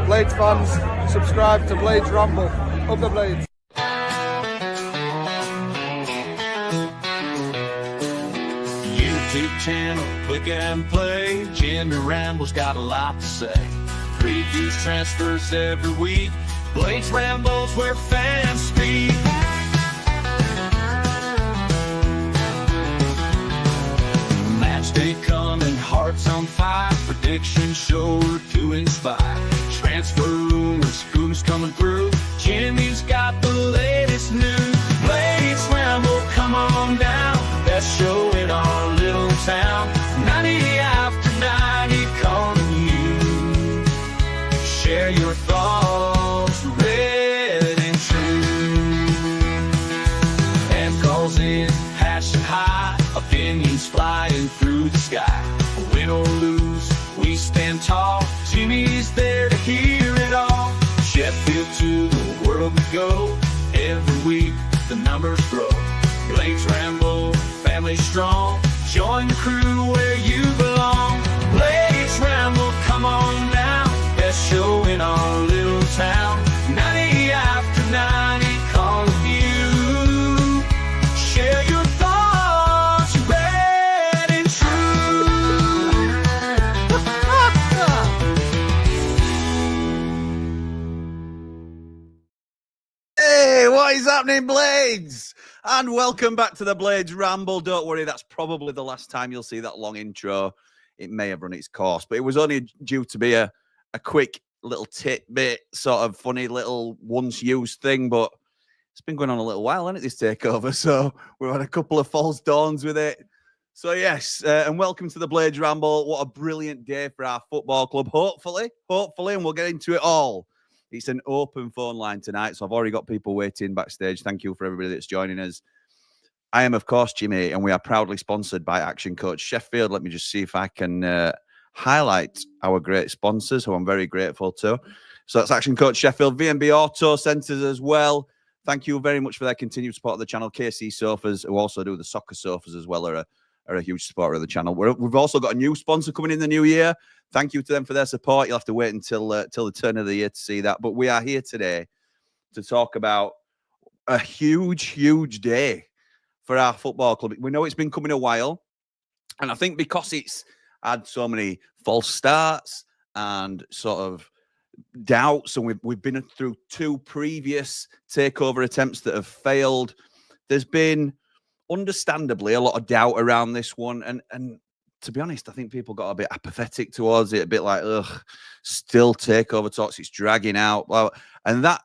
Blades fans, subscribe to Blades Ramble. Up the Blades. YouTube channel, click and play. Jimmy Ramble's got a lot to say. Previews, transfers every week. Blades Rambles where fans speak. Match day coming, hearts on fire. Predictions sure to inspire. Transfer rumors, who's coming through. Jimmy's got the latest news. Blades Ramble, come on down. Best show in our little town. 90 after 90 calling you. Share your thoughts, red and true. And calls in, passion high. Opinions flying through the sky. Win or lose, we stand tall. Jimmy's there to hear it all. Sheffield to the world we go. Every week the numbers grow. Blades Ramble, family strong. Join the crew where you belong. Blades Ramble, come on now. Best show in our little town. 90 after 90 calling you. Share your thoughts, red and true. Hey, what is happening, Blades? And welcome back to the Blades Ramble. Don't worry, that's probably the last time you'll see that long intro. It may have run its course, but it was only due to be a quick little tidbit, sort of funny little once-used thing, but it's been going on a little while, hasn't it, this takeover? So we've had a couple of false dawns with it. So yes, and welcome to the Blades Ramble. What a brilliant day for our football club, hopefully, and we'll get into it all. It's an open phone line tonight, so I've already got people waiting backstage. Thank you for everybody that's joining us. I am, of course, Jimmy, and we are proudly sponsored by Action Coach Sheffield. Let me just see if I can highlight our great sponsors, who I'm very grateful to. So that's Action Coach Sheffield, V&B Auto Centres as well. Thank you very much for their continued support of the channel. KC Sofas, who also do the soccer sofas as well, are a huge supporter of the channel. We've also got a new sponsor coming in the new year. Thank you to them for their support. You'll have to wait until the turn of the year to see that. But we are here today to talk about a huge day for our football club. We know it's been coming a while. And I think because it's had so many false starts and sort of doubts, and we've been through two previous takeover attempts that have failed, there's been understandably a lot of doubt around this one. And to be honest, I think people got a bit apathetic towards it, a bit like, ugh, still takeover talks, it's dragging out. Well, and that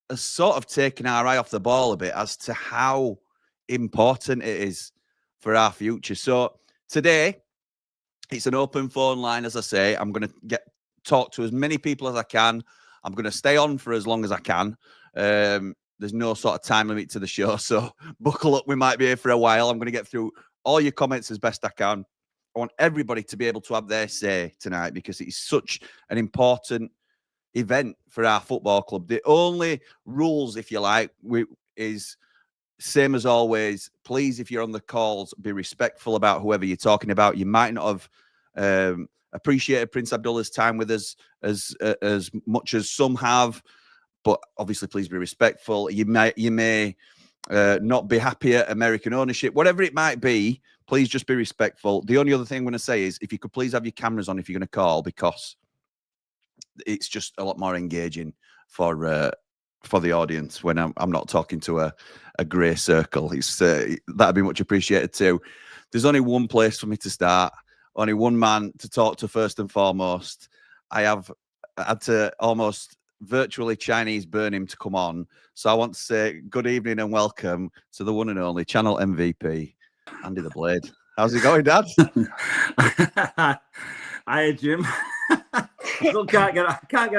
has sort of taken our eye off the ball a bit as to how important it is for our future. So today, it's an open phone line, as I say. I'm going to talk to as many people as I can. I'm going to stay on for as long as I can. There's no sort of time limit to the show, so buckle up. We might be here for a while. I'm going to get through all your comments as best I can. I want everybody to be able to have their say tonight because it's such an important event for our football club. The only rules, if you like, is same as always. Please, if you're on the calls, be respectful about whoever you're talking about. You might not have appreciated Prince Abdullah's time with us as much as some have, but obviously, please be respectful. You may not be happy at American ownership, whatever it might be. Please just be respectful. The only other thing I'm going to say is if you could please have your cameras on if you're going to call, because it's just a lot more engaging for the audience when I'm not talking to a grey circle. It's that'd be much appreciated too. There's only one place for me to start, only one man to talk to first and foremost. I have had to almost virtually Chinese burn him to come on. So I want to say good evening and welcome to the one and only channel MVP, Andy the Blade. How's it going, Dad? Hi, Jim. I still can't get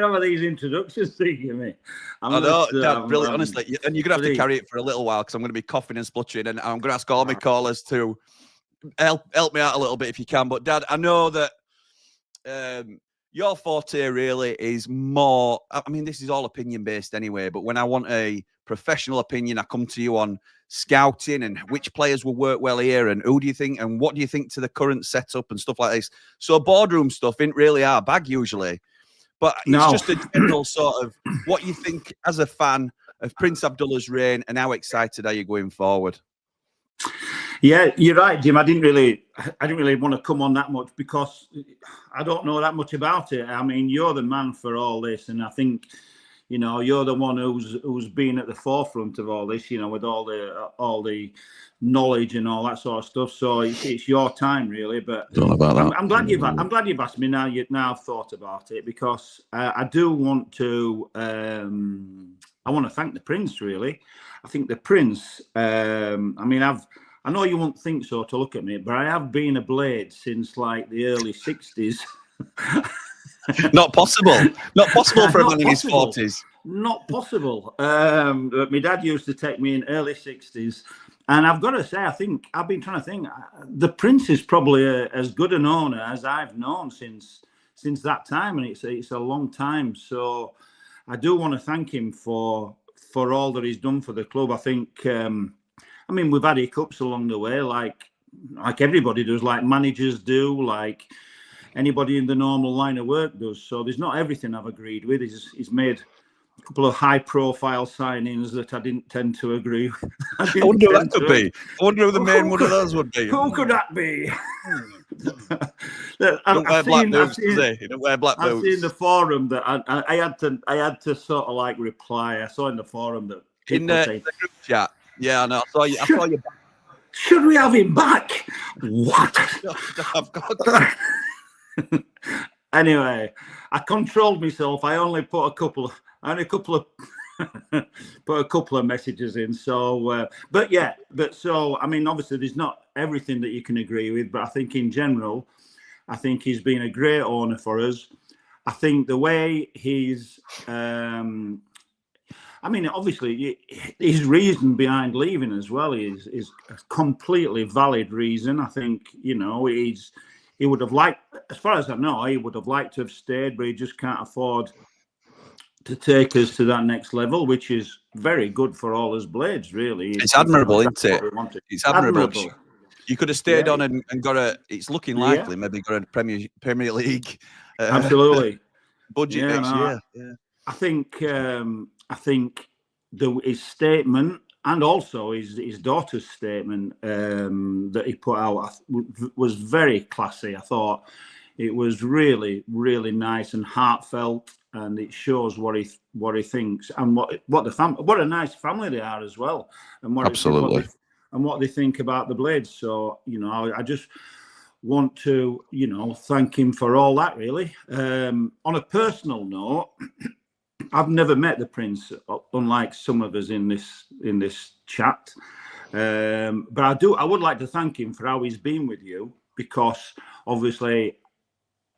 over these introductions, see you, mate. I know, Dad, brilliant, honestly. And you're going to have to carry it for a little while because I'm going to be coughing and spluttering, and I'm going to ask all my callers to help me out a little bit if you can. But, Dad, I know that your forte really is more, I mean, this is all opinion-based anyway, but when I want a professional opinion, I come to you on scouting and which players will work well here and who do you think and what do you think to the current setup and stuff like this. So boardroom stuff isn't really our bag usually. But it's No. just a general sort of what you think as a fan of Prince Abdullah's reign and how excited are you going forward? Yeah, you're right, Jim. I didn't really want to come on that much because I don't know that much about it. I mean, you're the man for all this, and I think, you know, you're the one who's been at the forefront of all this, you know, with all the knowledge and all that sort of stuff. So it's your time, really. But Don't know about that. I'm glad you've asked me now. You've now thought about it because I do want to. I want to thank the Prince. Really, I think the Prince. I mean, I know you won't think so to look at me, but I have been a Blade since like the early 60s. Not possible. Not possible for a man in his 40s. Not possible. But my dad used to take me in early 60s. And I've got to say, I think I've been trying to think. The Prince is probably as good an owner as I've known since that time, and it's a long time. So I do want to thank him for all that he's done for the club. I think. I mean, we've had hiccups along the way, like everybody does, like managers do, like anybody in the normal line of work does. So there's not everything I've agreed with. He's made a couple of high-profile signings that I didn't tend to agree with. I wonder who that could be. I wonder who the main one of those would be. Who could that be? Don't wear black boots, today. You don't wear black boots. I've seen the forum that I had to sort of like reply. I saw in the forum that in the group chat. Yeah, I know. I saw you. Should we have him back? What? I've got. Anyway, I controlled myself. I only put a couple of messages in. So, so I mean, obviously, there's not everything that you can agree with, but I think in general, I think he's been a great owner for us. I think the way he's. I mean, obviously, his reason behind leaving as well is a completely valid reason. I think, you know, he would have liked, as far as I know, he would have liked to have stayed, but he just can't afford to take us to that next level, which is very good for all us Blades, really. It's admirable, isn't it? It's admirable. You could have stayed on and got it's looking likely, maybe got a Premier League absolutely budget next year. Yeah. I think his statement and also his daughter's statement that he put out was very classy. I thought it was really, really nice and heartfelt, and it shows what he thinks and what a nice family they are as well, and what they think about the Blades. So, you know, I just want to, you know, thank him for all that, really. On a personal note, I've never met the Prince, unlike some of us in this chat. But I would like to thank him for how he's been with you, because obviously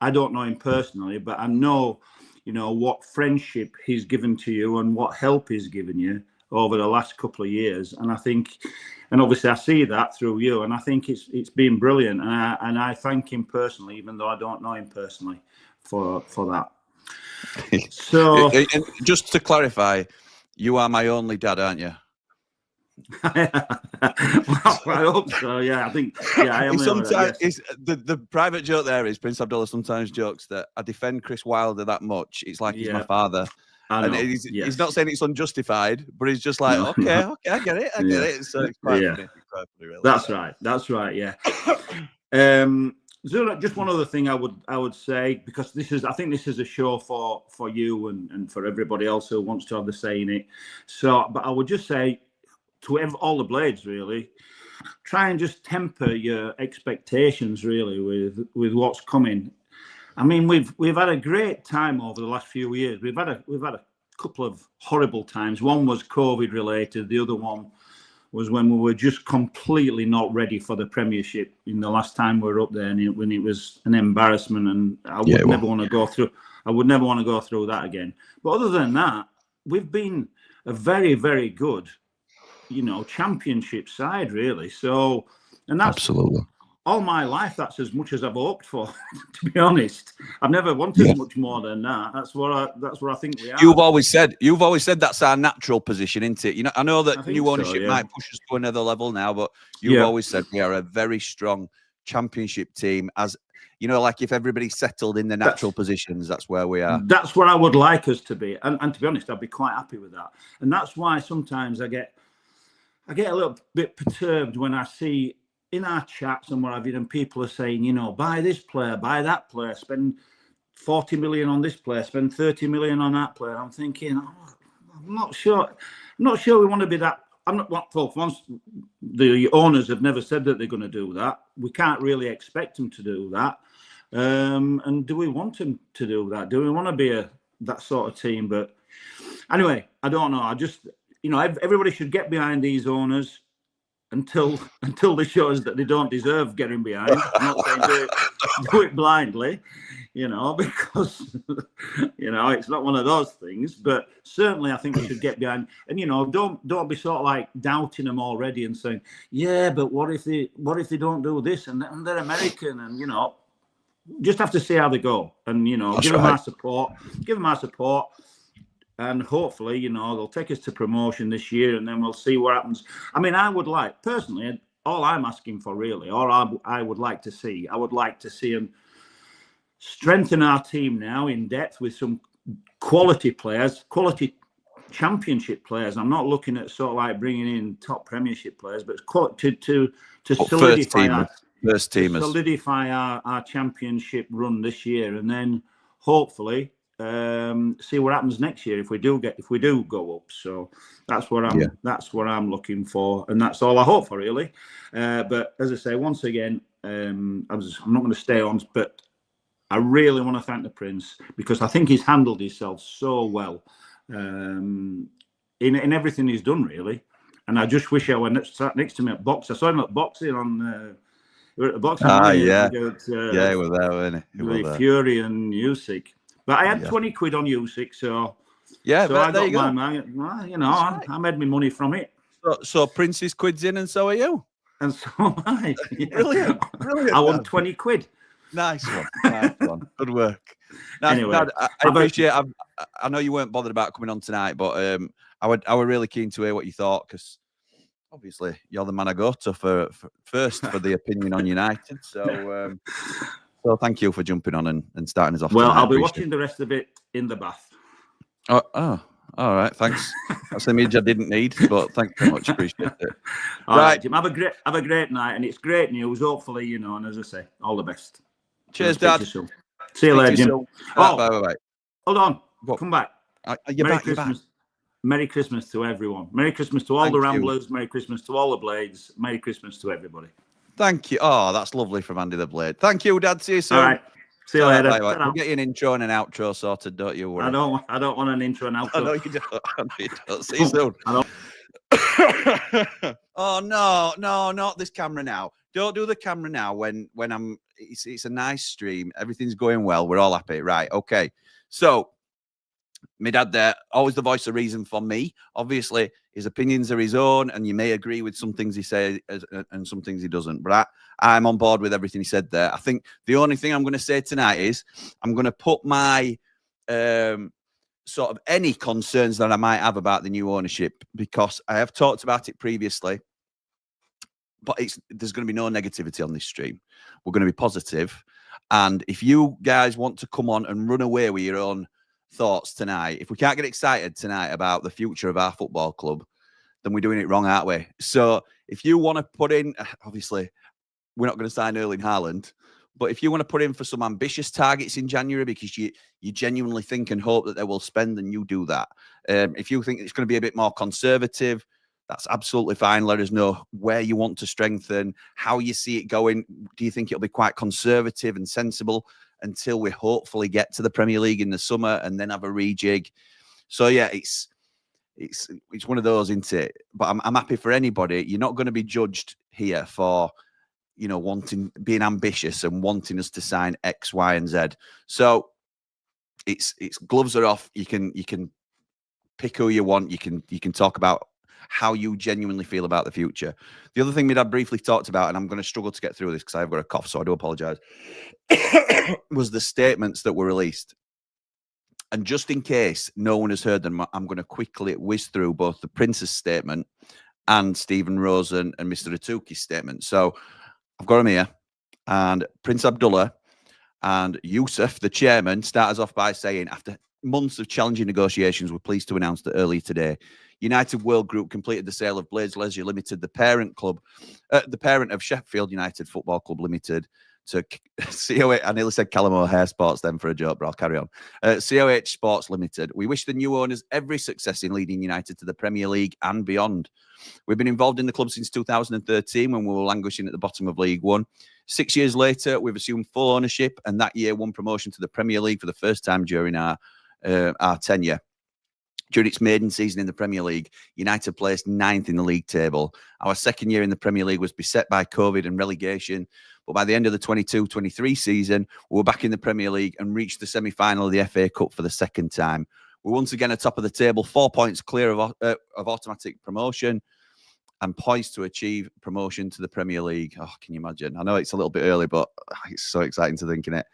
I don't know him personally, but I know, you know, what friendship he's given to you and what help he's given you over the last couple of years. And I think, and obviously I see that through you, and I think it's been brilliant. And I thank him personally, even though I don't know him personally, for that. So, just to clarify, you are my only dad, aren't you? Well, I hope so. Yeah, I think. Yeah, I am. Sometimes the private joke there is Prince Abdullah sometimes jokes that I defend Chris Wilder that much. It's like he's my father. And he's not saying it's unjustified, but he's just like, okay, I get it. So it's quite funny, really. That's right. Yeah. So just one other thing I would say, because I think this is a show for you and for everybody else who wants to have the say in it. So, but I would just say to all the Blades, really, try and just temper your expectations, really, with what's coming. I mean, we've had a great time over the last few years. We've had a couple of horrible times. One was COVID related. The other one was when we were just completely not ready for the Premiership in the last time we were up there, and when it was an embarrassment, and I would never want to go through. I would never want to go through that again. But other than that, we've been a very, very good, you know, Championship side, really. So, and that's absolutely all my life. That's as much as I've hoped for. To be honest, I've never wanted much more than that. That's what I think we are. You've always said that's our natural position, isn't it? You know, I know that new ownership might push us to another level now, but you've always said we are a very strong Championship team. As like if everybody's settled in their natural positions, that's where we are. That's where I would like us to be. And to be honest, I'd be quite happy with that. And that's why sometimes I get a little bit perturbed when I see in our chats and what have you, and people are saying, buy this player, buy that player, spend 40 million on this player, spend 30 million on that player. I'm thinking, I'm not sure we want to be that. I'm not. Well, once the owners have never said that they're going to do that, we can't really expect them to do that. And do we want them to do that? Do we want to be that sort of team? But anyway, I don't know. I just, everybody should get behind these owners until they show us that they don't deserve getting behind. I'm not saying do it blindly, because it's not one of those things. But certainly, I think we should get behind. And don't be sort of like doubting them already and saying, yeah, but what if they don't do this and they're American and just have to see how they go and give them our support, and hopefully they'll take us to promotion this year, and then we'll see what happens. I mean, I would like personally, all I'm asking for really, or I would like to see them strengthen our team now in depth with some quality players, quality championship players. I'm not looking at sort of like bringing in top Premiership players, but to solidify our championship run this year, and then hopefully see what happens next year if we do go up. So that's what I'm looking for, and that's all I hope for really. But as I say, once again, I'm not going to stay on, but I really want to thank the Prince, because I think he's handled himself so well in everything he's done really. And I just wish I were sat next to him at box. I saw him at boxing on. We were at the boxing. Yeah, he was there, weren't he? Fury and Usyk. But I had 20 quid on Usyk, so I got there you go. my I made my money from it. So Prince's quid's in, and so are you. And so am I. Brilliant. I won 20 quid. Nice one. Good work. Now, Anyway, I appreciate. I know you weren't bothered about coming on tonight, but I were really keen to hear what you thought, because obviously you're the man I go to for the opinion on United. So thank you for jumping on and starting us off. Well, tonight. I'll be watching the rest of it in the bath. Oh, all right. Thanks. That's an image I didn't need, but thanks very much. Appreciate it. All right, Jim. Have a great night, and it's great news. Hopefully, and as I say, all the best. Cheers, Dad. See you later, Jim. Bye. Hold on. What? Come back. Merry Christmas. Merry Christmas to everyone. Merry Christmas to all the Ramblers. Merry Christmas to all the Blades. Merry Christmas to everybody. Thank you. Oh, that's lovely from Andy the Blade. Thank you, Dad. See you soon. All right. See you later. Bye. We'll get you an intro and an outro sorted, don't you worry. I don't want an intro and outro. I know you don't. See you soon. Oh, no, not this camera now. Don't do the camera now when I'm... It's a nice stream. Everything's going well. We're all happy. Right, okay. So, my dad there, always the voice of reason for me. Obviously, his opinions are his own, and you may agree with some things he says and some things he doesn't. But I'm on board with everything he said there. I think the only thing I'm going to say tonight is I'm going to put my sort of any concerns that I might have about the new ownership, because I have talked about it previously. But there's going to be no negativity on this stream. We're going to be positive. And if you guys want to come on and run away with your own thoughts tonight, if we can't get excited tonight about the future of our football club, then we're doing it wrong, aren't we? So if you want to put in, obviously, we're not going to sign Erling Haaland, but if you want to put in for some ambitious targets in January because you genuinely think and hope that they will spend, then you do that. If you think it's going to be a bit more conservative, that's absolutely fine. Let us know where you want to strengthen, how you see it going. Do you think it'll be quite conservative and sensible until we hopefully get to the Premier League in the summer and then have a rejig? So yeah, it's one of those, isn't it? But I'm happy for anybody. You're not going to be judged here for, being ambitious and wanting us to sign X, Y, and Z. So it's gloves are off. You can pick who you want. You can talk about how you genuinely feel about the future. The other thing my dad briefly talked about, and I'm going to struggle to get through this because I've got a cough, so I do apologize, was the statements that were released. And just in case no one has heard them, I'm going to quickly whiz through both the Prince's statement and Stephen Rosen and Mr. Atuki's statement. So I've got them here. And Prince Abdullah And Youssef, the chairman, starts off by saying, after months of challenging negotiations, we're pleased to announce that earlier today, United World Group completed the sale of Blades Leisure Limited, the parent of Sheffield United Football Club Limited, to COH. I nearly said Callum O'Hare Sports then for a joke, but I'll carry on. COH Sports Limited. We wish the new owners every success in leading United to the Premier League and beyond. We've been involved in the club since 2013 when we were languishing at the bottom of League One. 6 years later, we've assumed full ownership, and that year won promotion to the Premier League for the first time during our tenure. During its maiden season in the Premier League, United placed 9th in the league table. Our second year in the Premier League was beset by COVID and relegation, but by the end of the 22-23 season, we were back in the Premier League and reached the semi-final of the FA Cup for the second time. We're once again atop of the table, 4 points clear of automatic promotion, and poised to achieve promotion to the Premier League. Oh, can you imagine? I know it's a little bit early, but it's so exciting to think in it.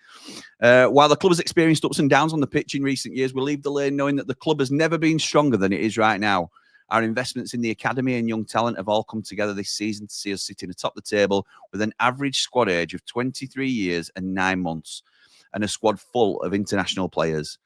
While the club has experienced ups and downs on the pitch in recent years, we leave the lane knowing that the club has never been stronger than it is right now. Our investments in the academy and young talent have all come together this season to see us sitting atop the table with an average squad age of 23 years and 9 months and a squad full of international players.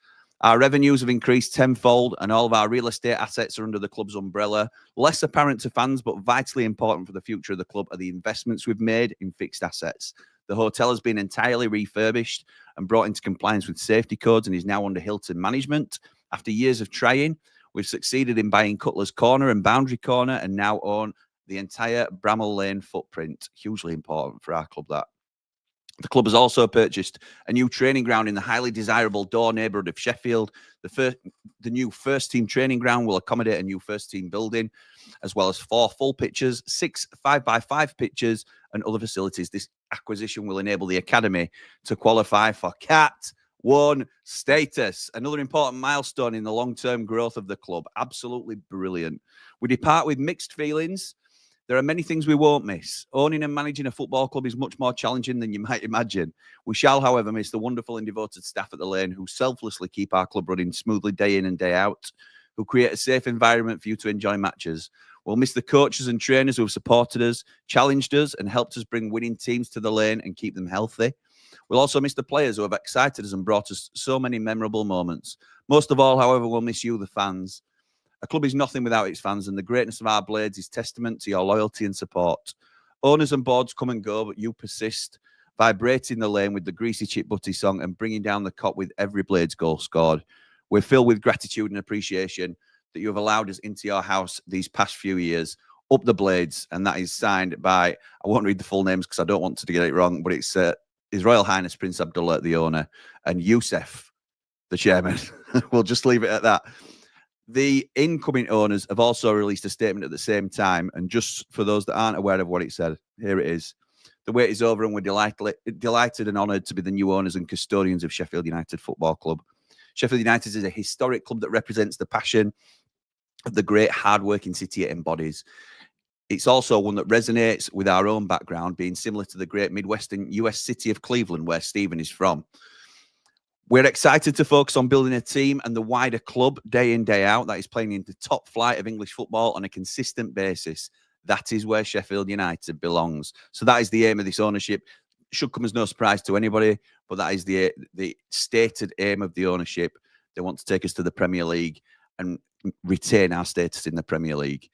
Our revenues have increased tenfold, and all of our real estate assets are under the club's umbrella. Less apparent to fans, but vitally important for the future of the club, are the investments we've made in fixed assets. The hotel has been entirely refurbished and brought into compliance with safety codes and is now under Hilton management. After years of trying, we've succeeded in buying Cutler's Corner and Boundary Corner and now own the entire Bramall Lane footprint. Hugely important for our club, that. The club has also purchased a new training ground in the highly desirable Door neighbourhood of Sheffield. The new first-team training ground will accommodate a new first-team building, as well as 4 full pitches, 6 5x5 pitches, and other facilities. This acquisition will enable the academy to qualify for Cat 1 status, another important milestone in the long-term growth of the club. Absolutely brilliant. We depart with mixed feelings. There are many things we won't miss. Owning and managing a football club is much more challenging than you might imagine. We shall, however, miss the wonderful and devoted staff at the Lane who selflessly keep our club running smoothly day in and day out, who create a safe environment for you to enjoy matches. We'll miss the coaches and trainers who have supported us, challenged us, and helped us bring winning teams to the Lane and keep them healthy. We'll also miss the players who have excited us and brought us so many memorable moments. Most of all, however, we'll miss you, the fans. A club is nothing without its fans, and the greatness of our Blades is testament to your loyalty and support. Owners and boards come and go, but you persist, vibrating the Lane with the Greasy Chip Butty song and bringing down the cop with every Blades goal scored. We're filled with gratitude and appreciation that you have allowed us into your house these past few years. Up the Blades, and that is signed by, I won't read the full names because I don't want to get it wrong, but it's His Royal Highness Prince Abdullah, the owner, and Youssef, the chairman. We'll just leave it at that. The incoming owners have also released a statement at the same time. And just for those that aren't aware of what it said, here it is. The wait is over and we're delighted and honoured to be the new owners and custodians of Sheffield United Football Club. Sheffield United is a historic club that represents the passion of the great hard-working city it embodies. It's also one that resonates with our own background, being similar to the great Midwestern US city of Cleveland, where Stephen is from. We're excited to focus on building a team and the wider club day in, day out that is playing in the top flight of English football on a consistent basis. That is where Sheffield United belongs. So that is the aim of this ownership. Should come as no surprise to anybody, but that is the stated aim of the ownership. They want to take us to the Premier League and retain our status in the Premier League.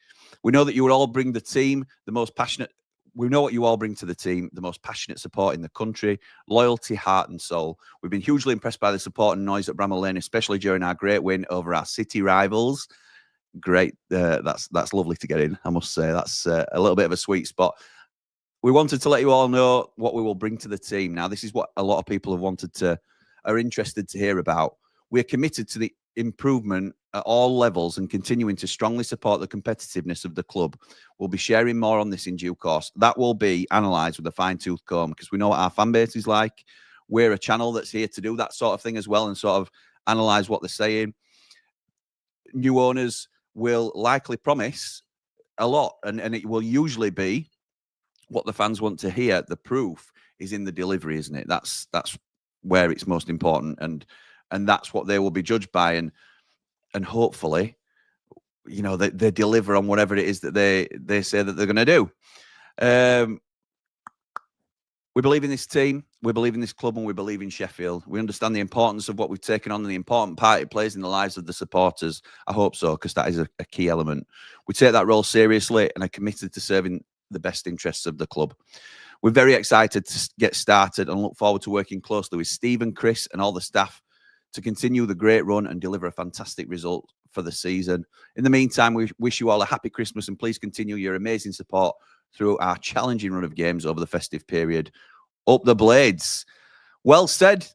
We know that you will all bring the team the most passionate. We know what you all bring to the team, the most passionate support in the country, loyalty, heart and soul. We've been hugely impressed by the support and noise at Bramall Lane, especially during our great win over our city rivals. Great. That's lovely to get in, I must say. That's a little bit of a sweet spot. We wanted to let you all know what we will bring to the team. Now, this is what a lot of people have are interested to hear about. We're committed to the improvement at all levels and continuing to strongly support the competitiveness of the club. We'll be sharing more on this in due course. That will be analysed with a fine-tooth comb because we know what our fan base is like. We're a channel that's here to do that sort of thing as well and sort of analyse what they're saying. New owners will likely promise a lot, and it will usually be what the fans want to hear. The proof is in the delivery, isn't it? That's where it's most important, and that's what they will be judged by, and hopefully, you know, they deliver on whatever it is that they say that they're going to do. We believe in this team. We believe in this club and we believe in Sheffield. We understand the importance of what we've taken on and the important part it plays in the lives of the supporters. I hope so, because that is a key element. We take that role seriously and are committed to serving the best interests of the club. We're very excited to get started and look forward to working closely with Stephen, Chris and all the staff to continue the great run and deliver a fantastic result for the season. In the meantime, we wish you all a happy Christmas and please continue your amazing support through our challenging run of games over the festive period. Up the Blades. Well said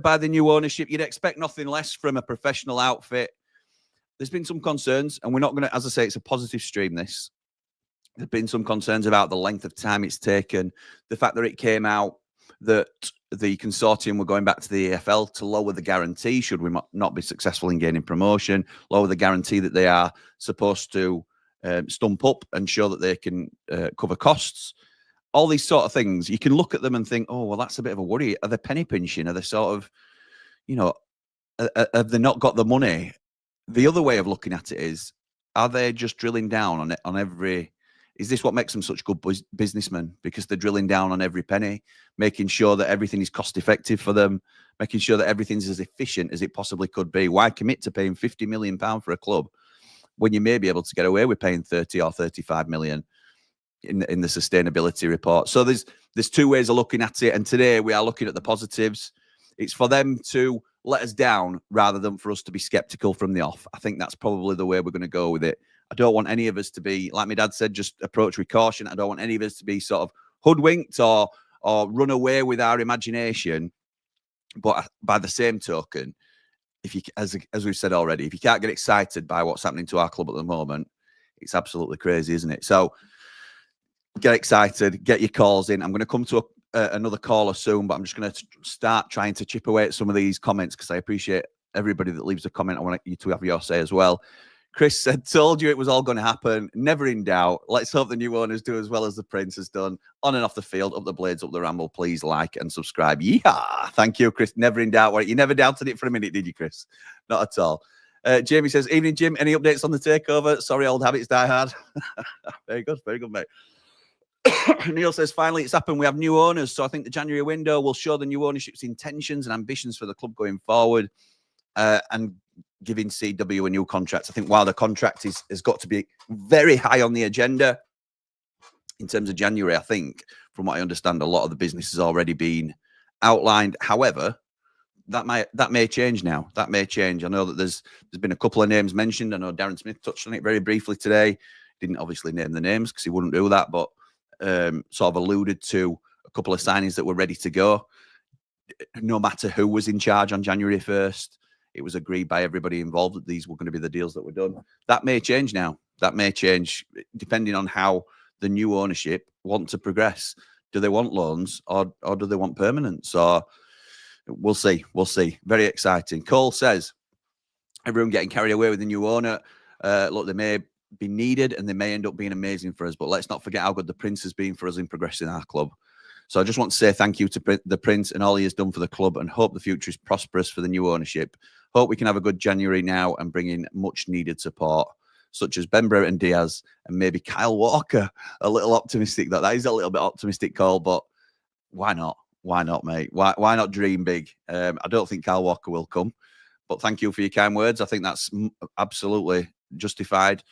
by the new ownership. You'd expect nothing less from a professional outfit. There's been some concerns, and we're not going to, as I say, it's a positive stream, this. There's been some concerns about the length of time it's taken, the fact that it came out that the Consortium were going back to the EFL to lower the guarantee, should we not be successful in gaining promotion, lower the guarantee that they are supposed to stump up and show that they can cover costs. All these sort of things, you can look at them and think, oh, well, that's a bit of a worry. Are they penny pinching? Are they sort of, have they not got the money? The other way of looking at it is, are they just drilling down on every... Is this what makes them such good businessmen? Because they're drilling down on every penny, making sure that everything is cost effective for them, making sure that everything's as efficient as it possibly could be. Why commit to paying £50 million for a club when you may be able to get away with paying 30 or 35 million in the sustainability report? So there's two ways of looking at it. And today we are looking at the positives. It's for them to let us down rather than for us to be skeptical from the off. I think that's probably the way we're going to go with it. I don't want any of us to be, like my dad said, just approach with caution. I don't want any of us to be sort of hoodwinked or run away with our imagination. But by the same token, if you, as we've said already, if you can't get excited by what's happening to our club at the moment, it's absolutely crazy, isn't it? So get excited, get your calls in. I'm going to come to another caller soon, but I'm just going to start trying to chip away at some of these comments because I appreciate everybody that leaves a comment. I want you to have your say as well. Chris said, told you it was all going to happen. Never in doubt. Let's hope the new owners do as well as the Prince has done. On and off the field, up the Blades, up the Ramble. Please like and subscribe. Yeehaw. Thank you, Chris. Never in doubt. You never doubted it for a minute, did you, Chris? Not at all. Jamie says, evening, Jim. Any updates on the takeover? Sorry, old habits die hard. Very good, mate. Neil says, finally, it's happened. We have new owners. So I think the January window will show the new ownership's intentions and ambitions for the club going forward. And giving CW a new contract. I think while the contract has got to be very high on the agenda in terms of January, I think, from what I understand, a lot of the business has already been outlined. However, that may change now. That may change. I know that there's been a couple of names mentioned. I know Darren Smith touched on it very briefly today. Didn't obviously name the names because he wouldn't do that, but sort of alluded to a couple of signings that were ready to go. No matter who was in charge on January 1st, it was agreed by everybody involved that these were going to be the deals that were done. That may change now. That may change depending on how the new ownership want to progress. Do they want loans or do they want permanent? So we'll see. We'll see. Very exciting. Cole says, everyone getting carried away with the new owner. Look, they may be needed and they may end up being amazing for us, but let's not forget how good the Prince has been for us in progressing our club. So I just want to say thank you to the Prince and all he has done for the club and hope the future is prosperous for the new ownership. Hope we can have a good January now and bring in much needed support, such as Ben Brereton Diaz and maybe Kyle Walker. A little optimistic. That is a little bit optimistic call, but why not? Why not, mate? Why not dream big? I don't think Kyle Walker will come, but thank you for your kind words. I think that's absolutely justified.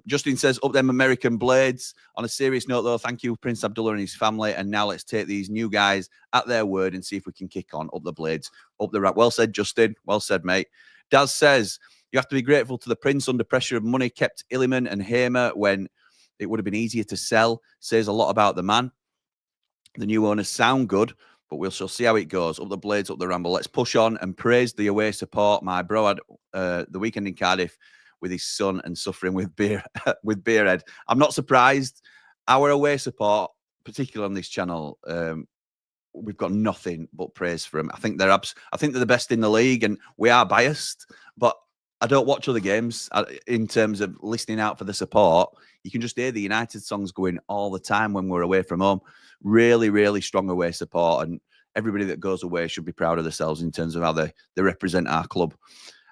Justin says, up them American Blades. On a serious note, though, thank you, Prince Abdullah and his family. And now let's take these new guys at their word and see if we can kick on. Up the Blades, up the rack. Well said, Justin. Well said, mate. Daz says, you have to be grateful to the Prince under pressure of money, kept Illiman and Hamer when it would have been easier to sell. Says a lot about the man. The new owners sound good, but we'll shall see how it goes. Up the Blades, up the Ramble. Let's push on and praise the away support. My bro had the weekend in Cardiff with his son and suffering with beerhead. I'm not surprised. Our away support, particularly on this channel, we've got nothing but praise for them. I think they're the best in the league, and we are biased. But I don't watch other games in terms of listening out for the support. You can just hear the United songs going all the time when we're away from home. Really, really strong away support, and everybody that goes away should be proud of themselves in terms of how they represent our club.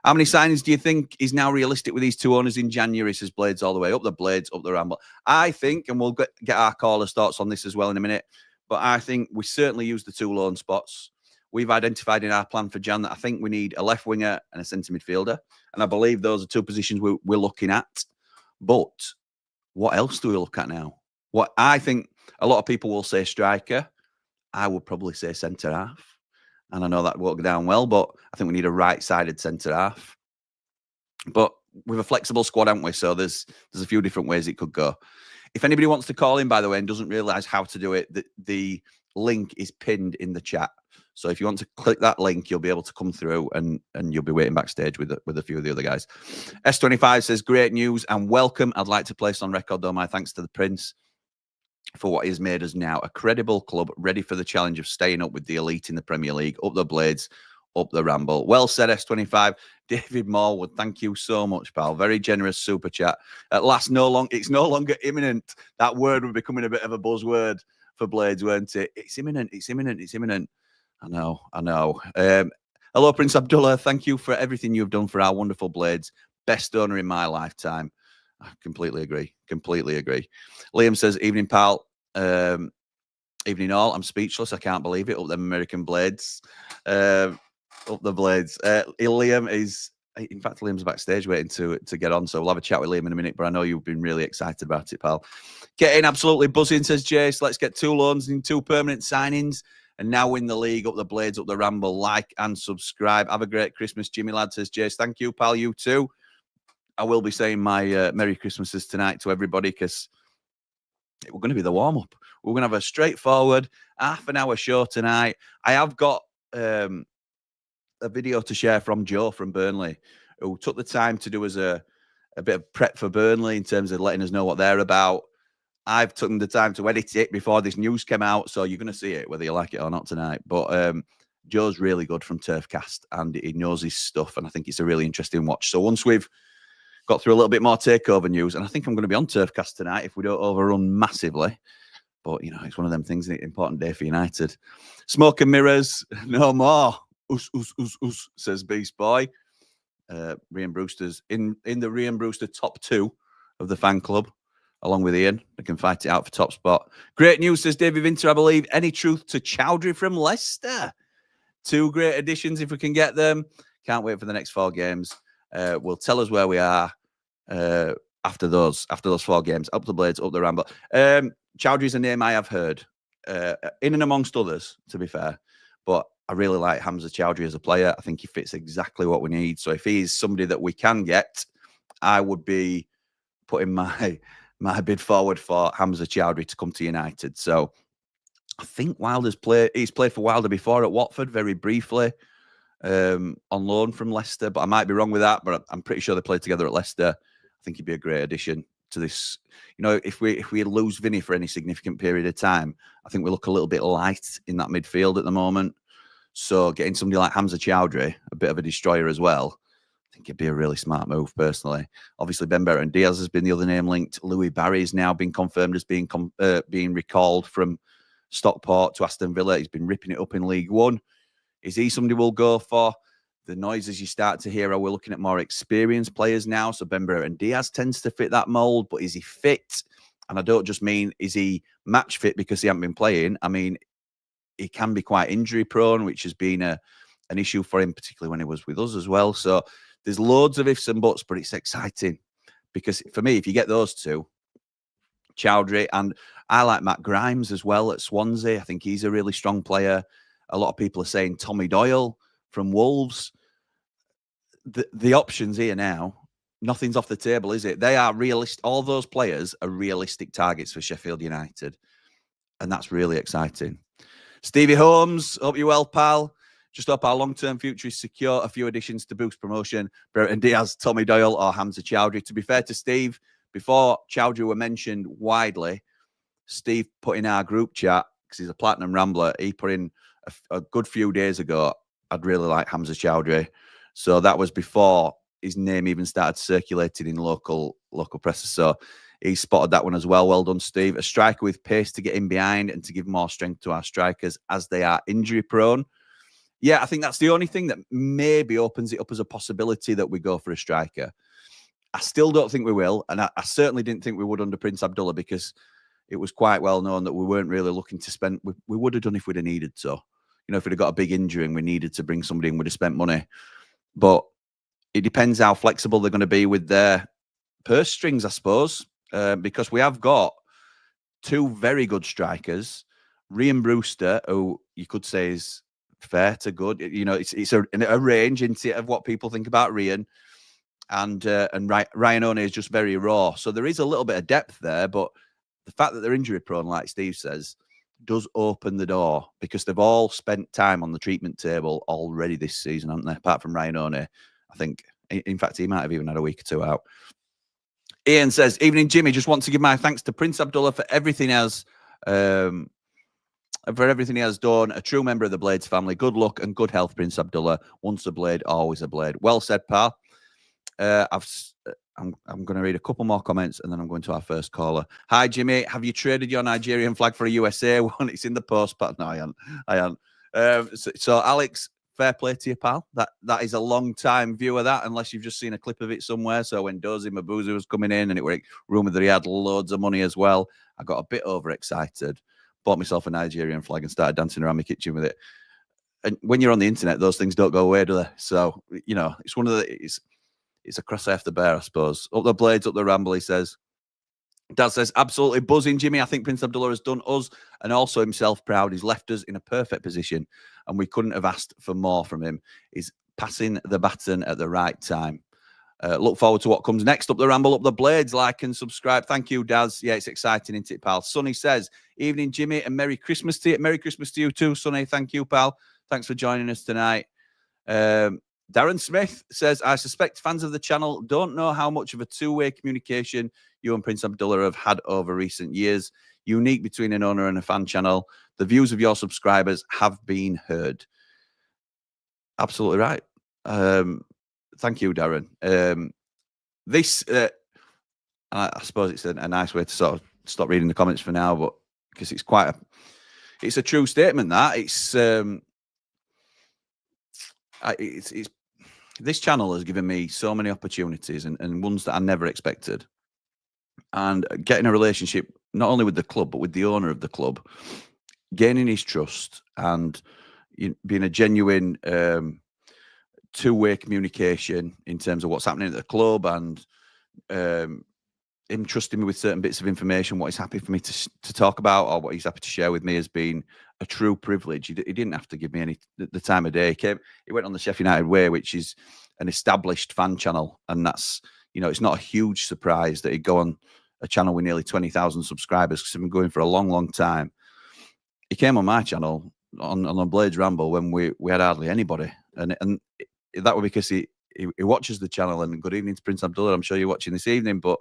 How many signings do you think is now realistic with these two owners in January, says Blades all the way? Up the Blades, up the Ramble. I think, and we'll get our callers' thoughts on this as well in a minute, but I think we certainly use the 2 loan spots. We've identified in our plan for Jan that I think we need a left winger and a centre midfielder. And I believe those are 2 positions we're looking at. But what else do we look at now? What I think a lot of people will say striker. I would probably say centre half. And I know that won't go down well, but I think we need a right-sided centre half. But with a flexible squad, haven't we? So there's a few different ways it could go. If anybody wants to call in, by the way, and doesn't realise how to do it, the link is pinned in the chat. So if you want to click that link, you'll be able to come through and you'll be waiting backstage with a few of the other guys. S25 says, great news and welcome. I'd like to place on record, though, my thanks to the Prince for what he's made us now a credible club ready for the challenge of staying up with the elite in the Premier League. Up the Blades, up the Ramble. Well said, S25. David Morwood, thank you so much, pal. Very generous super chat. At last, it's no longer imminent. That word was becoming a bit of a buzzword for Blades, weren't it? It's imminent, it's imminent, it's imminent. I know. Hello, Prince Abdullah. Thank you for everything you've done for our wonderful Blades. Best owner in my lifetime. I completely agree. Liam says, evening, pal. Evening all. I'm speechless. I can't believe it. Up them American Blades. Up the Blades. Liam is, in fact, Liam's backstage waiting to get on. So we'll have a chat with Liam in a minute. But I know you've been really excited about it, pal. Getting absolutely buzzing, says Jace. Let's get 2 loans and 2 permanent signings. And now win the league, up the Blades, up the Ramble. Like and subscribe. Have a great Christmas, Jimmy lad, says Jace. Thank you, pal. You too. I will be saying my Merry Christmases tonight to everybody because we're going to be the warm-up. We're going to have a straightforward half-an-hour show tonight. I have got a video to share from Joe from Burnley, who took the time to do us a bit of prep for Burnley in terms of letting us know what they're about. I've taken the time to edit it before this news came out, so you're going to see it, whether you like it or not tonight. But Joe's really good from Turfcast, and he knows his stuff, and I think it's a really interesting watch. So once we've got through a little bit more takeover news, and I think I'm going to be on Turfcast tonight if we don't overrun massively. But, it's one of them things, an important day for United. Smoke and mirrors, no more. Us, says Beast Boy. Rian Brewster's in the Rian Brewster top 2 of the fan club, along with Ian. They can fight it out for top spot. Great news, says David Vinter, I believe. Any truth to Chowdhury from Leicester? 2 great additions if we can get them. Can't wait for the next 4 games. Will tell us where we are after those 4 games. Up the Blades, up the Ramble. Chowdhury's a name I have heard, in and amongst others, to be fair. But I really like Hamza Chowdhury as a player. I think he fits exactly what we need. So if he's somebody that we can get, I would be putting my bid forward for Hamza Chowdhury to come to United. So I think he's played for Wilder before at Watford very briefly. On loan from Leicester, but I might be wrong with that, but I'm pretty sure they played together at Leicester. I think he'd be a great addition to this. If we lose Vinny for any significant period of time, I think we look a little bit light in that midfield at the moment. So getting somebody like Hamza Chowdhury, a bit of a destroyer as well, I think it'd be a really smart move, personally. Obviously, Ben Bertrand Diaz has been the other name linked. Louis Barry has now been confirmed as being recalled from Stockport to Aston Villa. He's been ripping it up in League One. Is he somebody we'll go for? The noises you start to hear are we're looking at more experienced players now. So Ben Bertrand Diaz tends to fit that mould, but is he fit? And I don't just mean is he match fit because he hasn't been playing. I mean, he can be quite injury prone, which has been an issue for him, particularly when he was with us as well. So there's loads of ifs and buts, but it's exciting because for me, if you get those 2, Chowdhury, and I like Matt Grimes as well at Swansea. I think he's a really strong player. A lot of people are saying Tommy Doyle from Wolves. The options here now, nothing's off the table, is it? They are realistic. All those players are realistic targets for Sheffield United. And that's really exciting. Stevie Holmes, hope you're well, pal. Just hope our long-term future is secure. A few additions to boost promotion. Bertrand Diaz, Tommy Doyle, or Hamza Chowdhury. To be fair to Steve, before Chowdhury were mentioned widely, Steve put in our group chat, because he's a platinum Rambler, he put in a good few days ago, I'd really like Hamza Chowdhury. So that was before his name even started circulating in local press. So he spotted that one as well. Well done, Steve. A striker with pace to get in behind and to give more strength to our strikers as they are injury prone. Yeah, I think that's the only thing that maybe opens it up as a possibility that we go for a striker. I still don't think we will. And I certainly didn't think we would under Prince Abdullah because it was quite well known that we weren't really looking to spend. We would have done if we'd have needed to. You know, if we'd have got a big injury and we needed to bring somebody in, we'd have spent money. But it depends how flexible they're going to be with their purse strings, I suppose, because we have got two very good strikers. Ryan Brewster, who you could say is fair to good. You know, it's a range into of what people think about Ryan, and Ryan Oney is just very raw. So there is a little bit of depth there, but the fact that they're injury prone, like Steve says, does open the door, because they've all spent time on the treatment table already this season, haven't they? Apart from Ryan Oney, I think. In fact, he might have even had a week or two out. Ian says, "Evening, Jimmy. Just want to give my thanks to Prince Abdullah for everything he has done. A true member of the Blades family. Good luck and good health, Prince Abdullah. Once a Blade, always a Blade." Well said, pal. I'm going to read a couple more comments and then I'm going to our first caller. Hi, Jimmy. Have you traded your Nigerian flag for a USA one? It's in the post, but no, I haven't. So Alex, fair play to you, pal. That is a long time view of that, unless you've just seen a clip of it somewhere. So when Dozy Mabuzu was coming in and it were rumoured that he had loads of money as well, I got a bit overexcited, bought myself a Nigerian flag and started dancing around my kitchen with it. And when you're on the internet, those things don't go away, do they? So, you know, it's one of the... It's a cross I have to bear, I suppose. Up the Blades, up the Ramble, he says. Dad says, absolutely buzzing, Jimmy. I think Prince Abdullah has done us and also himself proud. He's left us in a perfect position and we couldn't have asked for more from him. He's passing the baton at the right time. Look forward to what comes next. Up the Ramble, up the Blades. Like and subscribe. Thank you, Daz. Yeah, it's exciting, isn't it, pal? Sonny says, evening, Jimmy, and Merry Christmas to you. Merry Christmas to you too, Sonny. Thank you, pal. Thanks for joining us tonight. Darren Smith says, I suspect fans of the channel don't know how much of a two-way communication you and Prince Abdullah have had over recent years. Unique between an owner and a fan channel. The views of your subscribers have been heard. Absolutely right. Thank you, Darren. I suppose it's a nice way to sort of stop reading the comments for now, but because it's a true statement that it's this channel has given me so many opportunities and ones that I never expected. And getting a relationship, not only with the club, but with the owner of the club, gaining his trust and being a genuine two-way communication in terms of what's happening at the club and him trusting me with certain bits of information, what he's happy for me to talk about or what he's happy to share with me has been a true privilege. He didn't have to give me the time of day. He went on the Sheffield United Way, which is an established fan channel. And that's, it's not a huge surprise that he'd go on a channel with nearly 20,000 subscribers because he's been going for a long, long time. He came on my channel on Blades Ramble when we had hardly anybody. And that was because he watches the channel. And good evening to Prince Abdullah. I'm sure you're watching this evening, but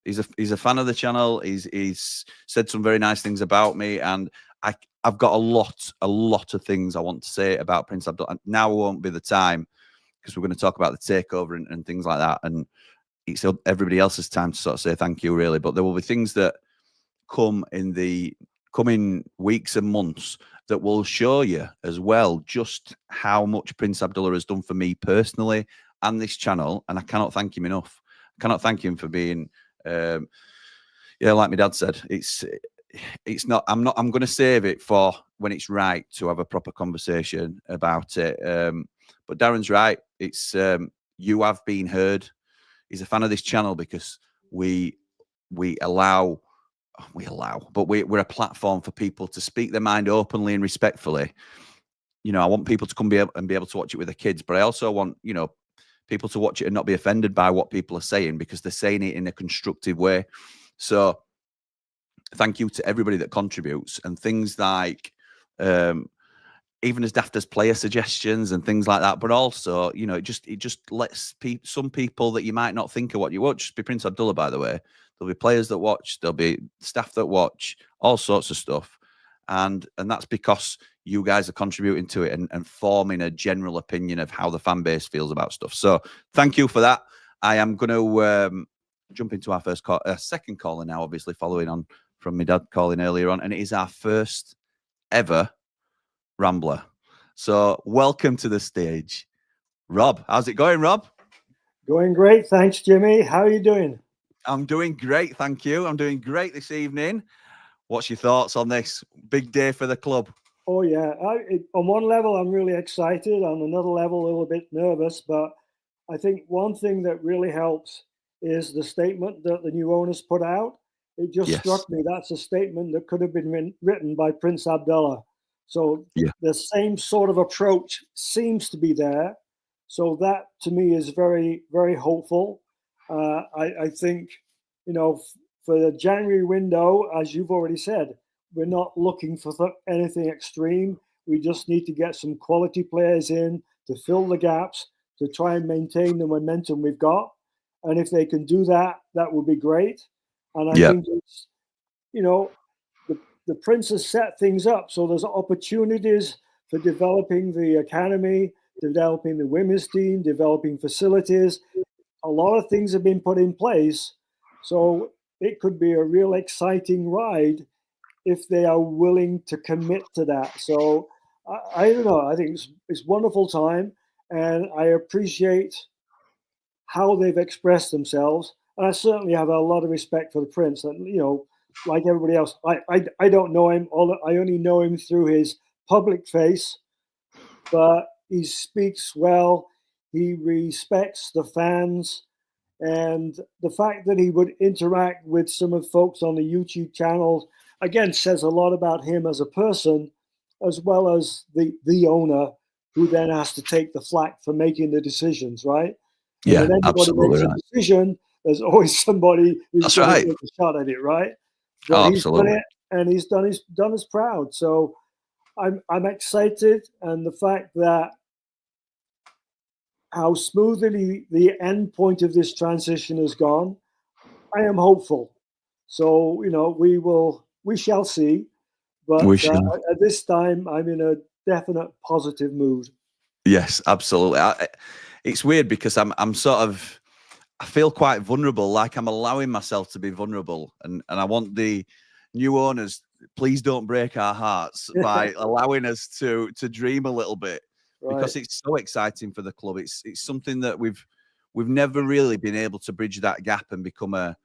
he's a fan of the channel. He's said some very nice things about me, and I've got a lot of things I want to say about Prince Abdullah. Now won't be the time because we're going to talk about the takeover and things like that, and it's everybody else's time to sort of say thank you, really. But there will be things that come in the coming weeks and months that will show you as well just how much Prince Abdullah has done for me personally and this channel, and I cannot thank him enough. I cannot thank him for being, like my dad said, it's not. I'm going to save it for when it's right to have a proper conversation about it. But Darren's right. It's you have been heard. He's a fan of this channel because we're a platform for people to speak their mind openly and respectfully. I want people to come be able to watch it with their kids, but I also want, people to watch it and not be offended by what people are saying because they're saying it in a constructive way. So thank you to everybody that contributes, and things like even as daft as player suggestions and things like that, but also, it just lets some people that you might not think of what you watch. Be Prince Abdullah, by the way. There'll be players that watch, there'll be staff that watch, all sorts of stuff. And that's because you guys are contributing to it and forming a general opinion of how the fan base feels about stuff. So thank you for that. I am going to jump into our second caller now, obviously following on from my dad calling earlier on. And it is our first ever Rambler. So welcome to the stage, Rob. How's it going, Rob? Going great. Thanks, Jimmy. How are you doing? I'm doing great, thank you. I'm doing great this evening. What's your thoughts on this big day for the club? Oh yeah, on one level I'm really excited, on another level a little bit nervous, but I think one thing that really helps is the statement that the new owners put out. It just Yes. struck me that's a statement that could have been written by Prince Abdullah. So Yeah. the same sort of approach seems to be there. So that to me is very, very hopeful. I think, for the January window, as you've already said, we're not looking for anything extreme. We just need to get some quality players in to fill the gaps, to try and maintain the momentum we've got. And if they can do that, that would be great. And I think it's, the Prince has set things up. So there's opportunities for developing the academy, developing the women's team, developing facilities. A lot of things have been put in place. So it could be a real exciting ride if they are willing to commit to that. So I don't know. I think it's wonderful time, and I appreciate how they've expressed themselves. And I certainly have a lot of respect for the Prince. And like everybody else, I don't know him. I only know him through his public face, but he speaks well. He respects the fans. And the fact that he would interact with some of the folks on the YouTube channels, again, says a lot about him as a person, as well as the owner, who then has to take the flak for making the decisions, right? And Yeah, when anybody absolutely makes right. a decision, there's always somebody who's That's going right. to take a shot at it, right? But Oh, he's done absolutely. it, and he's done us proud. So I'm excited, and the fact that how smoothly the end point of this transition has gone, I am hopeful. So we shall see. But We shall. at this time, I'm in a definite positive mood. Yes, absolutely. It's weird because I'm sort of, I feel quite vulnerable, like I'm allowing myself to be vulnerable, and I want the new owners, please don't break our hearts by allowing us to dream a little bit, because Right. it's so exciting for the club. It's something that we've never really been able to bridge that gap and become a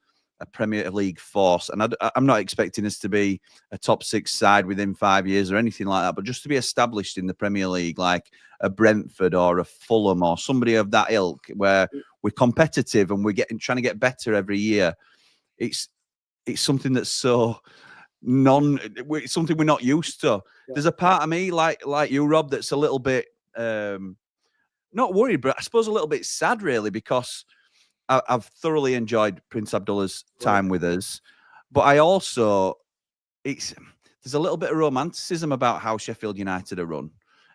Premier League force. And I'm not expecting us to be a top 6 side within 5 years or anything like that, but just to be established in the Premier League, like a Brentford or a Fulham or somebody of that ilk, where we're competitive and we're trying to get better every year. It's something that's so it's something we're not used to. Yeah. There's a part of me like you, Rob, that's a little bit not worried, but I suppose a little bit sad, really, because I've thoroughly enjoyed Prince Abdullah's time with us, but I also, there's a little bit of romanticism about how Sheffield United are run.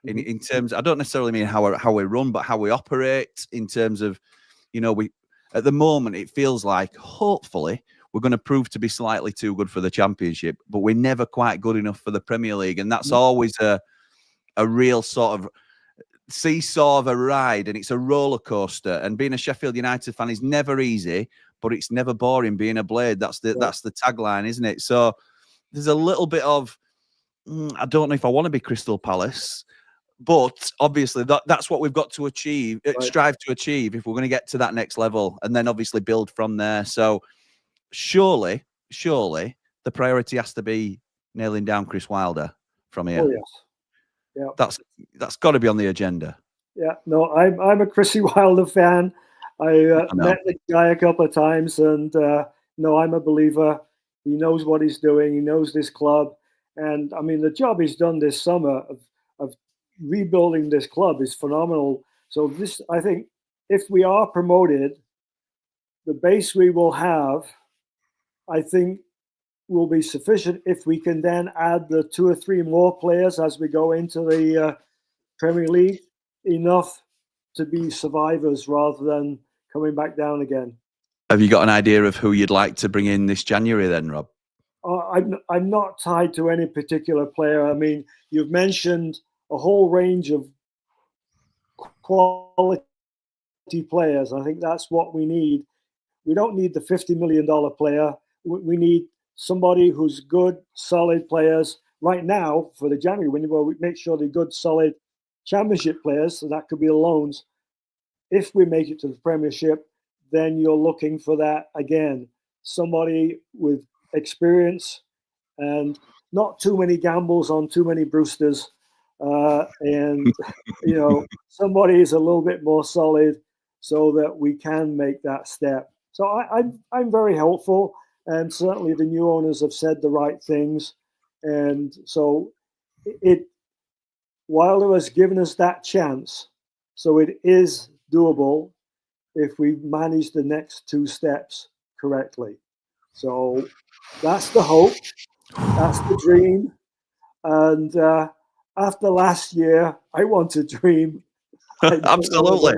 In terms, I don't necessarily mean how we run, but how we operate. In terms of, we at the moment it feels like hopefully we're going to prove to be slightly too good for the Championship, but we're never quite good enough for the Premier League, and that's always a real sort of seesaw of a ride, and it's a roller coaster. And being a Sheffield United fan is never easy, but it's never boring being a Blade. That's the tagline, isn't it? So there's a little bit of I don't know if I want to be Crystal Palace, but obviously that's what we've got to achieve, strive to achieve, if we're going to get to that next level, and then obviously build from there. So surely the priority has to be nailing down Chris Wilder from here. Oh yes. Yeah. That's got to be on the agenda. Yeah, no, I'm a Chrissy Wilder fan. I met the guy a couple of times, and no, I'm a believer. He knows what he's doing. He knows this club, and I mean the job he's done this summer of rebuilding this club is phenomenal. So this, I think, if we are promoted, the base we will have, I think, will be sufficient. If we can then add the 2 or 3 more players as we go into the Premier League, enough to be survivors rather than coming back down again. Have you got an idea of who you'd like to bring in this January then, Rob? I'm not tied to any particular player. I mean, you've mentioned a whole range of quality players. I think that's what we need. We don't need the $50 million player. We need somebody who's good, solid players. Right now, for the January window, we make sure they're good, solid Championship players, so that could be the loans. If we make it to the Premiership, then you're looking for that again. somebody with experience and not too many gambles on too many Brewsters, and somebody is a little bit more solid so that we can make that step. So I'm very hopeful, and certainly the new owners have said the right things, and so Wilder has given us that chance, so it is doable if we manage the next two steps correctly. So that's the hope, that's the dream, and after last year, I want to dream. Absolutely.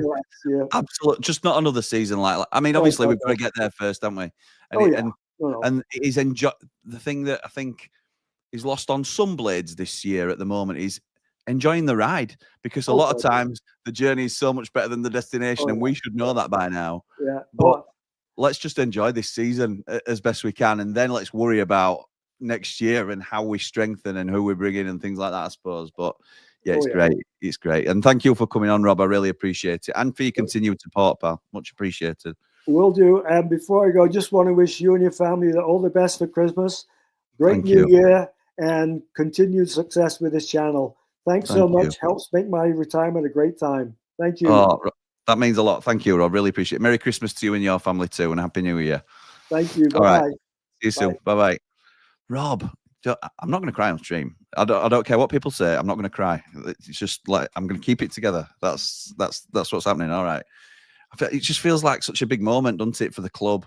Absolutely. Just not another season like that. I mean, obviously, we've got to get there first, haven't we? And it is the thing that I think is lost on some blades this year at the moment is enjoying the ride, because a lot of times the journey is so much better than the destination, and we should know that by now. Yeah. But let's just enjoy this season as best we can, and then let's worry about next year and how we strengthen and who we bring in and things like that, I suppose. But yeah, it's great. It's great. And thank you for coming on, Rob. I really appreciate it. And for your continued support, pal. Much appreciated. Will do. And before I go, just want to wish you and your family all the best for Christmas. Great new year and continued success with this channel. Thanks so much. Helps make my retirement a great time. Thank you. Oh, that means a lot. Thank you, Rob. Really appreciate it. Merry Christmas to you and your family too, and Happy New Year. Thank you. Bye-bye. All right. See you soon. Bye-bye. Rob, I'm not going to cry on stream. I don't care what people say. I'm not going to cry. It's just like I'm going to keep it together. That's what's happening. All right. It just feels like such a big moment, doesn't it, for the club?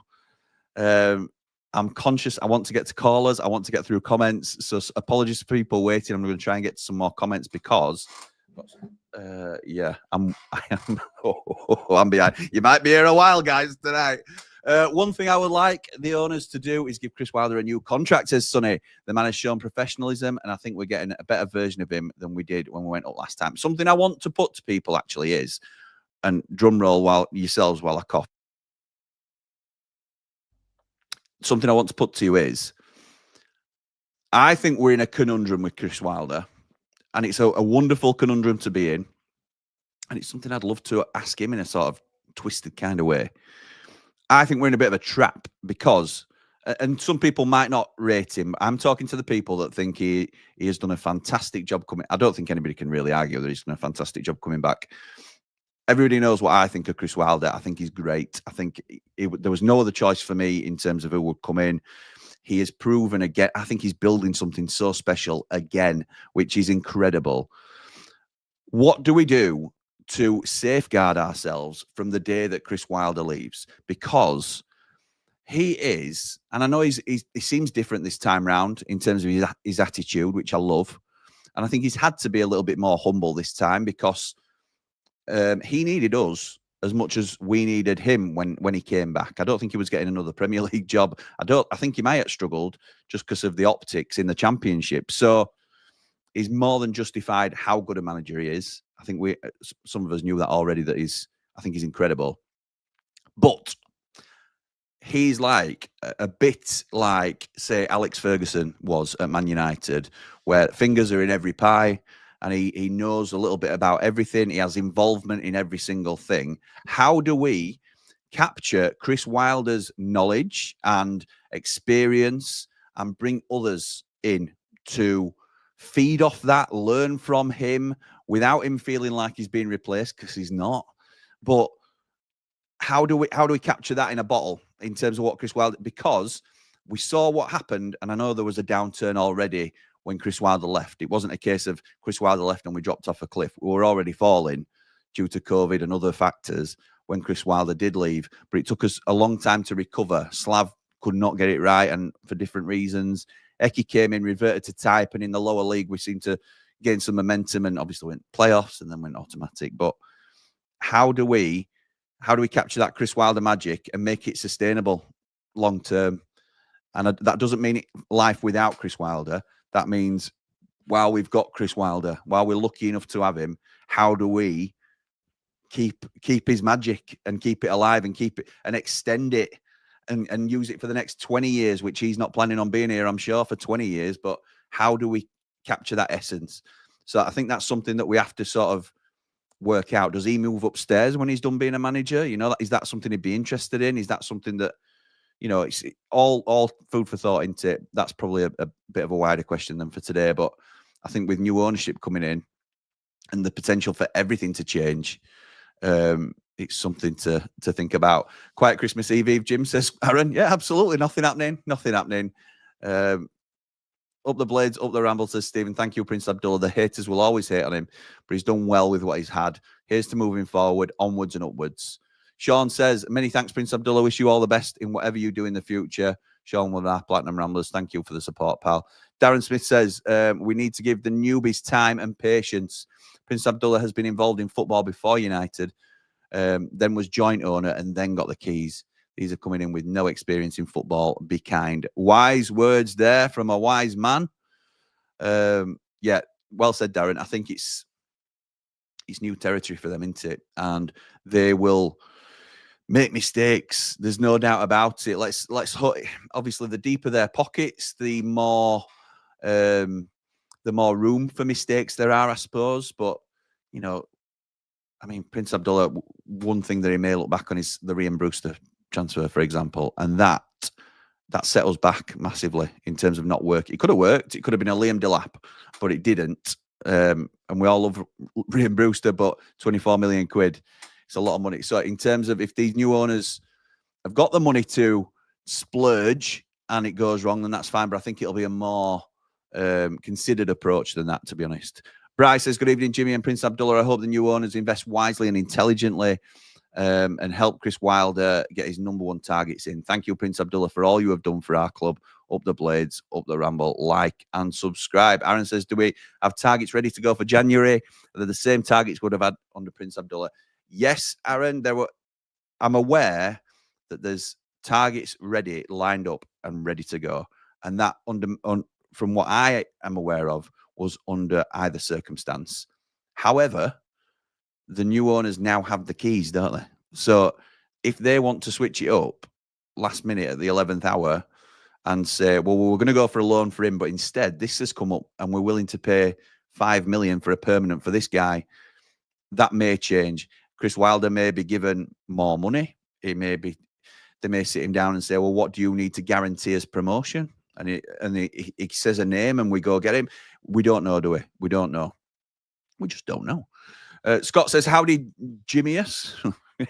I'm conscious. I want to get to callers. I want to get through comments. So apologies to people waiting. I'm going to try and get to some more comments because, I am. I'm behind. You might be here a while, guys, tonight. One thing I would like the owners to do is give Chris Wilder a new contract, says Sonny. The man has shown professionalism, and I think we're getting a better version of him than we did when we went up last time. Something I want to put to people actually is, and drum roll while I cough. Something I want to put to you is, I think we're in a conundrum with Chris Wilder, and it's a wonderful conundrum to be in, and it's something I'd love to ask him in a sort of twisted kind of way. I think we're in a bit of a trap because, and some people might not rate him. I'm talking to the people that think he has done a fantastic job coming. I don't think anybody can really argue that he's done a fantastic job coming back. Everybody knows what I think of Chris Wilder. I think he's great. I think there was no other choice for me in terms of who would come in. He has proven again. I think he's building something so special again, which is incredible. What do we do to safeguard ourselves from the day that Chris Wilder leaves? Because he is, and I know he seems different this time round in terms of his attitude, which I love. And I think he's had to be a little bit more humble this time because he needed us as much as we needed him when he came back. I don't think he was getting another Premier League job. I think he may have struggled just because of the optics in the Championship. So he's more than justified how good a manager he is. I think some of us knew that already, I think he's incredible. But he's like a bit like, say, Alex Ferguson was at Man United, where fingers are in every pie and he knows a little bit about everything. He has involvement in every single thing. How do we capture Chris Wilder's knowledge and experience and bring others in to feed off that, learn from him without him feeling like he's being replaced, because he's not? But how do we capture that in a bottle in terms of what Chris Wilder, because we saw what happened, and I know there was a downturn already when Chris Wilder left. It wasn't a case of Chris Wilder left and we dropped off a cliff. We were already falling due to COVID and other factors when Chris Wilder did leave, but it took us a long time to recover. Slav could not get it right, and for different reasons. Eki came in, reverted to type, and in the lower league we seemed to gain some momentum and obviously went playoffs and then went automatic. But how do we capture that Chris Wilder magic and make it sustainable long term? And that doesn't mean life without Chris Wilder. That means while we've got Chris Wilder, while we're lucky enough to have him, how do we keep his magic and keep it alive and keep it and extend it and use it for the next 20 years, which he's not planning on being here, I'm sure, for 20 years. But how do we capture that essence? So I think that's something that we have to sort of work out. Does he move upstairs when he's done being a manager? You know, is that something he'd be interested in? Is that something that, you know, it's all food for thought into it. That's probably a bit of a wider question than for today. But I think with new ownership coming in and the potential for everything to change, it's something to think about. Quiet Christmas Eve, Jim says, Aaron. Yeah, absolutely. Nothing happening. Nothing happening. Up the Blades, up the Ramble, says Stephen. Thank you, Prince Abdullah. The haters will always hate on him, but he's done well with what he's had. Here's to moving forward, onwards and upwards. Sean says, many thanks, Prince Abdullah. Wish you all the best in whatever you do in the future. Sean with our Platinum Ramblers. Thank you for the support, pal. Darren Smith says, we need to give the newbies time and patience. Prince Abdullah has been involved in football before United, then was joint owner and then got the keys. These are coming in with no experience in football. Be kind. Wise words there from a wise man. Yeah, well said, Darren. I think it's new territory for them, isn't it? And they will make mistakes. There's no doubt about it. Let's obviously the deeper their pockets, the more room for mistakes there are, I suppose. But you know, I mean, Prince Abdullah, one thing that he may look back on is the Ryan Brewster transfer, for example, and that set us back massively in terms of not working. It could have worked. It could have been a Liam Delap, but it didn't. And we all love Ryan Brewster, but 24 million quid, it's a lot of money. So in terms of if these new owners have got the money to splurge and it goes wrong, then that's fine. But I think it'll be a more considered approach than that, to be honest. Bryce says, good evening, Jimmy and Prince Abdullah. I hope the new owners invest wisely and intelligently and help Chris Wilder get his #1 targets in. Thank you, Prince Abdullah, for all you have done for our club. Up the Blades, up the Ramble, like and subscribe. Aaron says, do we have targets ready to go for January? Are they the same targets we would have had under Prince Abdullah? Yes, Aaron, I'm aware that there's targets ready, lined up and ready to go. And that, from what I am aware of, was under either circumstance. However, the new owners now have the keys, don't they? So if they want to switch it up last minute at the 11th hour and say, well, we're going to go for a loan for him, but instead this has come up and we're willing to pay 5 million for a permanent for this guy, that may change. Chris Wilder may be given more money. They may sit him down and say, well, what do you need to guarantee as promotion? And he says a name and we go get him. We don't know, do we? We don't know. We just don't know. Scott says, howdy, Jimmyus.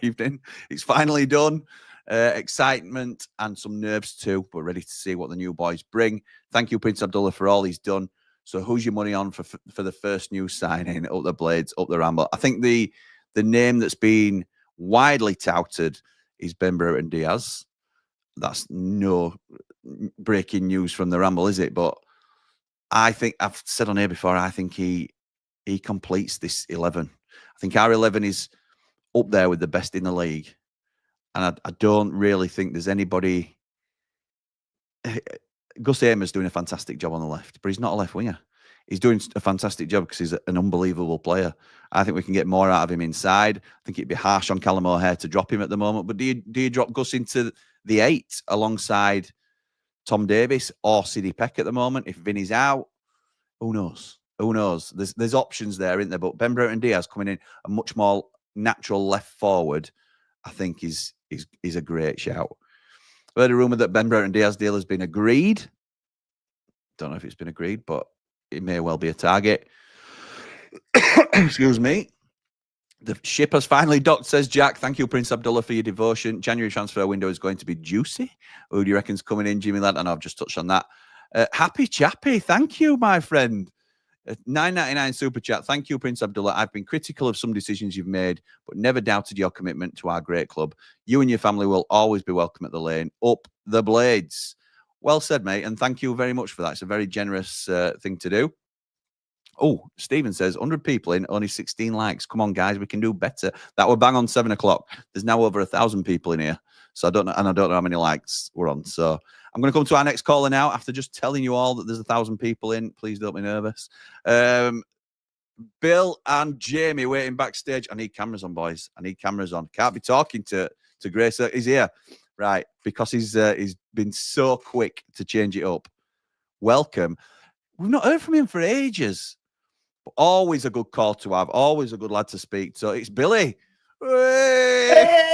Evening. It's finally done. Excitement and some nerves too, but ready to see what the new boys bring. Thank you, Prince Abdullah, for all he's done. So who's your money on for the first new signing? Up the Blades, up the Ramble. I think the name that's been widely touted is Ben Burton Diaz. That's no breaking news from the Ramble, is it? But I think I've said on here before, I think he completes this 11. I think our 11 is up there with the best in the league. And I don't really think there's anybody. Gus Amer's doing a fantastic job on the left, but he's not a left winger. He's doing a fantastic job because he's an unbelievable player. I think we can get more out of him inside. I think it'd be harsh on Callum O'Hare to drop him at the moment. But do you drop Gus into the 8 alongside Tom Davis or Sidney Peck at the moment? If Vinny's out, who knows? Who knows? There's options there, isn't there? But Ben Burton Diaz coming in a much more natural left forward, I think is a great shout. I heard a rumour that Ben Burton Diaz deal has been agreed. Don't know if it's been agreed, but it may well be a target. Excuse me. The ship has finally docked, says Jack. Thank you, Prince Abdullah, for your devotion. January transfer window is going to be juicy. Who do you reckon's coming in, Jimmy Lad? I know I've just touched on that. Happy Chappy. Thank you, my friend. $9.99 super chat. Thank you, Prince Abdullah. I've been critical of some decisions you've made, but never doubted your commitment to our great club. You and your family will always be welcome at the Lane. Up the Blades. Well said, mate, and thank you very much for that. It's a very generous thing to do. Oh, Stephen says, 100 people in, only 16 likes. Come on, guys, we can do better. That were bang on 7 o'clock. There's now over 1,000 people in here. So I don't know how many likes we're on. So I'm going to come to our next caller now. After just telling you all that there's 1,000 people in, please don't be nervous. Bill and Jamie waiting backstage. I need cameras on, boys. I need cameras on. Can't be talking to Grace. He's here. Right, because he's been so quick to change it up. Welcome. We've not heard from him for ages. But always a good call to have. Always a good lad to speak. So it's Billy. Hey!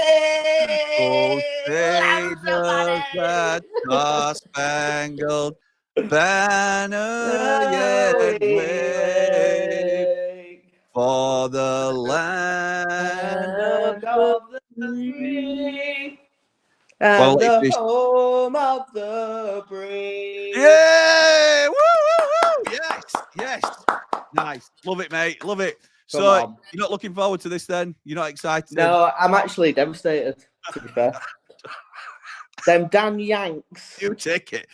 Oh, say does the star-spangled banner yet wave for the land of the free. And Well, the home of the brave. yeah! Woo, woo, woo! Yes. Nice. Love it, mate. Love it. Come So on. you're not looking forward to this then? You're not excited? No, I'm actually devastated, to be fair. Them damn Yanks. You take it.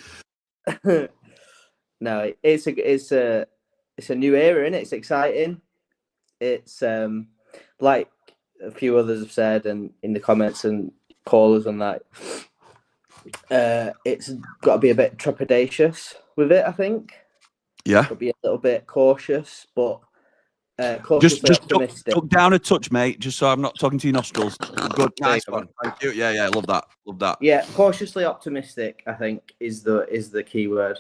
No, it's a new era, innit? It's exciting. It's like a few others have said, and in the comments and callers on that, it's got to be a bit trepidatious with it. I think. Yeah. Got to be a little bit cautious, but cautiously Just optimistic. duck down a touch, mate. Just so I'm not talking to your nostrils. Good, nice one. Thank you. Yeah. Love that. Yeah, cautiously optimistic, I think, is the key word.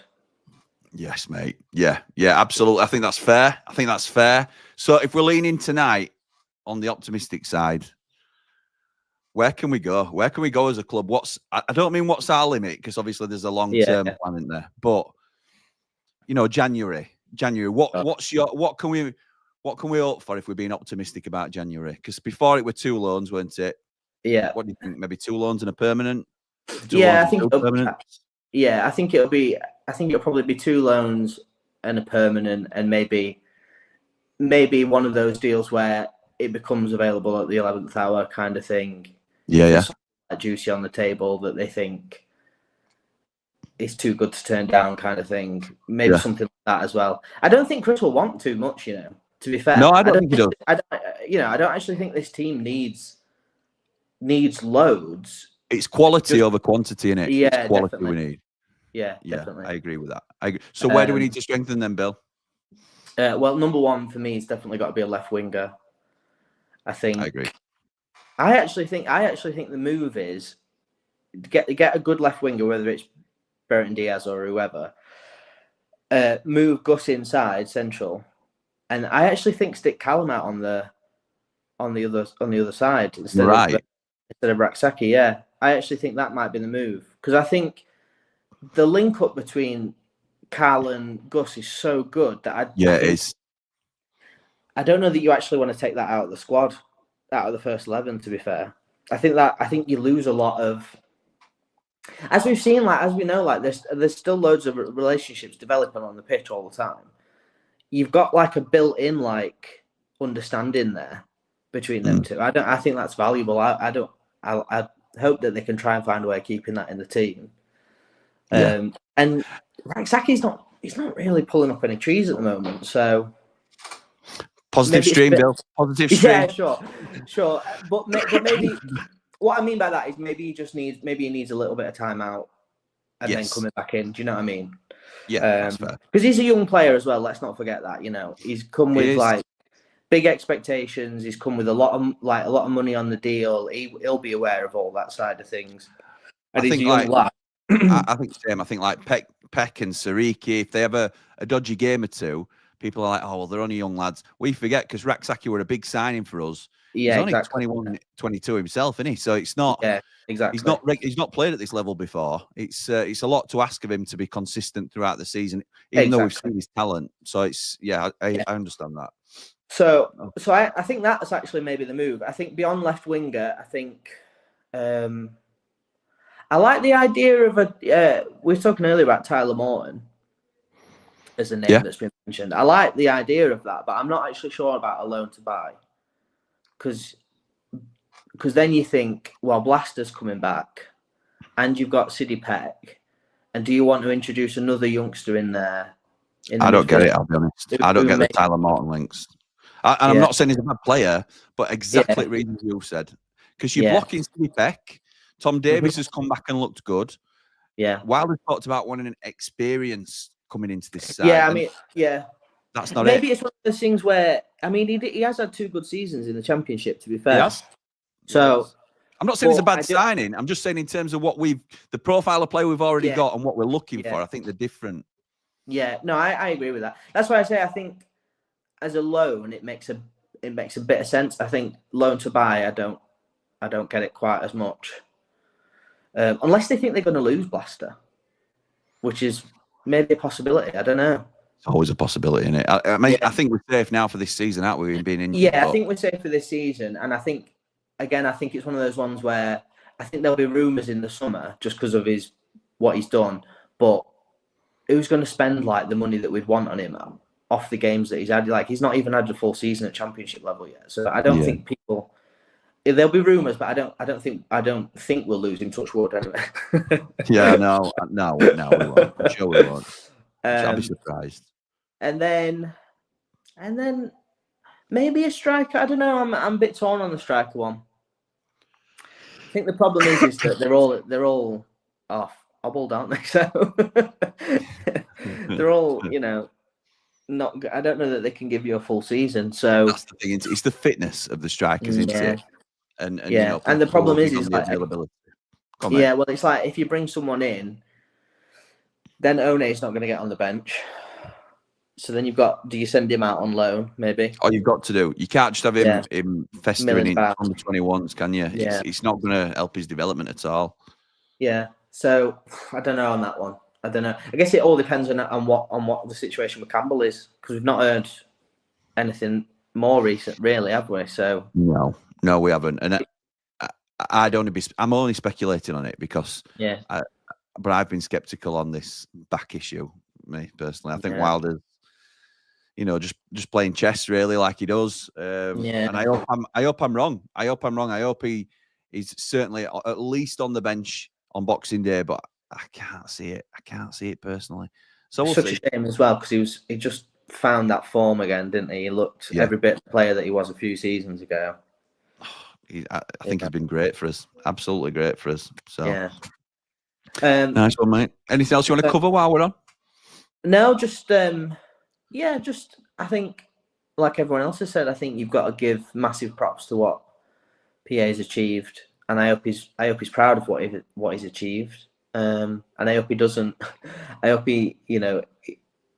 Yes, mate. Yeah, absolutely. I think that's fair. So if we're leaning tonight on the optimistic side, where can we go? Where can we go as a club? I don't mean what's our limit, because obviously there's a long-term plan in there. But January. What can we hope for if we're being optimistic about January? Because before it were 2 loans, weren't it? Yeah. What do you think? Maybe 2 loans and a permanent? I think it'll probably be 2 loans and a permanent, and maybe one of those deals where it becomes available at the 11th hour kind of thing. Yeah. Juicy on the table that they think is too good to turn down kind of thing. Maybe something like that as well. I don't think Chris will want too much, to be fair. No, I don't think he does. I don't actually think this team needs loads. It's quality over quantity, innit? Yeah, it's quality definitely. we need. Yeah, definitely. I agree with that. So where do we need to strengthen them, Bill? Well, number one for me has definitely got to be a left winger. I agree. I actually think the move is get a good left winger, whether it's Burton Diaz or whoever. Move Gus inside central, and I actually think stick Callum out on the other side instead of Raksaki. Yeah, I actually think that might be the move, because I think the link up between Carl and Gus is so good that it is. I don't know that you actually want to take that out of the squad, out of the first 11. To be fair, I think you lose a lot of, as we've seen, as we know, there's still loads of relationships developing on the pitch all the time. You've got a built-in understanding there between them two. I think that's valuable. I hope that they can try and find a way of keeping that in the team. And Raksaki's not really pulling up any trees at the moment, so. Positive stream, Bill. Positive stream. Yeah, sure. But maybe what I mean by that is maybe he needs a little bit of time out and then coming back in. Do you know what I mean? Yeah, that's fair. Because he's a young player as well. Let's not forget that. He's come with big expectations. He's come with a lot of money on the deal. He'll be aware of all that side of things. And he's a young lad. I think same. I think Peck and Sariki, if they have a dodgy game or two, people are like, oh, well, they're only young lads. We forget, because Raksaki were a big signing for us. Yeah, he's only exactly. 21, 22 himself, isn't he? So it's not. Yeah, exactly. He's not played at this level before. It's a lot to ask of him to be consistent throughout the season, even though we've seen his talent. So it's I understand that. So I think that's actually maybe the move. I think beyond left winger, I think I like the idea of we were talking earlier about Tyler Morton as a name that's been mentioned. I like the idea of that, but I'm not actually sure about a loan to buy, because then you think, well, Blaster's coming back, and you've got Siddy Peck, and do you want to introduce another youngster in there? I don't get it. I'll be honest. I don't get the Tyler Morton links. I'm not saying he's a bad player, but exactly the reasons you said. Because you're blocking Siddy Peck. Tom Davies has come back and looked good. Yeah. Wilder's talked about wanting an experience coming into this side. Yeah, that's not maybe it's one of those things where, he has had 2 good seasons in the Championship, to be fair. Yes. So I'm not saying it's a bad signing. I'm just saying in terms of the profile of play we've already got and what we're looking for, I think they're different. Yeah, no, I agree with that. That's why I say I think as a loan, it makes a bit of sense. I think loan to buy, I don't get it quite as much. unless they think they're going to lose Blaster, which is maybe a possibility. I don't know. It's always a possibility, isn't it? I mean, I think we're safe now for this season, aren't we? Being injured. Yeah, I think we're safe for this season, and I think it's one of those ones where I think there'll be rumours in the summer just because of what he's done. But who's going to spend like the money that we'd want on him off the games that he's had? Like, he's not even had a full season at Championship level yet, so I don't think people. There'll be rumours, but I don't think we'll lose him. Touch wood, anyway. Yeah, no, we won't. I'm sure we won't. I'll be surprised. And then maybe a striker. I don't know. I'm a bit torn on the striker one. I think the problem is that they're all off hobbled, aren't they? So they're all, not. I don't know that they can give you a full season. So that's the thing. It's the fitness of the strikers, isn't it? And and the problem is like availability. Well, it's like if you bring someone in, then One's not going to get on the bench. So then do you send him out on loan, maybe? Oh, you've got to do. You can't just have him festering in under 21s, can you? Yeah. It's not going to help his development at all. Yeah. So I don't know on that one. I don't know. I guess it all depends on what the situation with Campbell is, because we've not heard anything more recent, really, have we? So no, we haven't. And I'm only speculating on it because but I've been skeptical on this back issue. Me personally, I think Wilder's, just playing chess really like he does. And I hope I'm wrong. I hope he's certainly at least on the bench on Boxing Day, but I can't see it personally. So we'll such see. a shame as well, because he just found that form again, didn't he? He looked every bit the player that he was a few seasons ago. I think he's been great for us. Absolutely great for us. So nice one, mate. Anything else you want to cover while we're on? No, just I think, like everyone else has said, I think you've got to give massive props to what PA's achieved, and I hope he's proud of what he's achieved. And I hope he doesn't. I hope he,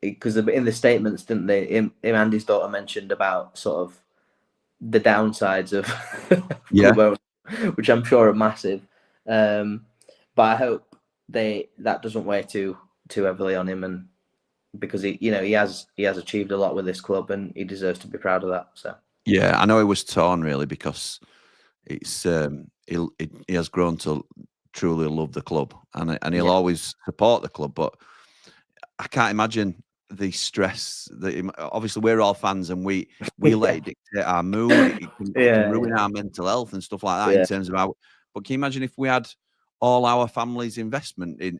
because in the statements, didn't they? Him and his daughter mentioned about sort of the downsides of which I'm sure are massive. But I hope that doesn't weigh too heavily on him, and because he has achieved a lot with this club, and he deserves to be proud of that. So yeah, I know he was torn really, because it's he has grown to truly love the club, and he'll always support the club. But I can't imagine the stress that obviously we're all fans, and we let it dictate our mood. It can ruin our mental health and stuff like that in terms of our. But can you imagine if we had all our family's investment in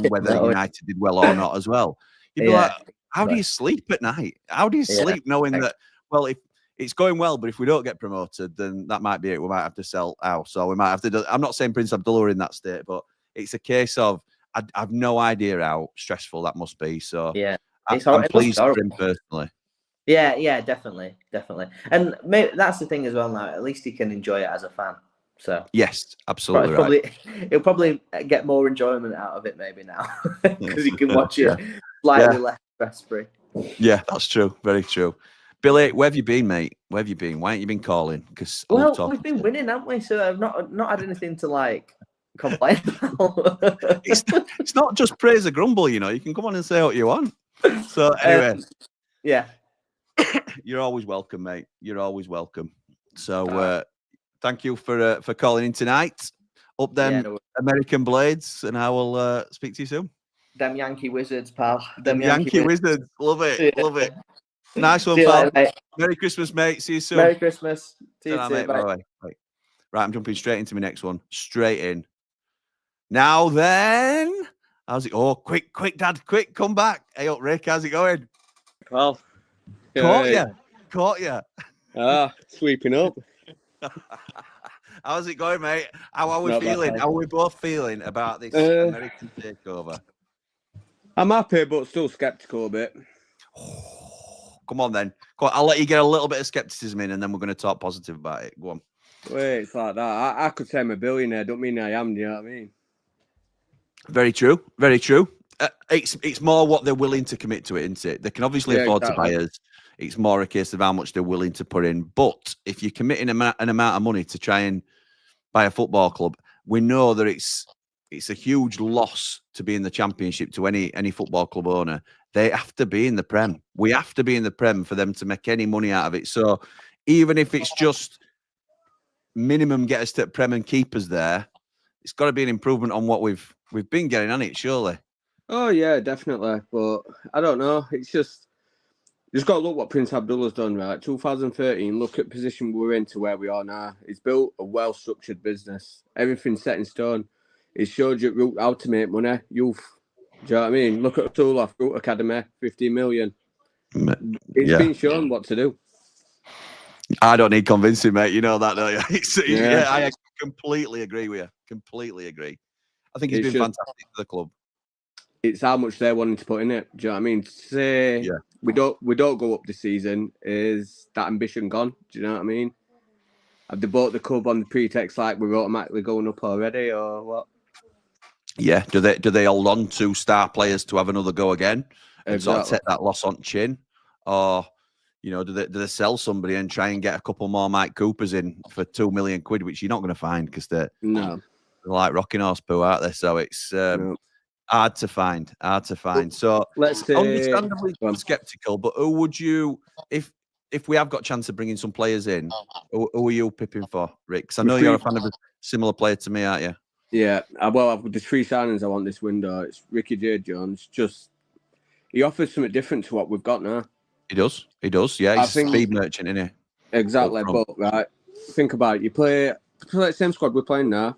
whether United did well or not as well? You'd be like, how do you sleep at night? How do you sleep knowing that? Well, if it's going well, but if we don't get promoted, then that might be it. We might have to sell house, or we might have to. I'm not saying Prince Abdullah are in that state, but it's a case of I've no idea how stressful that must be. So I'm pleased for him personally. Yeah, definitely. And maybe that's the thing as well. Now, at least he can enjoy it as a fan. So yes, absolutely he'll probably get more enjoyment out of it maybe now, because he can watch it slightly less stress-free. Yeah, that's true. Very true. Billy, where have you been, mate? Where have you been? Why haven't you been calling? Because we've been winning, haven't we? So I've not had anything to complain about. It's not just praise or grumble, you can come on and say what you want. So anyway, you're always welcome, mate. You're always welcome. So thank you for calling in tonight. Up them American Blades, and I will speak to you soon. Them Yankee Wizards, pal. Them Yankee Wizards. Love it. Love it. Nice one, pal. Later, Merry Christmas, mate. See you soon. Merry Christmas. See you soon, mate. Bye. Right, I'm jumping straight into my next one. Straight in. Now then, how's it? Oh, quick, Dad, quick, come back. Hey, up, Rick, how's it going? Well, Caught you. Sweeping up. How's it going, mate? How are we feeling? How are we both feeling about this American takeover? I'm happy, but still skeptical a bit. Come on, then. I'll let you get a little bit of skepticism in, and then we're going to talk positive about it. Go on. Wait, it's like that. I could say I'm a billionaire. Don't mean I am. Do you know what I mean? Very true. Very true. It's more what they're willing to commit to it, isn't it? They can obviously afford to buy us. It's more a case of how much they're willing to put in. But if you're committing an amount of money to try and buy a football club, we know that it's a huge loss to be in the Championship to any football club owner. They have to be in the Prem. We have to be in the Prem for them to make any money out of it. So even if it's just minimum get us to Prem and keep us there, it's got to be an improvement on what we've been getting on it, surely. Oh yeah, definitely. But I don't know. It's just you just got to look what Prince Abdullah's done, right? 2013. Look at the position we're in to where we are now. He's built a well-structured business. Everything's set in stone. He's showed you how to make money. Youth. Do you know what I mean? Look at Abdullah Fruit Academy, 15 million. It's been shown what to do. I don't need convincing, mate. You know that, don't you? I completely agree with you. Completely agree. I think he's been fantastic for the club. It's how much they're wanting to put in it. Do you know what I mean? Say we don't go up this season. Is that ambition gone? Do you know what I mean? Have they bought the club on the pretext like we're automatically going up already, or what? Yeah. Do they hold on to star players to have another go again and sort of take that loss on chin, or do they sell somebody and try and get a couple more Mike Coopers in for £2 million, which you're not going to find because they're like rocking horse poo, aren't they? So it's hard to find. So let's say, understandably skeptical, but who would you, if we have got a chance of bringing some players in, who are you pipping for, Rick? Because I know you're a fan of a similar player to me, aren't you? Yeah, well, I've got the 3 signings I want this window. It's Ricky J. Jones. He offers something different to what we've got now. He does. Yeah, he's a speed merchant, isn't he? Exactly. But right, think about it. You play the same squad we're playing now,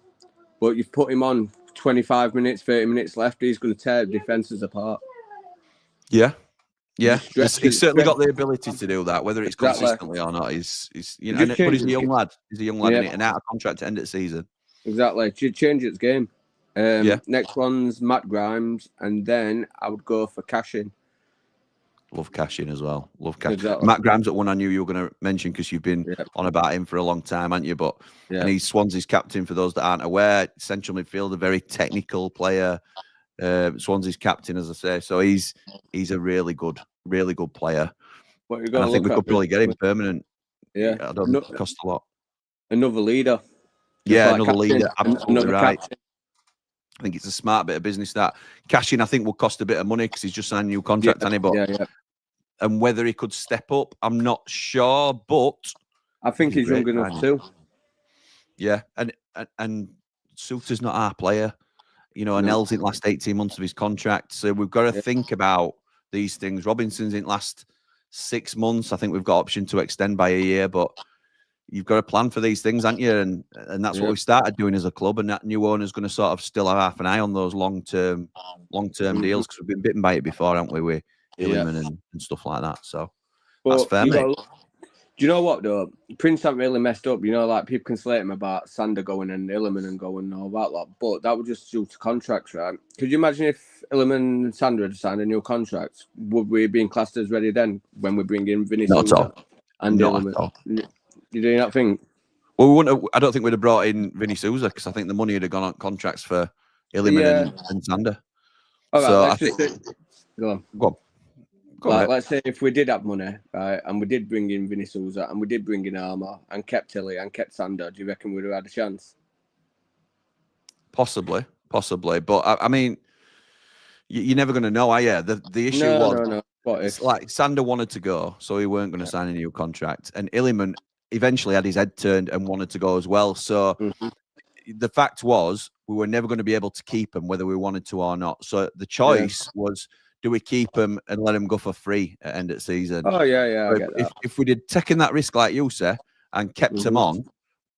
but you've put him on 25 minutes, 30 minutes left. He's going to tear defences apart. Yeah. He's certainly got the ability to do that. Whether it's consistently or not, he's but he's a young lad. He's a young lad, and out of contract to end of the season. Exactly. Should change its game. Next one's Matt Grimes, and then I would go for Cashin. Love Cashin as well. Exactly. Matt Grimes at one I knew you were going to mention because you've been on about him for a long time, haven't you? But and he's Swansea's captain for those that aren't aware. Central midfielder, very technical player. Swansea's captain, as I say. So he's a really good player. And I think we could probably get him permanent. Yeah, I don't think it costs a lot. Another leader. Another leader. Absolutely right. Captain. I think it's a smart bit of business that Cashin, I think, will cost a bit of money because he's just signed a new contract, hasn't he? But and whether he could step up, I'm not sure. But I think he's young enough too. Yeah, and Suter's not our player. Anel's in the last 18 months of his contract, so we've got to think about these things. Robinson's in the last 6 months. I think we've got option to extend by a year, but you've got to plan for these things, haven't you? And that's what we started doing as a club. And that new owner's going to sort of still have half an eye on those long-term deals because we've been bitten by it before, haven't we? With Illiman and stuff like that. So that's fair, mate. Do you know what though? Prince haven't really messed up. Like people can slate him about Sander going and Illiman and going and all that lot, but that was just due to contracts, right? Could you imagine if Illiman and Sander had signed a new contract? Would we be classed as ready then when we bring in Vinny Not at all. And Not Illiman? At all. You do not think? Well, we wouldn't have, I don't think we'd have brought in Vinny Souza because I think the money would have gone on contracts for Illiman and Sander. All right, so go on. Let's say if we did have money, right, and we did bring in Vinny Souza and we did bring in Armour and kept Tilly and kept Sander, do you reckon we'd have had a chance? Possibly. But I mean, you're never going to know, are you? The issue was it's like Sander wanted to go, so he weren't going to sign a new contract, and Illiman eventually had his head turned and wanted to go as well. So the fact was we were never going to be able to keep him whether we wanted to or not. So the choice was, do we keep him and let him go for free at end of the season? Oh, yeah. I get that. If we did taken that risk like you say and kept him on,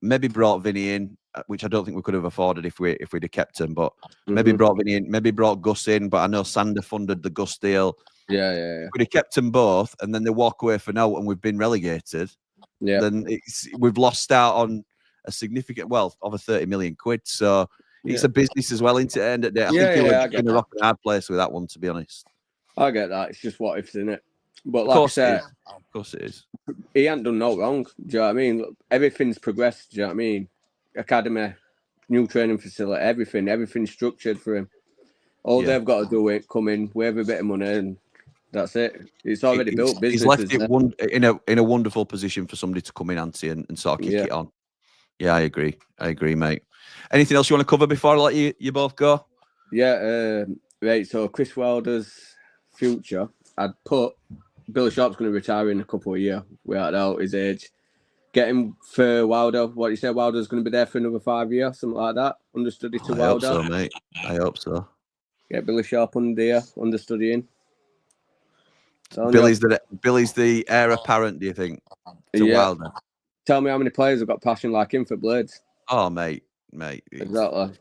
maybe brought Vinny in, which I don't think we could have afforded if we'd have kept him, but maybe brought Vinny in, maybe brought Gus in, but I know Sander funded the Gus deal. Yeah. We'd have kept them both and then they walk away for now and we've been relegated. Yeah. Then we've lost out on a significant wealth of £30 million. So it's a business as well, isn't it? End of the day. I think we're in a rock and hard place with that one, to be honest. I get that. It's just what ifs, isn't it? But like I said, of course it is. He ain't done no wrong. Do you know what I mean? Look, everything's progressed. Do you know what I mean? Academy, new training facility, everything's structured for him. All they've got to do is come in, wave a bit of money, and that's it. It's already built business. He's left it in a wonderful position for somebody to come in, Antti, and sort of kick it on. Yeah, I agree, mate. Anything else you want to cover before I let you both go? Yeah, right. So Chris Wilder's future, I'd put Billy Sharp's going to retire in a couple of years. Without out his age. Get him for Wilder. What you said, Wilder's going to be there for another 5 years, something like that. Understudy to Wilder. I hope so, mate. I hope so. Get Billy Sharp understudying. Billy's the heir apparent, do you think, to Wilder? Tell me how many players have got passion like him for Blades. Oh, mate. Exactly.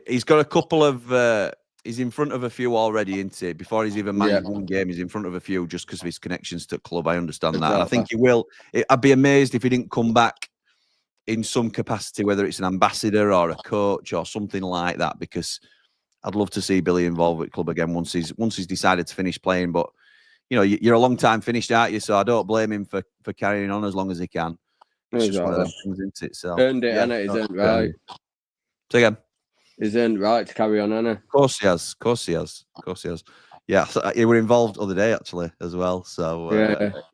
He's got a couple of... he's in front of a few already, isn't he? Before he's even managed one game, he's in front of a few just because of his connections to the club. I understand that. And I think he will. I'd be amazed if he didn't come back in some capacity, whether it's an ambassador or a coach or something like that, because I'd love to see Billy involved with the club again once he's decided to finish playing. But, you know, you're a long time finished, aren't you? So I don't blame him for carrying on as long as he can. It's just one of those things, isn't it? So, earned it, and it isn't right. Say again. He's earned right to carry on, hasn't he? Of course he has. Yeah, he were involved the other day actually as well. So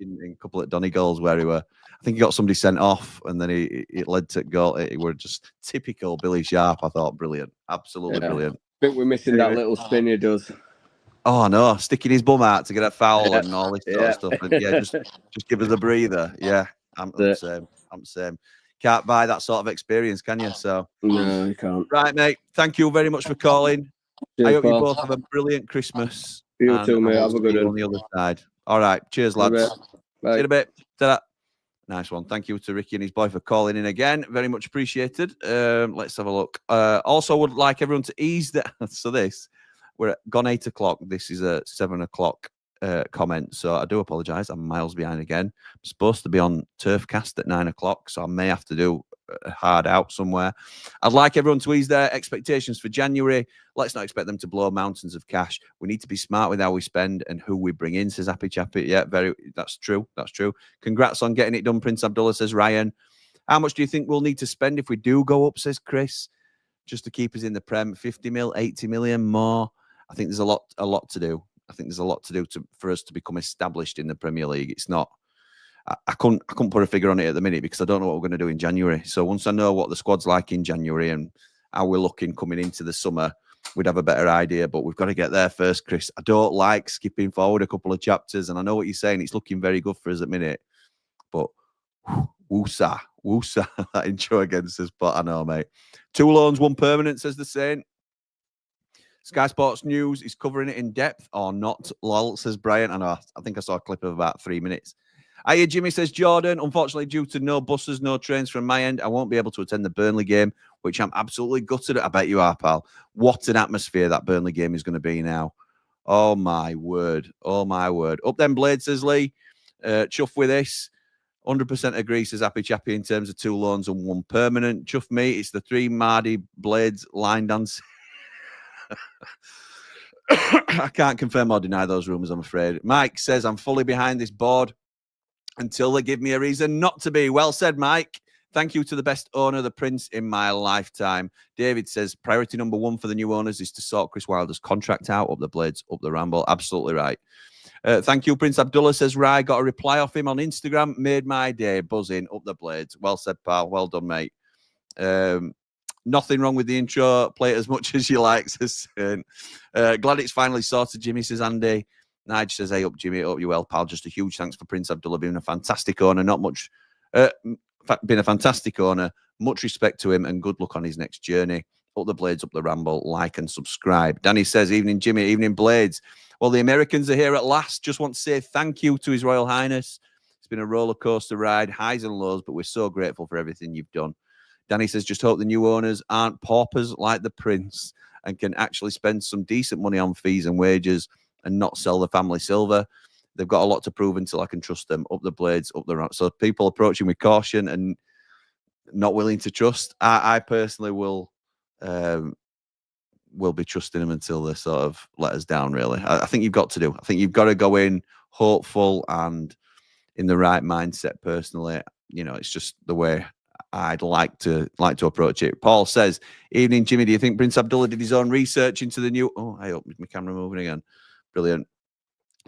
in a couple of Donny goals where he were, I think he got somebody sent off, and then it led to goal. It were just typical Billy Sharp. I thought brilliant, absolutely brilliant. I think we're missing that little spin he does. Oh no, sticking his bum out to get a foul and all this sort of stuff. And just give us a breather. Yeah, I'm the same. Can't buy that sort of experience, can you? So no, you can't. Right, mate. Thank you very much for calling. Cheers, I hope Paul. you both have a brilliant Christmas. You too, mate. Have a good one on the other side. All right. Cheers, lads. See you in a bit. Ta-da. Nice one. Thank you to Ricky and his boy for calling in again. Very much appreciated. Let's have a look. Also, would like everyone to ease that. So we're gone 8 o'clock. This is a 7 o'clock comment. So I do apologise. I'm miles behind again. I'm supposed to be on Turfcast at 9 o'clock. So I may have to do a hard out somewhere. I'd like everyone to ease their expectations for January. Let's not expect them to blow mountains of cash. We need to be smart with how we spend and who we bring in, says Happy Chappy. Yeah, that's true. Congrats on getting it done, Prince Abdullah, says Ryan. How much do you think we'll need to spend if we do go up, says Chris, just to keep us in the Prem? 50 mil, 80 million more? I think there's a lot to do. I think there's a lot to do for us to become established in the Premier League. It's not. I couldn't put a figure on it at the minute because I don't know what we're going to do in January. So once I know what the squad's like in January and how we're looking coming into the summer, we'd have a better idea. But we've got to get there first, Chris. I don't like skipping forward a couple of chapters, and I know what you're saying. It's looking very good for us at the minute. But woosah, that intro against us. But I know, mate. 2 loans, 1 permanent, says the Saint. Sky Sports News is covering it in depth or not? Lol, says Brian. I know. I think I saw a clip of about 3 minutes. Hiya, Jimmy, says Jordan. Unfortunately, due to no buses, no trains from my end, I won't be able to attend the Burnley game, which I'm absolutely gutted at. I bet you are, pal. What an atmosphere that Burnley game is going to be now. Oh, my word. Up them blades, says Lee. Chuff with this. 100% agree, says Happy Chappy, in terms of 2 loans and 1 permanent. Chuff me, it's the 3 Mardy Blades line dance. I can't confirm or deny those rumours, I'm afraid. Mike says, I'm fully behind this board until they give me a reason not to be. Well said, Mike. Thank you to the best owner, the Prince, in my lifetime. David says, priority number 1 for the new owners is to sort Chris Wilder's contract out, up the blades, up the Ramble. Absolutely right. Thank you, Prince Abdullah, says Rai. Got a reply off him on Instagram. Made my day. Buzzing, up the blades. Well said, pal. Well done, mate. Nothing wrong with the intro. Play it as much as you like, says glad it's finally sorted, Jimmy, says Andy. Nige says, hey up, Jimmy. Hope you well, pal. Just a huge thanks for Prince Abdullah being a fantastic owner. Been a fantastic owner. Much respect to him and good luck on his next journey. Up the blades, up the Ramble. Like and subscribe. Danny says, evening, Jimmy. Evening, Blades. Well, the Americans are here at last. Just want to say thank you to His Royal Highness. It's been a roller coaster ride, highs and lows, but we're so grateful for everything you've done. Danny says, just hope the new owners aren't paupers like the Prince and can actually spend some decent money on fees and wages and not sell the family silver. They've got a lot to prove until I can trust them. Up the blades, up the ramp. So people approaching with caution and not willing to trust. I personally will be trusting them until they sort of let us down, really. I think you've got to do. I think you've got to go in hopeful and in the right mindset, personally. You know, it's just the way I'd like to approach it. Paul says, evening, Jimmy. Do you think Prince Abdullah did his own research into the new... Oh, I hope my camera moving again. Brilliant.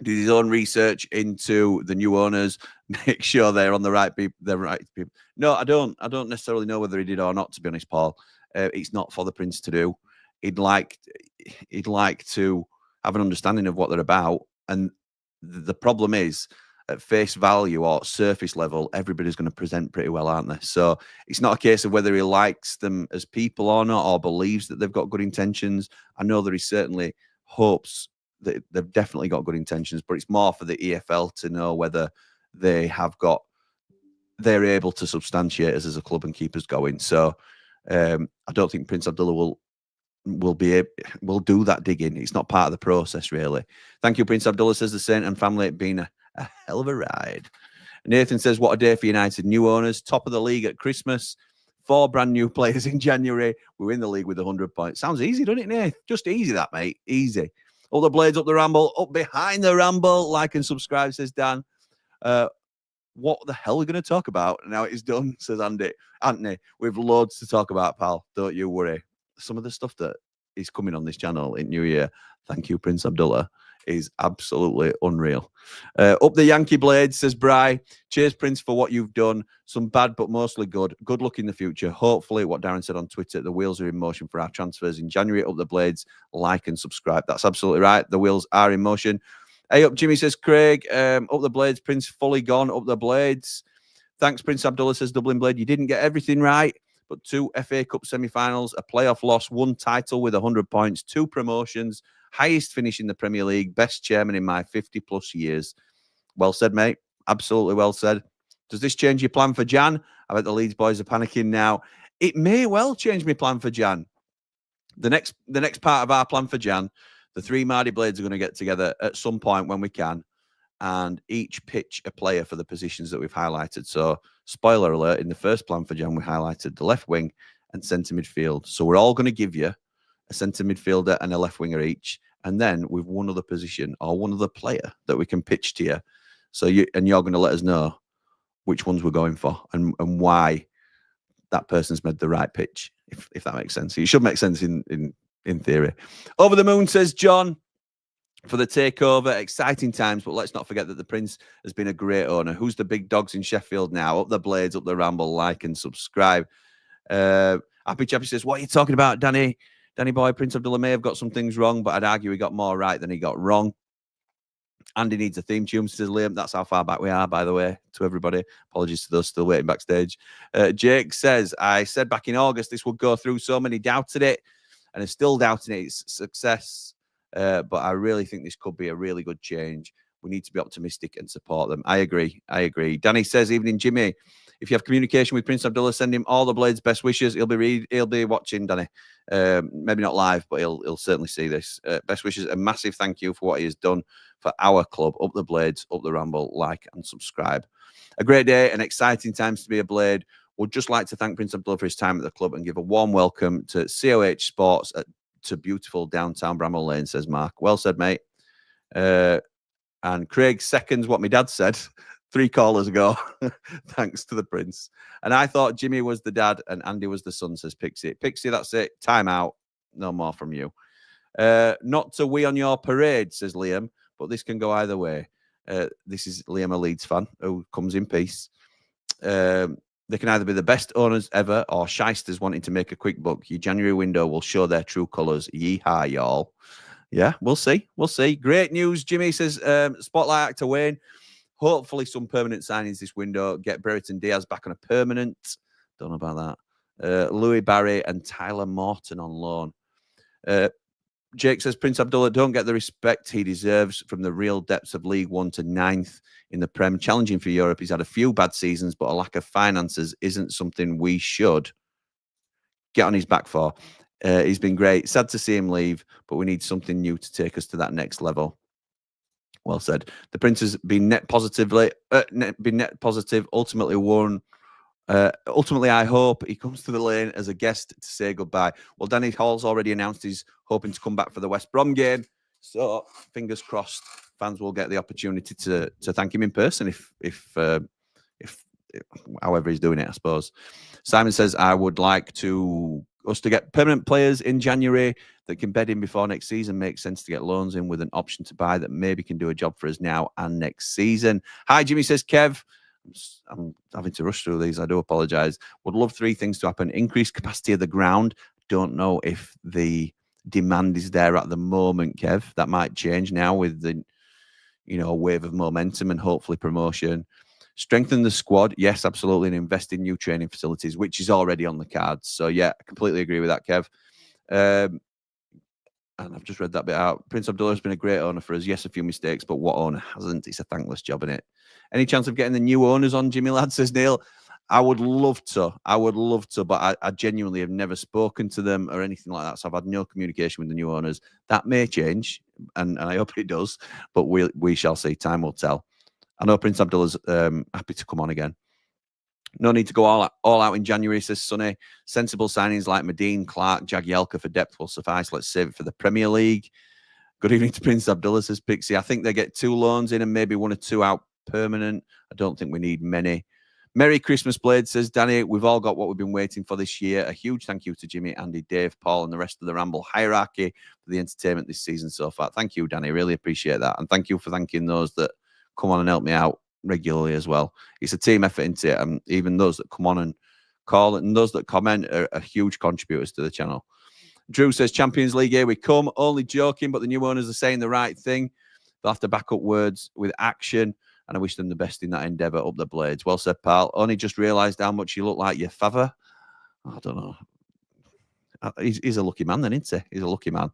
Did his own research into the new owners, make sure they're on the right people. No, I don't necessarily know whether he did or not, to be honest, Paul. it's not for the Prince to do. He'd like to have an understanding of what they're about. And the problem is, at face value or surface level, everybody's going to present pretty well, aren't they? So it's not a case of whether he likes them as people or not, or believes that they've got good intentions. I know that he certainly hopes that they've definitely got good intentions, but it's more for the EFL to know whether they're able to substantiate us as a club and keep us going. So I don't think Prince Abdullah will do that digging. It's not part of the process, really. Thank you, Prince Abdullah, says the Saint and family. It's been a hell of a ride. Nathan says, what a day for United. New owners, top of the league at Christmas, 4 brand new players in January. We're in the league with 100 points. Sounds easy, doesn't it, Nath? Just easy, that, mate. Easy. All the blades up the Ramble, up behind the Ramble. Like and subscribe, says Dan. What the hell are we going to talk about? Now it's done, says Andy. Anthony, we've loads to talk about, pal. Don't you worry. Some of the stuff that is coming on this channel in New Year, thank you, Prince Abdullah, is absolutely unreal. Up the Yankee Blades, says Bry. Cheers, Prince, for what you've done. Some bad, but mostly good. Good luck in the future. Hopefully, what Darren said on Twitter, the wheels are in motion for our transfers in January. Up the Blades, like and subscribe. That's absolutely right. The wheels are in motion. Hey up, Jimmy, says Craig. Up the Blades, Prince fully gone. Up the Blades. Thanks, Prince Abdullah, says Dublin Blade. You didn't get everything right, but 2 FA Cup semi-finals, a playoff loss, 1 title with 100 points, 2 promotions, highest finish in the Premier League, best chairman in my 50-plus years. Well said, mate. Absolutely well said. Does this change your plan for Jan? I bet the Leeds boys are panicking now. It may well change my plan for Jan. The next part of our plan for Jan, the 3 Mardy Blades are going to get together at some point when we can, and each pitch a player for the positions that we've highlighted. So, spoiler alert, in the first plan for Jan, we highlighted the left wing and centre midfield. So we're all going to give you a centre midfielder and a left winger each, and then with one other position or one other player that we can pitch to you. So you're going to let us know which ones we're going for and why that person's made the right pitch, if that makes sense. It should make sense in theory. Over the moon, says John. For the takeover, exciting times, but let's not forget that the Prince has been a great owner. Who's the big dogs in Sheffield now? Up the Blades, up the Ramble, like and subscribe. Happy Chappy says, what are you talking about, Danny? Danny boy, Prince Abdullah may have got some things wrong, but I'd argue he got more right than he got wrong. Andy needs a theme tune, says Liam. That's how far back we are, by the way, to everybody. Apologies to those still waiting backstage. Jake says, I said back in August this would go through. So many doubted it and are still doubting its success. But I really think this could be a really good change. We need to be optimistic and support them. I agree. Danny says, evening, Jimmy. If you have communication with Prince Abdullah, send him all the Blades' best wishes. He'll be watching, Danny. Maybe not live, but he'll certainly see this. Best wishes. A massive thank you for what he has done for our club. Up the Blades, up the Ramble, like and subscribe. A great day and exciting times to be a Blade. Would just like to thank Prince Abdullah for his time at the club and give a warm welcome to COH Sports to beautiful downtown Bramall Lane, says Mark. Well said, mate. And Craig seconds what my dad said 3 callers ago. Thanks to the Prince. And I thought Jimmy was the dad and Andy was the son, says Pixie. Pixie, that's it. Time out. No more from you. Not to we on your parade, says Liam, but this can go either way. This is Liam, a Leeds fan who comes in peace. They can either be the best owners ever or shysters wanting to make a quick buck. Your January window will show their true colours. Yeehaw, y'all. Yeah, we'll see. Great news, Jimmy says. Spotlight actor Wayne. Hopefully some permanent signings this window. Get Brereton Diaz back on a permanent. Don't know about that. Louis Barry and Tyler Morton on loan. Jake says, Prince Abdullah, don't get the respect he deserves from the real depths of League One to 9th in the Prem. Challenging for Europe. He's had a few bad seasons, but a lack of finances isn't something we should get on his back for. He's been great. Sad to see him leave, but we need something new to take us to that next level. Well said. The Prince has been net positive. Ultimately won. Ultimately, I hope he comes to the lane as a guest to say goodbye. Well, Danny Hall's already announced he's hoping to come back for the West Brom game. So, fingers crossed, fans will get the opportunity to thank him in person if however he's doing it, I suppose. Simon says, I would like us to get permanent players in January that can bed in before next season. Makes sense to get loans in with an option to buy that maybe can do a job for us now and next season. Hi, Jimmy, says Kev. I'm having to rush through these. I do apologise. Would love 3 things to happen. Increased capacity of the ground. Don't know if the demand is there at the moment, Kev. That might change now with the, wave of momentum and hopefully promotion. Strengthen the squad. Yes, absolutely. And invest in new training facilities, which is already on the cards. So, yeah, I completely agree with that, Kev. And I've just read that bit out. Prince Abdullah has been a great owner for us. Yes, a few mistakes, but what owner hasn't? It's a thankless job, isn't it? Any chance of getting the new owners on, Jimmy Ladd, says Neil? I would love to. But I genuinely have never spoken to them or anything like that. So I've had no communication with the new owners. That may change, and I hope it does. But we shall see. Time will tell. I know Prince Abdullah's happy to come on again. No need to go all out in January, says Sonny. Sensible signings like Medine, Clark, Jagielka for depth will suffice. Let's save it for the Premier League. Good evening to Prince Abdullah, says Pixie. I think they get 2 loans in and maybe 1 or 2 out permanent. I don't think we need many. Merry Christmas, Blade, says Danny. We've all got what we've been waiting for this year. A huge thank you to Jimmy, Andy, Dave, Paul, and the rest of the Ramble hierarchy for the entertainment this season so far. Thank you, Danny. Really appreciate that. And thank you for thanking those that come on and help me out regularly as well. It's a team effort, isn't it? And even those that come on and call and those that comment are huge contributors to the channel. Drew says, Champions League, here we come. Only joking, but the new owners are saying the right thing. They'll have to back up words with action, and I wish them the best in that endeavour. Up the Blades. Well said, pal. Only just realised how much you look like your father. I don't know. He's a lucky man then, isn't he? He's a lucky man.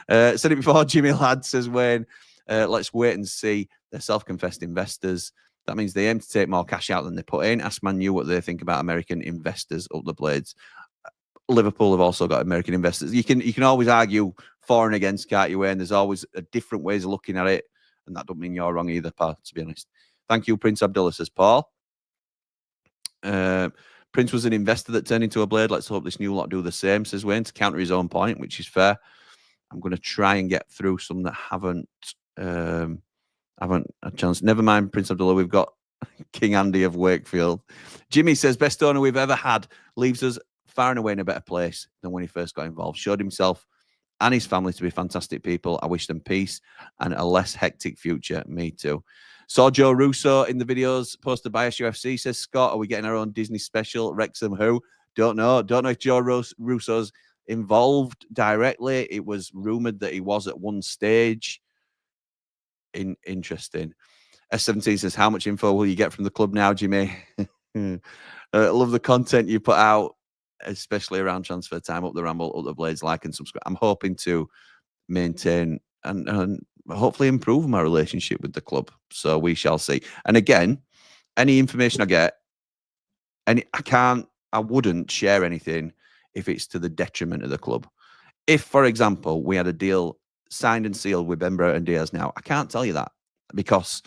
Said it before, Jimmy Ladd, says Wayne. Let's wait and see. They're self-confessed investors. That means they aim to take more cash out than they put in. Ask Man U what they think about American investors. Up the Blades. Liverpool have also got American investors. You can always argue for and against, can't you, Wayne? There's always different ways of looking at it, and that don't mean you're wrong either, pal, to be honest. Thank you, Prince Abdullah, says Paul. Prince was an investor that turned into a Blade. Let's hope this new lot do the same, says Wayne, to counter his own point, which is fair. I'm going to try and get through some that haven't a chance. Never mind, Prince Abdullah. We've got King Andy of Wakefield. Jimmy says, best owner we've ever had. Leaves us far and away in a better place than when he first got involved. Showed himself and his family to be fantastic people. I wish them peace and a less hectic future. Me too. Saw Joe Russo in the videos posted by SUFC. Says, Scott, are we getting our own Disney special? Wrexham who? Don't know. Don't know if Joe Russo's involved directly. It was rumoured that he was at one stage. Interesting. S17 says, how much info will you get from the club now, Jimmy? Love the content you put out, especially around transfer time. Up the Ramble, up the Blades, like and subscribe. I'm hoping to maintain and hopefully improve my relationship with the club. So we shall see. And again, any information I get, I wouldn't share anything if it's to the detriment of the club. If, for example, we had a deal signed and sealed with Ben Burton Diaz now, I can't tell you that because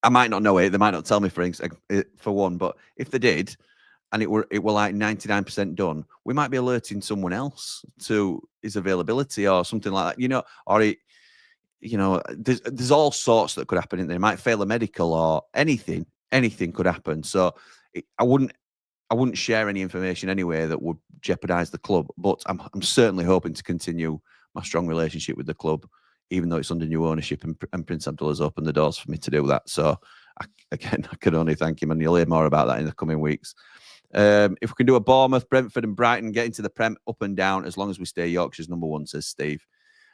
I might not know it. They might not tell me for one, but if they did, and it were like 99% done, we might be alerting someone else to his availability or something like that, or there's all sorts that could happen in there. It might fail a medical or anything could happen. So I wouldn't share any information anyway that would jeopardize the club, but I'm certainly hoping to continue my strong relationship with the club, even though it's under new ownership, and Prince Abdullah's opened the doors for me to do that. So I can only thank him, and you'll hear more about that in the coming weeks. If we can do a Bournemouth, Brentford and Brighton, get into the Prem up and down, as long as we stay Yorkshire's number 1, says Steve.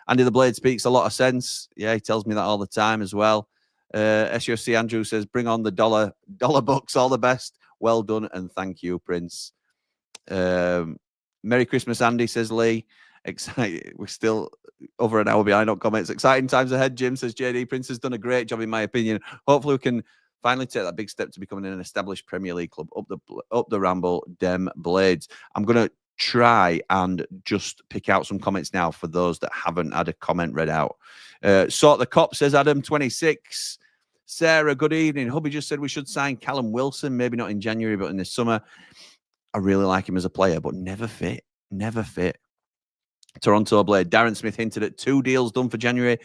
Andy the Blade speaks a lot of sense. Yeah, he tells me that all the time as well. SUFC Andrew says, bring on the dollar bucks, all the best. Well done, and thank you, Prince. Merry Christmas, Andy, says Lee. Excited. We're still over an hour behind on comments. Exciting times ahead, Jim, says JD. Prince has done a great job, in my opinion. Hopefully we can finally take that big step to becoming an established Premier League club. Up the Ramble, Dem Blades. I'm going to try and just pick out some comments now for those that haven't had a comment read out. Sort the Cop, says Adam, 26. Sarah, good evening. Hubby just said we should sign Callum Wilson, maybe not in January, but in the summer. I really like him as a player, but never fit. Toronto Blade. Darren Smith hinted at 2 deals done for January.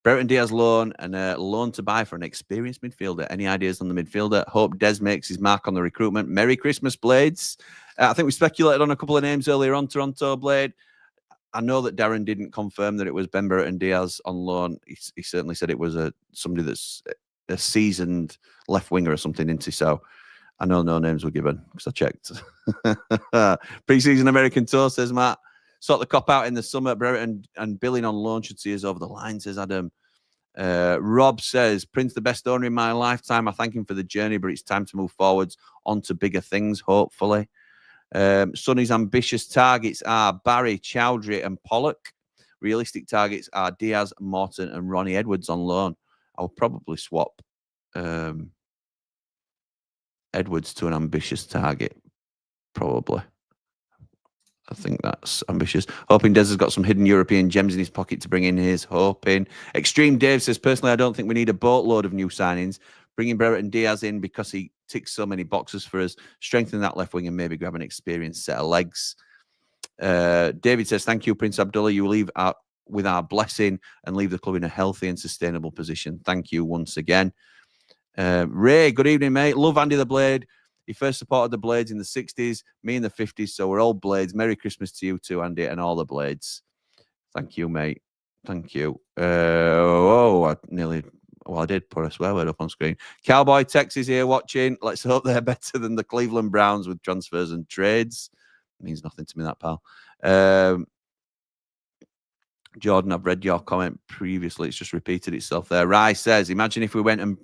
Brereton Diaz loan and a loan to buy for an experienced midfielder. Any ideas on the midfielder? Hope Des makes his mark on the recruitment. Merry Christmas, Blades. I think we speculated on a couple of names earlier on, Toronto Blade. I know that Darren didn't confirm that it was Ben Brereton Diaz on loan. He certainly said it was somebody that's a seasoned left winger or something, isn't he? So I know no names were given because I checked. Pre-season American tour, says Matt. Sort the cop out in the summer. Brereton and Billing on loan should see us over the line, says Adam. Rob says, Prince, the best owner in my lifetime. I thank him for the journey, but it's time to move forwards onto bigger things, hopefully. Sonny's ambitious targets are Barry, Chowdhury and Pollock. Realistic targets are Diaz, Morton and Ronnie Edwards on loan. I'll probably swap Edwards to an ambitious target, probably. I think that's ambitious. Hoping Des has got some hidden European gems in his pocket to bring in his hoping. Extreme Dave says, personally, I don't think we need a boatload of new signings. Bringing Brereton Diaz in because he ticks so many boxes for us. Strengthen that left wing and maybe grab an experienced set of legs. David says, thank you, Prince Abdullah. You leave with our blessing and leave the club in a healthy and sustainable position. Thank you once again. Ray, good evening, mate. Love Andy the Blade. He first supported the Blades in the 60s, me in the 50s, so we're all Blades. Merry Christmas to you too, Andy, and all the Blades. Thank you, mate. Thank you. I did put a swear word up on screen. Cowboy Tex is here watching. Let's hope they're better than the Cleveland Browns with transfers and trades. Means nothing to me, that, pal. Jordan, I've read your comment previously. It's just repeated itself there. Rai says, imagine if we went and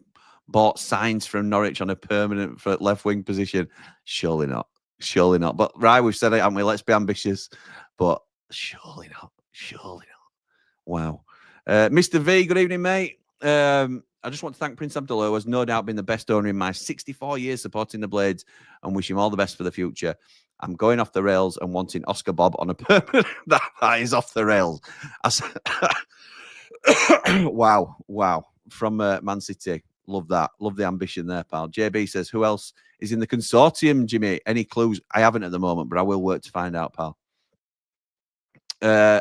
bought signs from Norwich on a permanent for left wing position. Surely not. Surely not. But right, we've said it, haven't we? Let's be ambitious. But surely not. Surely not. Wow. Mr. V, good evening, mate. I just want to thank Prince Abdullah, who has no doubt been the best owner in my 64 years supporting the Blades, and wish him all the best for the future. I'm going off the rails and wanting Oscar Bob on a permanent. That is off the rails. Wow. From Man City. Love that. Love the ambition there, pal. JB says, who else is in the consortium, Jimmy? Any clues? I haven't at the moment, but I will work to find out, pal.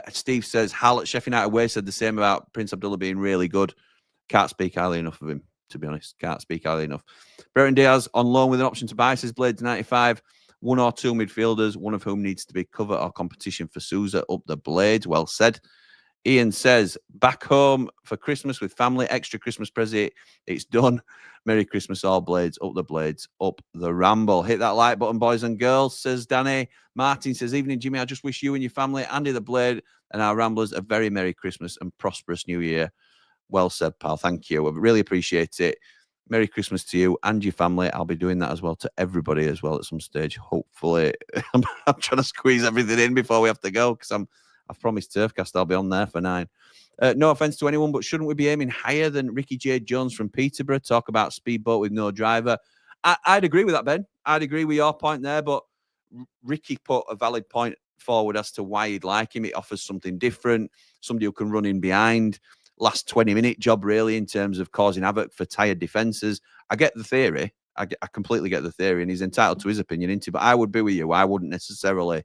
Steve says, Hal at Sheffield United Way said the same about Prince Abdullah being really good. Can't speak highly enough of him, to be honest. Can't speak highly enough. Brereton Diaz on loan with an option to buy, says Blades 95. 1 or 2 midfielders, one of whom needs to be cover or competition for Sousa up the Blades. Well said. Ian says, back home for Christmas with family, extra Christmas present. It's done. Merry Christmas, all Blades, up the Blades, up the Ramble. Hit that like button, boys and girls, says Danny. Martin says, evening, Jimmy. I just wish you and your family, Andy the Blade, and our Ramblers a very Merry Christmas and prosperous New Year. Well said, pal. Thank you. I really appreciate it. Merry Christmas to you and your family. I'll be doing that as well to everybody as well at some stage, hopefully. I'm trying to squeeze everything in before we have to go because I've promised Turfcast I'll be on there for 9. No offence to anyone, but shouldn't we be aiming higher than Ricky J. Jones from Peterborough? Talk about speedboat with no driver. I'd agree with that, Ben. I'd agree with your point there, but Ricky put a valid point forward as to why he'd like him. It offers something different, somebody who can run in behind. Last 20-minute job, really, in terms of causing havoc for tired defences. I get the theory. I completely get the theory, and he's entitled to his opinion, isn't he? But I would be with you. I wouldn't necessarily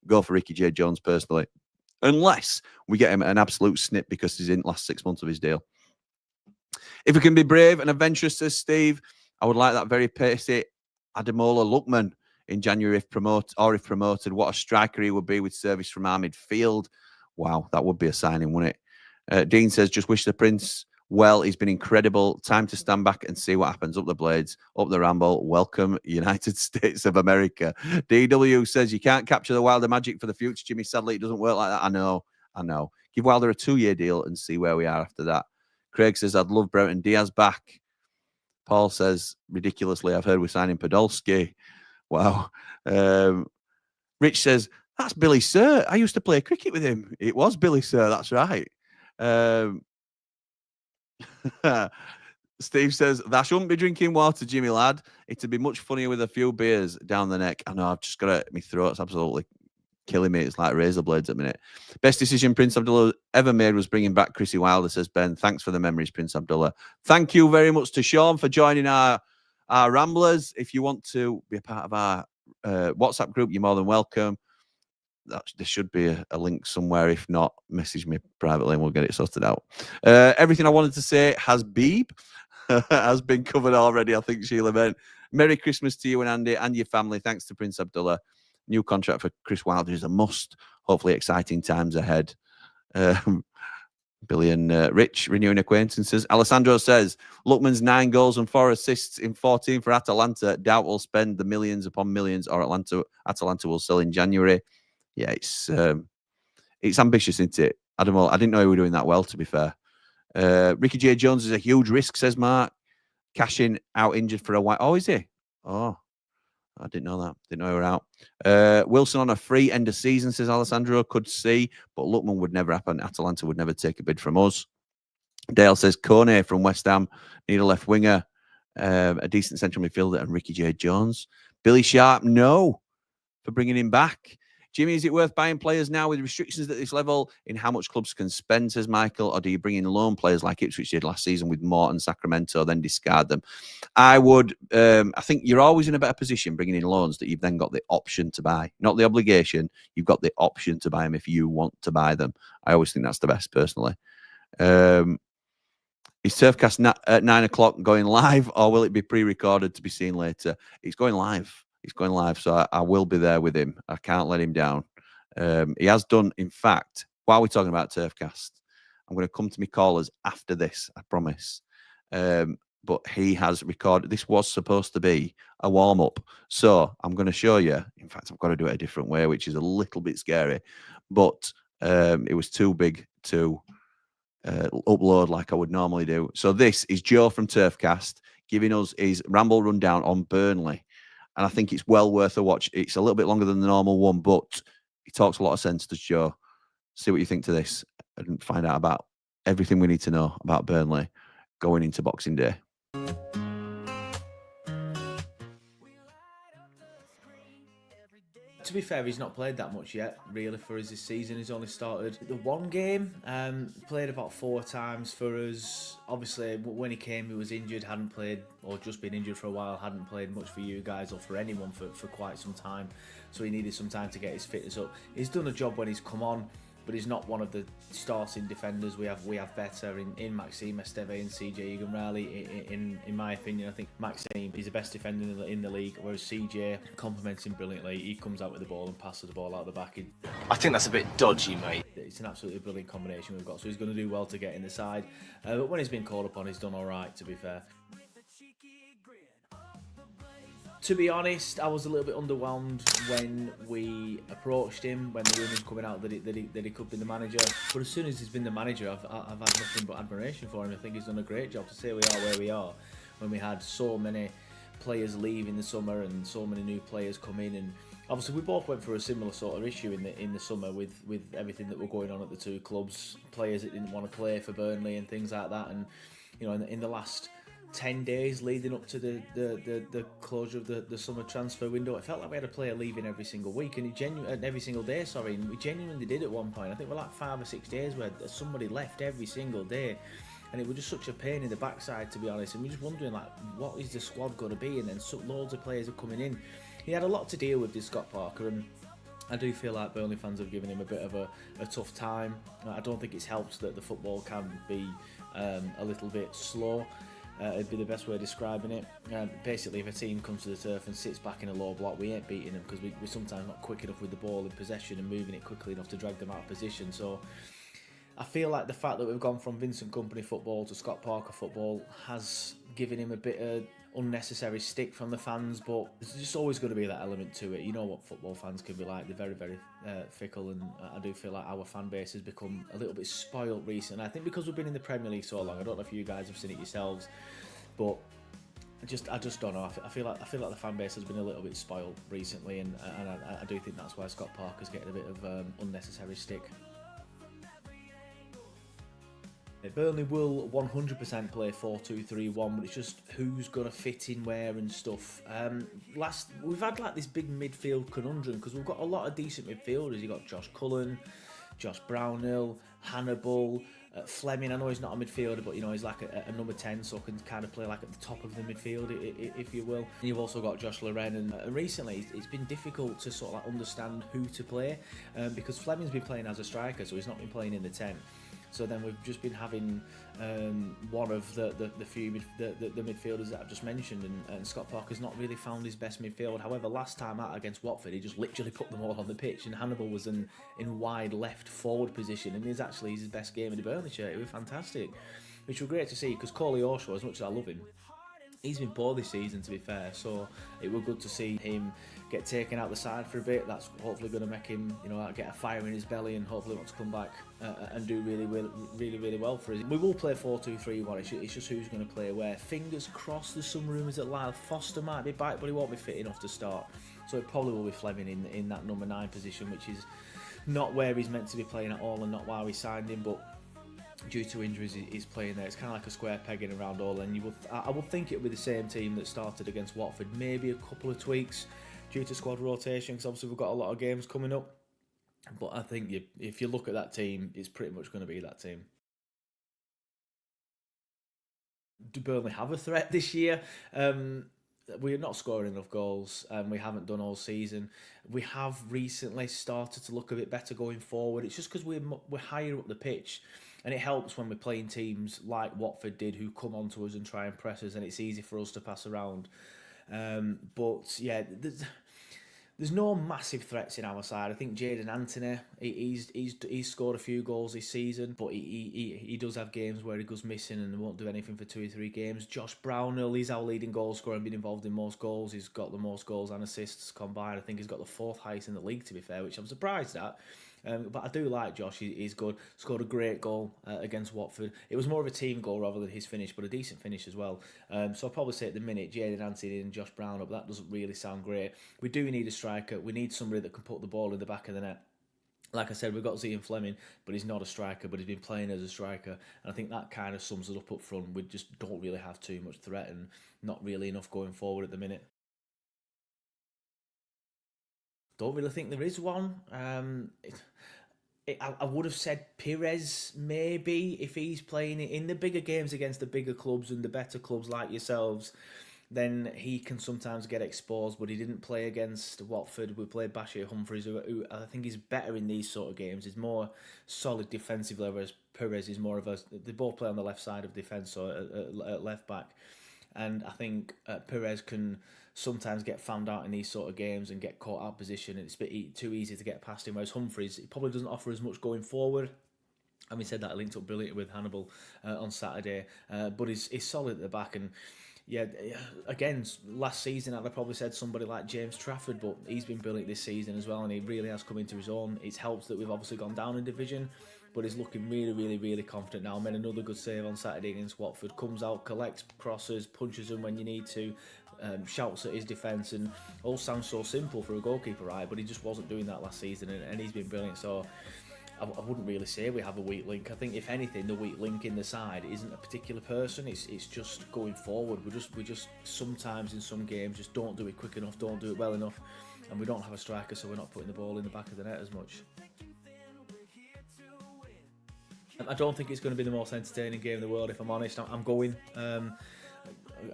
go for Ricky J. Jones personally, unless we get him an absolute snip because he's in the last 6 months of his deal. If we can be brave and adventurous, says Steve, I would like that very pacey Ademola Lookman in January if promoted. What a striker he would be with service from our midfield. Wow, that would be a signing, wouldn't it? Dean says, just wish the Prince well. He's been incredible. Time to stand back and see what happens. Up the Blades, up the Ramble. Welcome, United States of America. DW says, you can't capture the Wilder magic for the future, Jimmy. Sadly, it doesn't work like that. I know. Give Wilder a 2-year deal and see where we are after that. Craig says, I'd love Brereton Diaz back. Paul says, ridiculously, I've heard we're signing Podolski. Wow. Rich says, that's Billy Sir. I used to play cricket with him. It was Billy Sir. That's right. Steve says, that shouldn't be drinking water, Jimmy lad. It'd be much funnier with a few beers down the neck. I know, I've just got it. My throat's absolutely killing me. It's like razor blades at the minute. Best decision Prince Abdullah ever made was bringing back Chrissy Wilder, says Ben. Thanks for the memories, Prince Abdullah. Thank you very much to Sean for joining our Ramblers. If you want to be a part of our WhatsApp group, you're more than welcome. There should be a link somewhere. If not, message me privately and we'll get it sorted out. Everything I wanted to say has been covered already, I think Sheila meant. Merry Christmas to you and Andy and your family. Thanks to Prince Abdullah. New contract for Chris Wilder is a must. Hopefully exciting times ahead. Billy and Rich renewing acquaintances. Alessandro says Lookman's 9 goals and 4 assists in 14 for Atalanta. Doubt will spend the millions upon millions, or Atalanta will sell in January. Yeah, it's ambitious, isn't it? I didn't know he were doing that well, to be fair. Ricky J. Jones is a huge risk, says Mark. Cashing out injured for a while. Oh, is he? Oh, I didn't know that. Didn't know we were out. Wilson on a free end of season, says Alessandro. Could see, but Lookman would never happen. Atalanta would never take a bid from us. Dale says Kone from West Ham need a left winger, a decent central midfielder, and Ricky J. Jones. Billy Sharp, no, for bringing him back. Jimmy, is it worth buying players now with restrictions at this level in how much clubs can spend, says Michael, or do you bring in loan players like Ipswich did last season with Morton, Sacramento, then discard them? I would, I think you're always in a better position bringing in loans that you've then got the option to buy, not the obligation. You've got the option to buy them if you want to buy them. I always think that's the best, personally. Is Turfcast at 9 o'clock going live, or will it be pre-recorded to be seen later? It's going live. He's going live, so I will be there with him. I can't let him down. He has done, in fact, while we're talking about Turfcast, I'm going to come to my callers after this, I promise. But he has recorded. This was supposed to be a warm-up. So I'm going to show you. In fact, I've got to do it a different way, which is a little bit scary. But it was too big to upload like I would normally do. So this is Joe from Turfcast giving us his Ramble rundown on Burnley. And I think it's well worth a watch. It's a little bit longer than the normal one, but he talks a lot of sense, does Joe. See what you think to this and find out about everything we need to know about Burnley going into Boxing Day. To be fair, he's not played that much yet, really, for us this season. He's only started the one game, played about 4 times for us. Obviously, when he came, he was injured, hadn't played, or just been injured for a while, hadn't played much for you guys or for anyone for quite some time. So he needed some time to get his fitness up. He's done a job when he's come on, but he's not one of the starting defenders. We have better in Maxime Esteve and CJ Egan Riley. In my opinion, I think Maxime is the best defender in the league, whereas CJ complements him brilliantly. He comes out with the ball and passes the ball out the back. I think that's a bit dodgy, mate. It's an absolutely brilliant combination we've got, so he's going to do well to get in the side. But when he's been called upon, he's done all right, to be fair. To be honest, I was a little bit underwhelmed when we approached him, when the rumours coming out that he could be the manager. But as soon as he's been the manager, I've had nothing but admiration for him. I think he's done a great job to say we are where we are, when we had so many players leave in the summer and so many new players come in. And obviously we both went through a similar sort of issue in the summer with everything that were going on at the two clubs, players that didn't want to play for Burnley and things like that. And you know, in the last 10 days leading up to the closure of the summer transfer window, it felt like we had a player leaving every single week, and every single day, and we genuinely did at one point. I think we're like 5 or 6 days where somebody left every single day, and it was just such a pain in the backside, to be honest. And we're just wondering, like, what is the squad going to be? And then loads of players are coming in. He had a lot to deal with, this Scott Parker, and I do feel like Burnley fans have given him a bit of a tough time. I don't think it's helped that the football can be a little bit slow. It'd be the best way of describing it. Basically, if a team comes to the turf and sits back in a low block, we ain't beating them because we're sometimes not quick enough with the ball in possession and moving it quickly enough to drag them out of position. So I feel like the fact that we've gone from Vincent Kompany football to Scott Parker football has given him a bit of unnecessary stick from the fans, but there's just always going to be that element to it. You know what football fans can be like. They're very, very fickle, and I do feel like our fan base has become a little bit spoilt recently. I think because we've been in the Premier League so long. I don't know if you guys have seen it yourselves, but I just don't know. I feel like the fan base has been a little bit spoilt recently, and I do think that's why Scott Parker's getting a bit of unnecessary stick. Burnley will 100% play 4-2-3-1, but it's just who's going to fit in where and stuff. We've had like this big midfield conundrum because we've got a lot of decent midfielders. You've got Josh Cullen, Josh Brownhill, Hannibal, Fleming. I know he's not a midfielder, but you know he's like a number 10, so can kind of play like at the top of the midfield, if you will. And you've also got Josh Loren, and recently it's been difficult to sort of like understand who to play because Fleming's been playing as a striker, so he's not been playing in the 10. So then we've just been having one of the midfielders that I've just mentioned, and Scott Parker's not really found his best midfield. However, last time out against Watford, he just literally put them all on the pitch, and Hannibal was in wide left forward position, and it's actually his best game in the Burnley shirt. It was fantastic, which was great to see, because Corley Orshaw, as much as I love him, he's been poor this season, to be fair, so it was good to see him get taken out the side for a bit. That's hopefully going to make him, get a fire in his belly, and hopefully want to come back and do really well for us. We will play 4-2-3-1. It's just who's going to play where. Fingers crossed. There's some rumours that Lyle Foster might be back, but he won't be fit enough to start. So it probably will be Fleming in that number 9 position, which is not where he's meant to be playing at all, and not why we signed him, but due to injuries he's playing there. It's kind of like a square peg in a round hole, and I would think it would be the same team that started against Watford, maybe a couple of tweaks due to squad rotation, because obviously we've got a lot of games coming up, but I think if you look at that team, it's pretty much going to be that team. Do Burnley have a threat this year? We're not scoring enough goals, and we haven't done all season. We have recently started to look a bit better going forward. It's just because we're higher up the pitch, and it helps when we're playing teams like Watford did, who come onto us and try and press us, and it's easy for us to pass around. But yeah, there's no massive threats in our side. I think Jadon Anthony, he's scored a few goals this season, but he does have games where he goes missing and won't do anything for 2 or 3 games. Josh Brownhill, he's our leading goal scorer and been involved in most goals. He's got the most goals and assists combined. I think he's got the 4th highest in the league, to be fair, which I'm surprised at. But I do like Josh. He's good. Scored a great goal against Watford. It was more of a team goal rather than his finish, but a decent finish as well. So I'll probably say at the minute, Jadon Anthony and Josh Brown up. That doesn't really sound great. We do need a striker. We need somebody that can put the ball in the back of the net. Like I said, we've got Zian Fleming, but he's not a striker, but he's been playing as a striker. And I think that kind of sums it up front. We just don't really have too much threat and not really enough going forward at the minute. Don't really think there is one. I would have said Pires, maybe, if he's playing in the bigger games against the bigger clubs and the better clubs like yourselves, then he can sometimes get exposed, but he didn't play against Watford. We played Bashir Humphries, who I think is better in these sort of games. He's more solid defensively, whereas Pires is more of a... They both play on the left side of defence, so at left back. And I think Pires can sometimes get found out in these sort of games and get caught out of position, and it's a bit too easy to get past him, whereas Humphries, he probably doesn't offer as much going forward. Having said that, I linked up brilliantly with Hannibal on Saturday, but he's solid at the back. And yeah, again, last season I'd have probably said somebody like James Trafford, but he's been brilliant this season as well, and he really has come into his own. It's helped that we've obviously gone down in division, but he's looking really confident now. Made another good save on Saturday against Watford. Comes out, collects crosses, punches them when you need to, shouts at his defence, and all sounds so simple for a goalkeeper, right? But he just wasn't doing that last season, and he's been brilliant. So I wouldn't really say we have a weak link. I think if anything, the weak link in the side isn't a particular person. It's just going forward. We just sometimes in some games just don't do it quick enough, don't do it well enough, and we don't have a striker, so we're not putting the ball in the back of the net as much. I don't think it's going to be the most entertaining game in the world, if I'm honest. I'm going.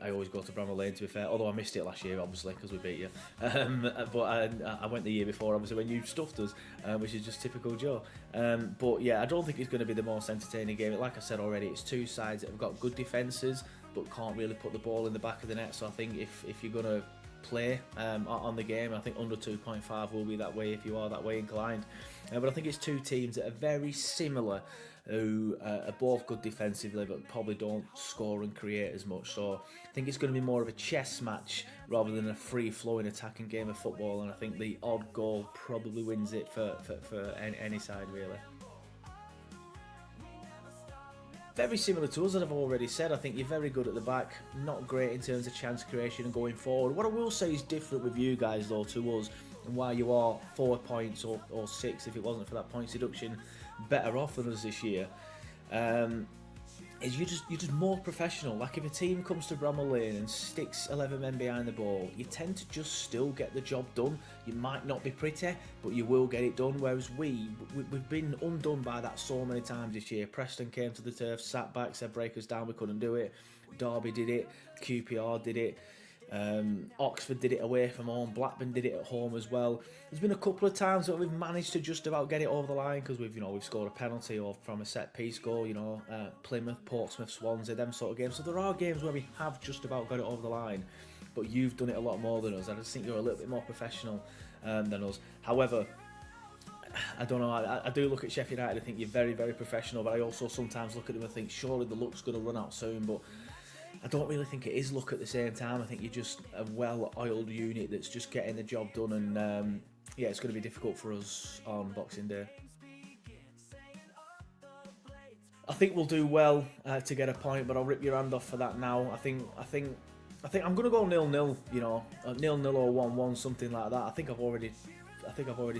I always go to Ramble Lane, to be fair, although I missed it last year, obviously, because we beat you. But I went the year before, obviously, when you stuffed us, which is just typical Joe. But yeah, I don't think it's going to be the most entertaining game. Like I said already, it's two sides that have got good defences, but can't really put the ball in the back of the net. So I think if you're going to play on the game, I think under 2.5 will be that way if you are that way inclined. But I think it's two teams that are very similar, who are both good defensively but probably don't score and create as much. So I think it's going to be more of a chess match rather than a free-flowing attacking game of football, and I think the odd goal probably wins it for any side, really. Very similar to us, as I've already said. I think you're very good at the back, not great in terms of chance creation and going forward. What I will say is different with you guys, though, to us, and why you are 4 points or 6, if it wasn't for that points deduction, better off than us this year, is you're just more professional. Like, if a team comes to Bramall Lane and sticks 11 men behind the ball, you tend to just still get the job done. You might not be pretty, but you will get it done. Whereas we've been undone by that so many times this year. Preston came to the turf, sat back, said break us down, we couldn't do it. Derby did it, QPR did it. Oxford did it away from home. Blackburn did it at home as well. There's been a couple of times that we've managed to just about get it over the line because we've scored a penalty or from a set piece goal. Plymouth, Portsmouth, Swansea, them sort of games. So there are games where we have just about got it over the line, but you've done it a lot more than us. I just think you're a little bit more professional than us. However, I don't know. I do look at Sheffield United. I think you're very, very professional, but I also sometimes look at them and think surely the luck's going to run out soon, but I don't really think it is luck at the same time. I think you're just a well-oiled unit that's just getting the job done, and it's going to be difficult for us on Boxing Day. I think we'll do well to get a point, but I'll rip your hand off for that now. I think I'm going to go 0-0. 0-0 or 1-1, something like that. I think I've already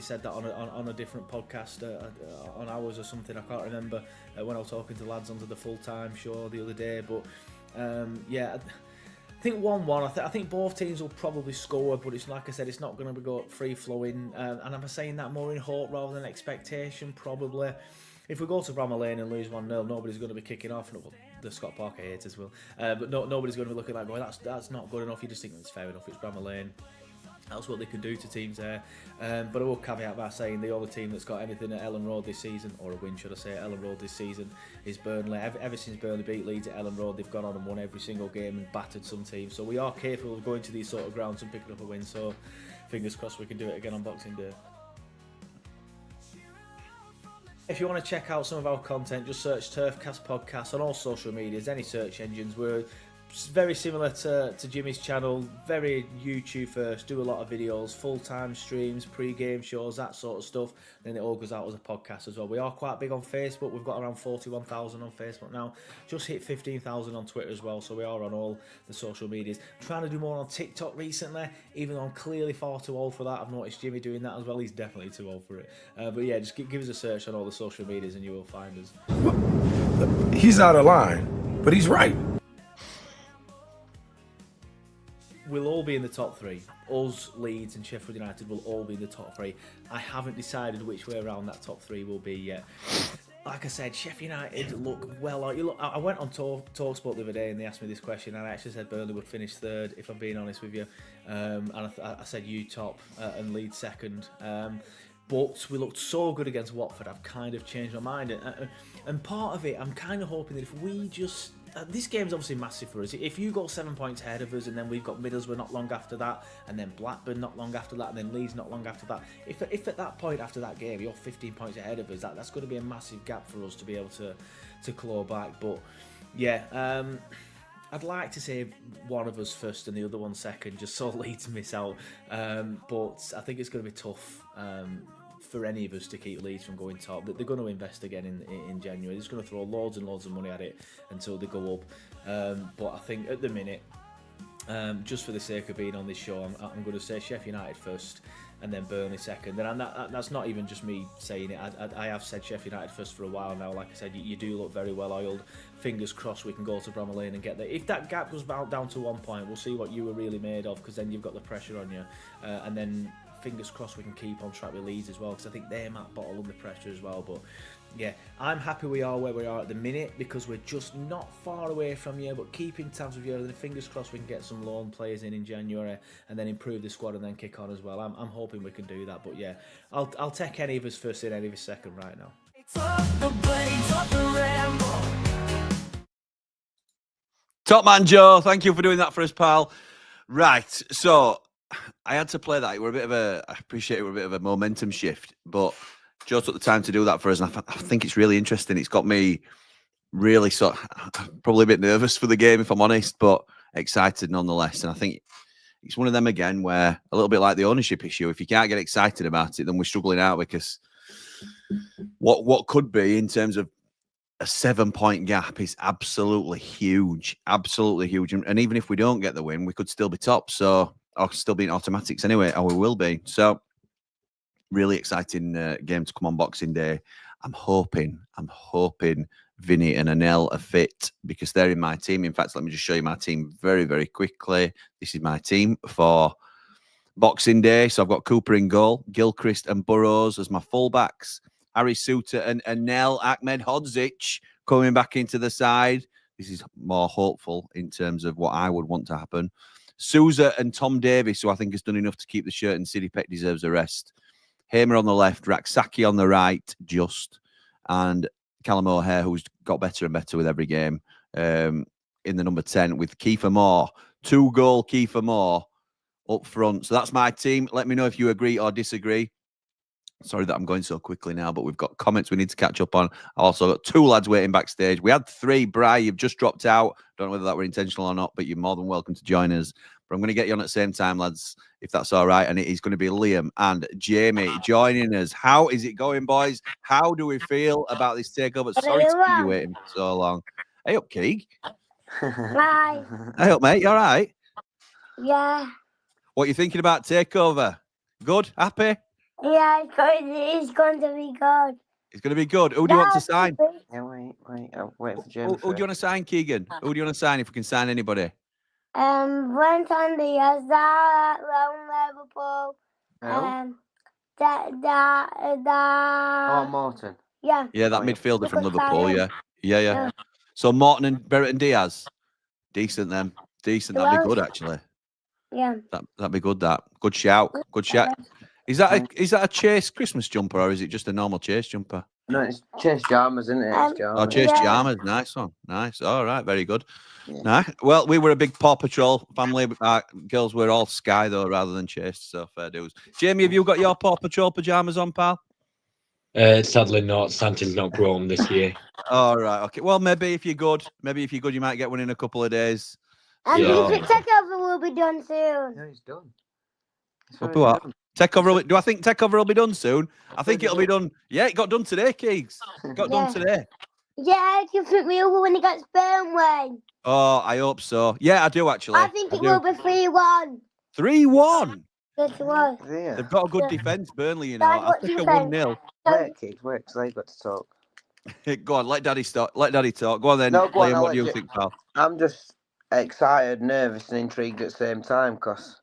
said that on a different podcast on ours or something. I can't remember when I was talking to lads onto the full-time show the other day, but. I think 1-1. I think both teams will probably score, but it's like I said, it's not going to go free flowing. And I'm saying that more in hope rather than expectation. Probably, if we go to Ramble and lose 1-0, nobody's going to be kicking off. Well, the Scott Parker haters will, but nobody's going to be looking like going, that's not good enough. You just think it's fair enough. It's Ramble Lane. That's what they can do to teams there. But I will caveat by saying the only team that's got anything at Ellen Road this season, or a win should I say, at Ellen Road this season, is Burnley. Ever since Burnley beat Leeds at Ellen Road, they've gone on and won every single game and battered some teams. So we are capable of going to these sort of grounds and picking up a win. So fingers crossed we can do it again on Boxing Day. If you want to check out some of our content, just search Turfcast Podcast on all social medias, any search engines. We're very similar to Jimmy's channel, very YouTube first, do a lot of videos, full-time streams, pre-game shows, that sort of stuff. Then it all goes out as a podcast as well. We are quite big on Facebook. We've got around 41,000 on Facebook now. Just hit 15,000 on Twitter as well, so we are on all the social medias. I'm trying to do more on TikTok recently, even though I'm clearly far too old for that. I've noticed Jimmy doing that as well. He's definitely too old for it. But yeah, just give us a search on all the social medias and you will find us. He's out of line, but he's right. We'll all be in the top three. Us, Leeds and Sheffield United will all be in the top three. I haven't decided which way around that top three will be yet. Like I said, Sheffield United look well. I went on TalkSport the other day and they asked me this question, and I actually said Burnley would finish third, if I'm being honest with you. And I said you top and Leeds second. But we looked so good against Watford, I've kind of changed my mind. And part of it, I'm kind of hoping that if we just... this game's obviously massive for us. If you go 7 points ahead of us, and then we've got Middlesbrough not long after that, and then Blackburn not long after that, and then Leeds not long after that. If at that point after that game you're 15 points ahead of us, that's going to be a massive gap for us to be able to claw back. But yeah, I'd like to say one of us first and the other one second, just so Leeds miss out. But I think it's going to be tough. For any of us to keep Leeds from going top. They're going to invest again in January. They're just going to throw loads and loads of money at it until they go up. But I think at the minute, just for the sake of being on this show, I'm going to say Sheffield United first and then Burnley second. And that's not even just me saying it. I have said Sheffield United first for a while now. Like I said, you do look very well oiled. Fingers crossed we can go to Bramall Lane and get there. If that gap goes down to 1 point, we'll see what you were really made of, because then you've got the pressure on you. And then fingers crossed we can keep on track with Leeds as well, because I think they might bottle under pressure as well. But yeah, I'm happy we are where we are at the minute, because we're just not far away from you, but keeping tabs with you. And then fingers crossed we can get some loan players in January and then improve the squad and then kick on as well. I'm hoping we can do that. But yeah, I'll take any of us first and any of us second right now. Top man Joe, thank you for doing that for us, pal. Right, so I had to play that. I appreciate it. We're a bit of a momentum shift, but Joe took the time to do that for us, and I think it's really interesting. It's got me really probably a bit nervous for the game, if I'm honest, but excited nonetheless. And I think it's one of them again where a little bit like the ownership issue. If you can't get excited about it, then we're struggling out, because what could be in terms of a 7 point gap is absolutely huge, absolutely huge. And even if we don't get the win, we could still be top. So. Or still be in automatics anyway, or we will be. So, really exciting game to come on Boxing Day. I'm hoping Vinny and Anel are fit, because they're in my team. In fact, let me just show you my team very, very quickly. This is my team for Boxing Day. So I've got Cooper in goal, Gilchrist and Burrows as my fullbacks, Harry Suter and Anel Ahmed Hodzic coming back into the side. This is more hopeful in terms of what I would want to happen. Souza and Tom Davies, who I think has done enough to keep the shirt, and Sidney Peck deserves a rest. Hamer on the left, Raksaki on the right, and Callum O'Hare, who's got better and better with every game, in the number 10 with Kiefer Moore. 2-goal Kiefer Moore up front. So that's my team. Let me know if you agree or disagree. Sorry that I'm going so quickly now, but we've got comments we need to catch up on. I also got 2 lads waiting backstage. We had 3. Bri, you've just dropped out. Don't know whether that were intentional or not, but you're more than welcome to join us. But I'm going to get you on at the same time, lads, if that's all right. And it is going to be Liam and Jamie joining us. How is it going, boys? How do we feel about this takeover? Sorry to keep you waiting for so long. Hey up, Keeg. Hi. Hey up, mate. You all right? Yeah. What are you thinking about takeover? Good? Happy? Yeah, it's going to be good. It's going to be good. Who do you want to sign? Yeah, wait. I'm waiting for Jamie. Who do you want to sign, Keegan? Who do you want to sign if we can sign anybody? Brent and Diaz, that Liverpool. Morton. Yeah. Yeah, that midfielder from Liverpool. Yeah. So Morton and Berrett Diaz. Decent, them. Decent. That'd be good, actually. Yeah. That'd be good. Good shout. Good shout. Is that a Chase Christmas jumper, or is it just a normal Chase jumper? No, it's Chase Jarmers, isn't it? Oh, Chase Jarmers. Nice one. Nice. All right. Very good. Yeah. Nah. Well, we were a big Paw Patrol family. Girls were all Sky, though, rather than Chase. So fair dues. Jamie, have you got your Paw Patrol pajamas on, pal? Sadly not. Santa's not grown this year. All right. Okay. Well, maybe if you're good, you might get one in a couple of days. And do you think Takeover will be done soon? No, it's done. What? Takeover? Do I think Takeover will be done soon? I think it'll be done. Yeah, it got done today, Keegs. It got done today. Yeah, do you think we will win against Burnley? Oh, I hope so. Yeah, I do actually. I think it will be 3-1. 3-1? Yes, it was. Yeah. They've got a good defence, Burnley, you know. I'll take a 1-0. Wait, Keith, wait, because they've got to talk. Go on, let Daddy talk. Go on then. No, go on, what do you think, pal? I'm just excited, nervous, and intrigued at the same time because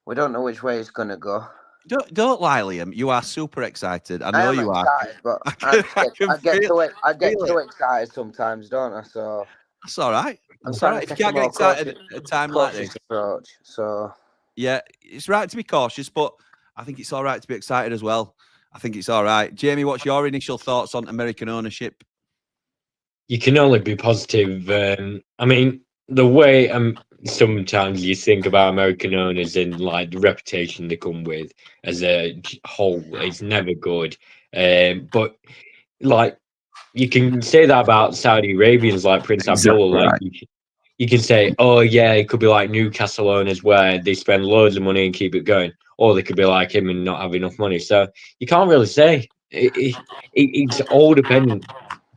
we don't know which way it's going to go. Don't lie, Liam. You are super excited. I know you excited, are. But I get too excited sometimes, don't I? So that's all right. If you can't get excited at a time like this. Approach, so yeah, it's right to be cautious, but I think it's all right to be excited as well. I think it's all right. Jamie, what's your initial thoughts on American ownership? You can only be positive. I mean, the way sometimes you think about American owners and like the reputation they come with as a whole, it's never good. But like you can say that about Saudi Arabians like Prince Abdullah. Like you can say, oh yeah, it could be like Newcastle owners where they spend loads of money and keep it going, or they could be like him and not have enough money. So you can't really say. It's all dependent.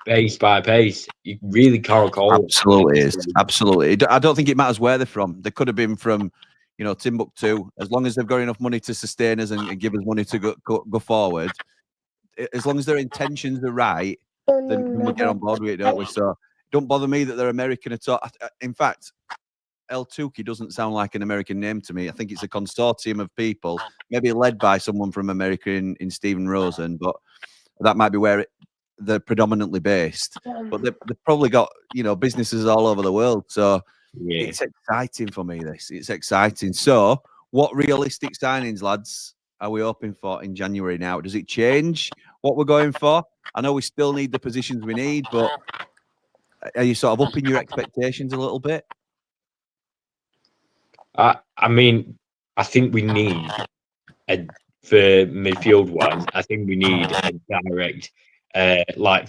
Pace by pace, you really can't call. Absolutely is. Absolutely. I don't think it matters where they're from. They could have been from, Timbuktu. As long as they've got enough money to sustain us and give us money to go forward, as long as their intentions are right, then we'll get on board with it, don't we? So don't bother me that they're American at all. In fact, El Tuki doesn't sound like an American name to me. I think it's a consortium of people, maybe led by someone from America in Stephen Rosen, but that might be where they're predominantly based, but they've probably got businesses all over the world. So it's exciting for me. It's exciting. So what realistic signings, lads, are we hoping for in January now? Does it change what we're going for? I know we still need the positions we need, but are you sort of upping your expectations a little bit? I mean, I think we need for midfield wise. I think we need a direct. Like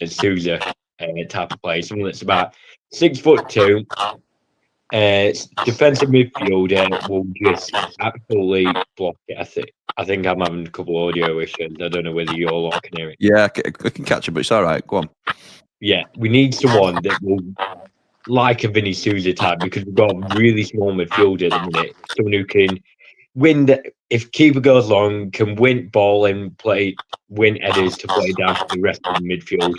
Souza type of player, someone that's about 6'2", defensive midfielder will just absolutely block it. I think I'm having a couple of audio issues. I don't know whether you're all can hear it. Yeah, I can catch it, but it's all right. Go on. Yeah, we need someone that will like a Vinny Souza type because we've got a really small midfielder at the minute. Someone who can win if keeper goes long, can win ball and win headers to play down to the rest of the midfield.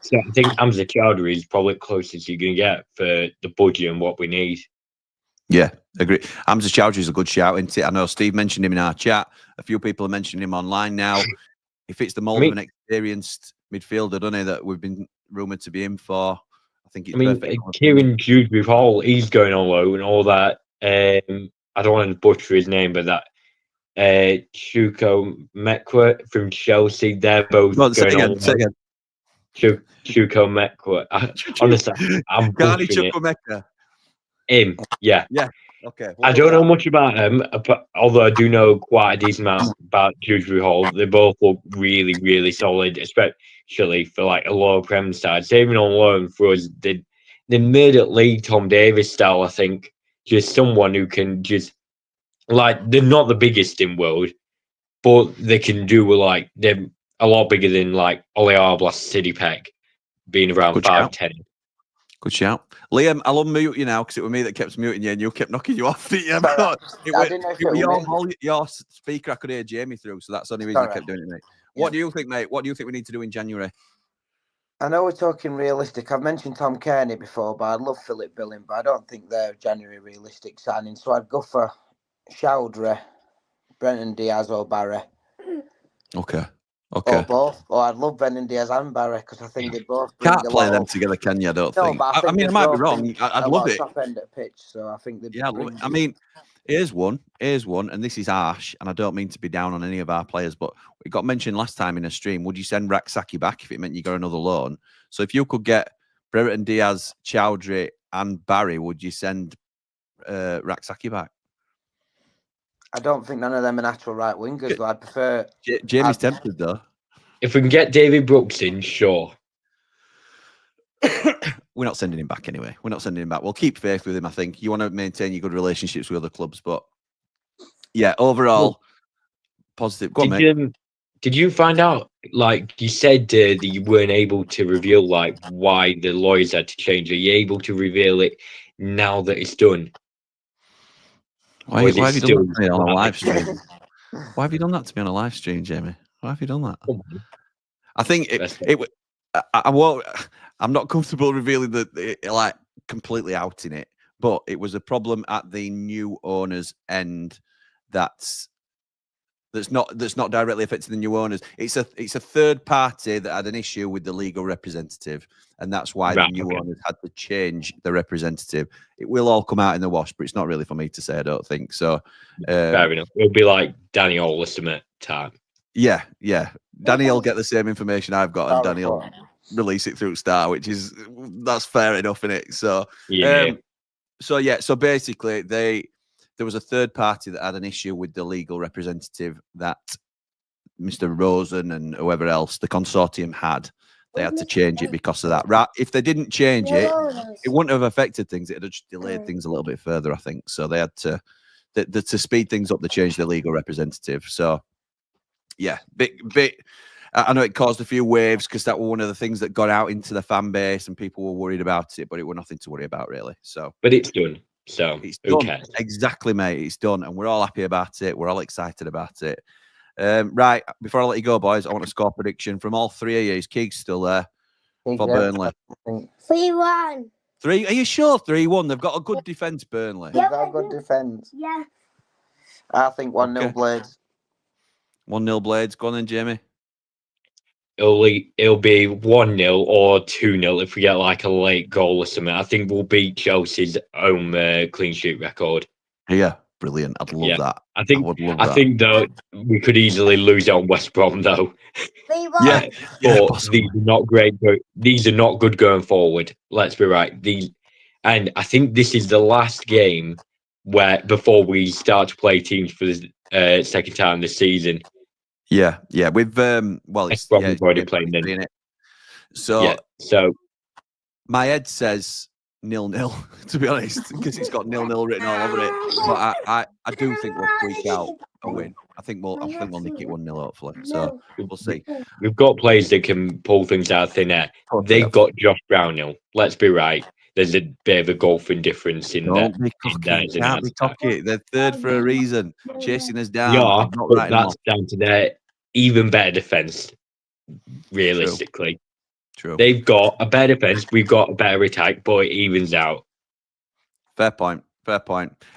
So I think Hamza Chowdhury is probably closest you're going to get for the budget and what we need. Yeah, agree. Hamza Chowdhury is a good shout, isn't it? I know Steve mentioned him in our chat. A few people are mentioning him online now. If it's the mold of an experienced midfielder, don't he, that we've been rumoured to be in for, I think it's perfect. Kieran Dewsbury Hall, he's going on loan and all that. I don't want to butcher his name, but that Shuko Mekwa from Chelsea. They're both going on. Say again. Shuko Mekwa. Honestly, I'm Garni butchering it. Chukwuemeka. Him, yeah. Yeah. Okay. I don't know much about him, although I do know quite a decent amount about Dewsbury Hall. They both look really, really solid, especially for like a lower Prem side. Saving on loan for us, they made it league Tom Davis style, I think. Just someone who can just, like, they're not the biggest in world, but they can do, like, they're a lot bigger than, like, Ollie Arblas, City Peck, being around 5'10". Good shout. Liam, I'll unmute you now because it was me that kept muting you and you kept knocking you off, didn't you? But your speaker, I could hear Jamie through, so that's the only reason I kept doing it, mate. What do you think, mate? What do you think we need to do in January? I know we're talking realistic. I've mentioned Tom Kearney before, but I'd love Philip Billing, but I don't think they're January realistic signings. So I'd go for Chowdhury, Brendan Diaz or Barry. Okay. Or both. Or I'd love Brendan Diaz and Barry because I think they both can't play them together, can you? I don't think. But I mean, I might be wrong. I'd love it. Top end at pitch, so I think I love it. I mean, here's one, and this is harsh, and I don't mean to be down on any of our players, but it got mentioned last time in a stream. Would you send Raksaki back if it meant you got another loan? So if you could get Brereton Diaz, Chowdhury, and Barry, would you send Raksaki back? I don't think none of them are natural right wingers, but I'd prefer. Jamie's tempted though. If we can get David Brooks in, sure. We're not sending him back anyway. We're not sending him back. We'll keep faith with him, I think. You want to maintain your good relationships with other clubs, but yeah, overall, positive. Go on, mate. Did you find out, like you said, that you weren't able to reveal like why the lawyers had to change? Are you able to reveal it now that it's done? Why have you done that to me on a live stream? Why have you done that to me on a live stream, Jamie? Why have you done that? I think I won't. I'm not comfortable revealing like completely outing it, but it was a problem at the new owner's end. That's not directly affecting the new owners. It's a third party that had an issue with the legal representative, and that's why the new owners had to change the representative. It will all come out in the wash, but it's not really for me to say. I don't think so. Fair enough. It'll be like Danny Olesome time. Yeah. Danny will get the same information I've got, and Danny will release it through Star, that's fair enough, isn't it? So So basically, there was a third party that had an issue with the legal representative that Mr. Rosen and whoever else, the consortium had. They had to change it because of that. Right? If they didn't change it, it wouldn't have affected things. It would have just delayed things a little bit further, I think. So they had to speed things up. They changed the legal representative. So yeah, bit. I know it caused a few waves because that was one of the things that got out into the fan base and people were worried about it, but it was nothing to worry about really. So, but it's done. So it's done. Exactly, mate. It's done, and we're all happy about it. We're all excited about it. Right, before I let you go, boys, I want a score prediction from all three of you. Is Keegs still there for Burnley? 3-1. 3? Are you sure? 3-1. They've got a good defence, Burnley. They've got a good defence. Yeah. I think 1-0 Blades. 1-0 Blades. Go on then, Jamie. It'll be 1-0 or 2-0 if we get like a late goal or something. I think we'll beat Chelsea's own clean sheet record. Yeah, brilliant. I'd love that. I think though we could easily lose it on West Brom though. Yeah, but these are not great. These are not good going forward. Let's be right. And I think this is the last game before we start to play teams for the second time this season. Yeah. We've we've already played it. So my head says 0-0, to be honest, because it's got 0-0 written all over it. But I do think we'll squeak out a win. I think we'll nick it 1-0 hopefully. So we'll see. We've got players that can pull things out of thin air. They've got Josh Brownhill. Let's be right. There's a bit of a golfing difference in there. Can't be cocky. They're third for a reason, chasing us down. Yeah, but that's down to their even better defense. Realistically, True. They've got a better defense. We've got a better attack, but it evens out. Fair point.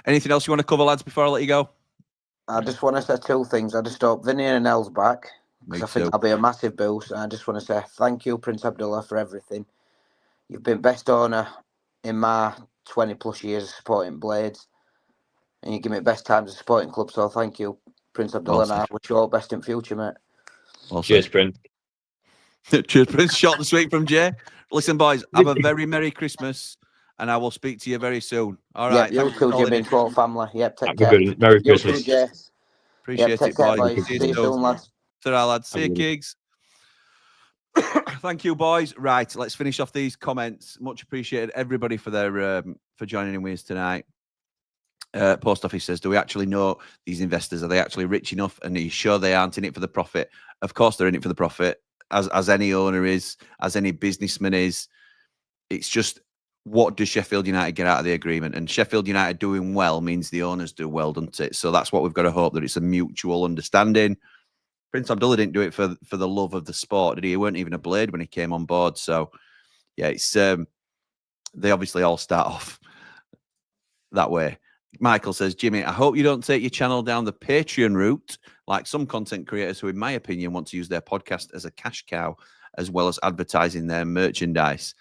Anything else you want to cover, lads, before I let you go? I just want to say two things. I just hope Vinny and Nell's back because I think that'll be a massive boost. And I just want to say thank you, Prince Abdullah, for everything. You've been best owner in my 20 plus years of supporting Blades. and you give me best times of supporting club. So thank you, Prince Abdullah, and I wish you all best in future, mate. Cheers, Prince. Cheers, Prince. Short and sweet from Jay. Listen, boys, have a very Merry Christmas, and I will speak to you very soon. All right. Yep, you too, Jimmy, and whole family. Yep, take care. Good. Merry Christmas. You too, Jay. Appreciate take it, care, boys. boys. See you soon, lads. Ta-ra, lads. See you, Kigs. Thank you, boys. Right, let's finish off these comments. Much appreciated, everybody, for their for joining in with us tonight. Post Office says, do we actually know these investors? Are they actually rich enough? And are you sure they aren't in it for the profit? Of course they're in it for the profit, as any owner is, as any businessman is. It's just, what does Sheffield United get out of the agreement? And Sheffield United doing well means the owners do well, doesn't it? So that's what we've got to hope, that it's a mutual understanding. Prince Abdullah didn't do it for the love of the sport, did he? He weren't even a Blade when he came on board. So, yeah, it's they obviously all start off that way. Michael says, Jimmy, I hope you don't take your channel down the Patreon route, like some content creators who, in my opinion, want to use their podcast as a cash cow, as well as advertising their merchandise.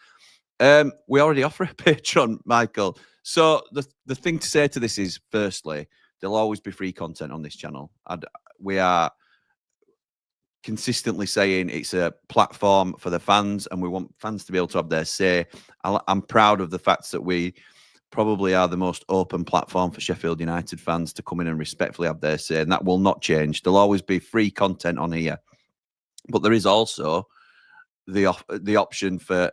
We already offer a Patreon, Michael. So the thing to say to this is, firstly, there'll always be free content on this channel. We are consistently saying it's a platform for the fans, and we want fans to be able to have their say. I'm proud of the fact that we probably are the most open platform for Sheffield United fans to come in and respectfully have their say, and that will not change. There'll always be free content on here, but there is also the option for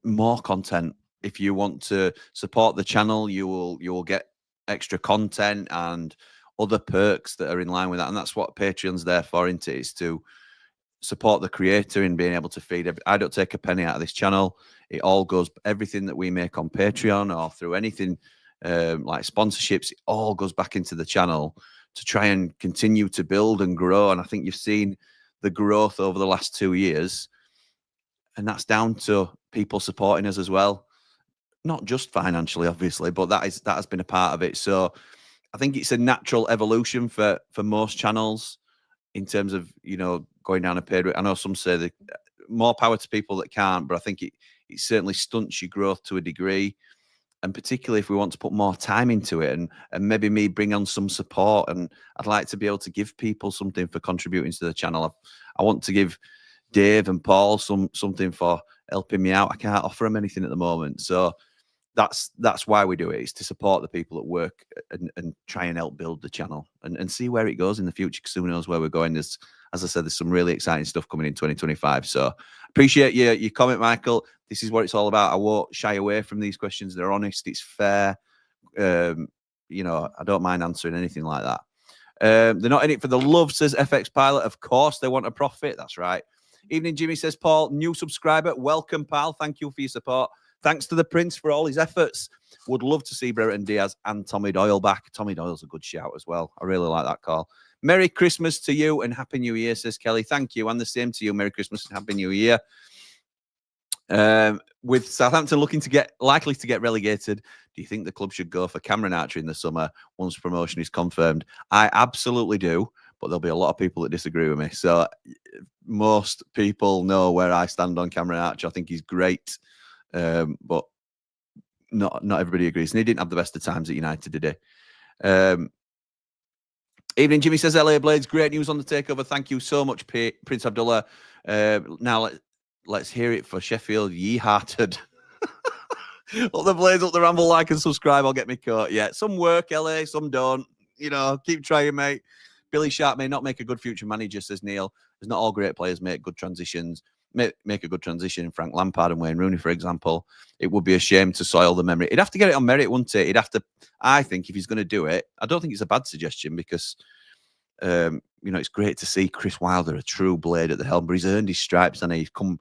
more content. If you want to support the channel, you will get extra content and other perks that are in line with that, and that's what Patreon's there for, isn't it? It's to support the creator in being able to feed. I don't take a penny out of this channel. It all goes, everything that we make on Patreon or through anything like sponsorships, it all goes back into the channel to try and continue to build and grow. And I think you've seen the growth over the last 2 years, and that's down to people supporting us as well. Not just financially, obviously, but that has been a part of it. So I think it's a natural evolution for most channels in terms of, you know, going down a paid route. I know some say that more power to people that can't, but I think it certainly stunts your growth to a degree. And particularly if we want to put more time into it, and maybe me bring on some support, and I'd like to be able to give people something for contributing to the channel. I want to give Dave and Paul something for helping me out. I can't offer them anything at the moment. So that's why we do it. It's to support the people at work and try and help build the channel and see where it goes in the future, because who knows where we're going. As I said, there's some really exciting stuff coming in 2025. So appreciate your comment, Michael. This is what it's all about. I won't shy away from these questions. They're honest. It's fair. You know, I don't mind answering anything like that. They're not in it for the love, says FX Pilot. Of course, they want a profit. That's right. Evening, Jimmy, says Paul. New subscriber. Welcome, pal. Thank you for your support. Thanks to the Prince for all his efforts. Would love to see Brereton Diaz and Tommy Doyle back. Tommy Doyle's a good shout as well. I really like that call. Merry Christmas to you and Happy New Year, says Kelly. Thank you. And the same to you. Merry Christmas and Happy New Year. With Southampton likely to get relegated, do you think the club should go for Cameron Archer in the summer once promotion is confirmed? I absolutely do, but there'll be a lot of people that disagree with me. So most people know where I stand on Cameron Archer. I think he's great. But not everybody agrees. And he didn't have the best of times at United, did he? Evening, Jimmy, says LA Blades. Great news on the takeover. Thank you so much, Prince Abdullah. Now let's hear it for Sheffield. Ye-hearted. Up the Blades, up the Ramble, like and subscribe. I'll get me caught. Yeah, some work, LA, some don't. You know, keep trying, mate. Billy Sharp may not make a good future manager, says Neil. There's not all great players make good transitions. Make a good transition. Frank Lampard and Wayne Rooney, for example. It would be a shame to soil the memory. He'd have to get it on merit, wouldn't it? He'd have to, I think, if he's going to do it. I don't think it's a bad suggestion because, you know, it's great to see Chris Wilder, a true blade at the helm, but he's earned his stripes and he's come.